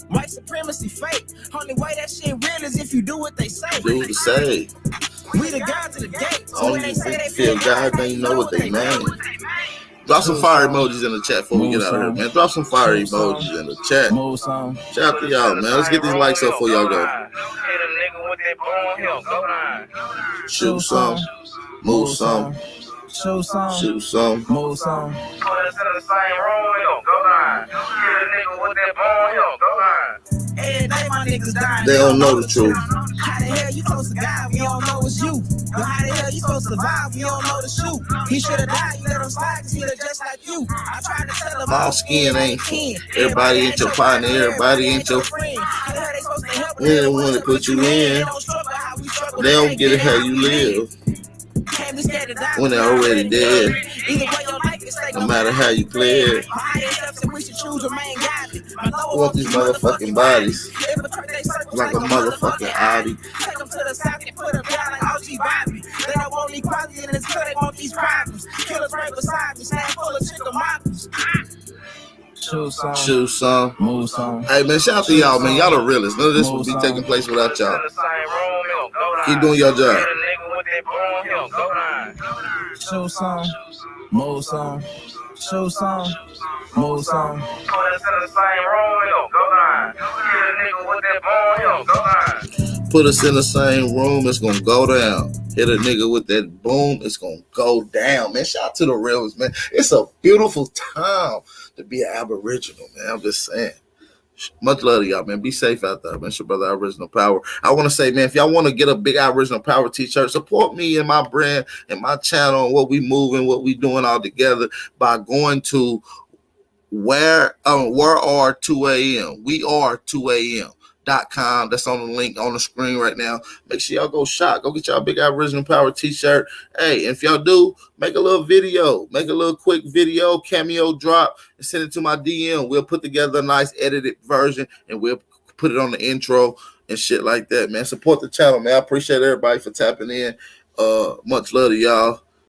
White supremacy fake. Only way that shit real is if you do what they say. Do what they say. We the guys to the gate. So Only when they say they feel God, then you know what they mean. Drop some fire emojis in the chat before we get out of here, man. Drop some fire emojis in the chat. Shout out to y'all, man. Let's get these likes up before y'all go. Shoot some, move some, shoot some, shoot some, move some. They don't know the truth. How the hell you supposed to die? We don't know it's you. But how the hell you supposed to survive? We don't know the shoot. He should have died. You let him slide because he look just like you. I tried to tell him all skin ain't kin. Everybody ain't your partner. Everybody ain't your friend. They don't want to put you in. They don't get it how you live. When they're already dead. No matter how you play it. I want these motherfucking bodies. Like a motherfucking Audi. Take them to the south and put them down like OG Bobby. They don't want equality in this cut, they want these problems. Killers right beside me, stand full of chicken moppers. Shoot some, move some. Hey man, shout out to y'all, man. Y'all the realest. None of this would be taking place without y'all. Keep doing your job. Shoot some, move some. Shoot some, move some. Put us in the same room, it's gonna go down. Hit a nigga with that boom, it's gonna go down, man. Shout out to the realest, man. It's a beautiful time to be an Aboriginal, man. I'm just saying. Much love to y'all, man. Be safe out there, man. It's your brother Aboriginal Power. I want to say, man, if y'all want to get a big Aboriginal Power t-shirt, support me and my brand and my channel and what we moving, what we doing all together by going to where are 2 a.m. We are 2 a.m.com. That's on the link on the screen right now. Make sure y'all go shop. Go get y'all big Aboriginal Power t-shirt. Hey, if y'all do, make a little video. Make a little quick video, cameo drop, and send it to my DM. We'll put together a nice edited version, and we'll put it on the intro and shit like that, man. Support the channel, man. I appreciate everybody for tapping in. Much love to y'all.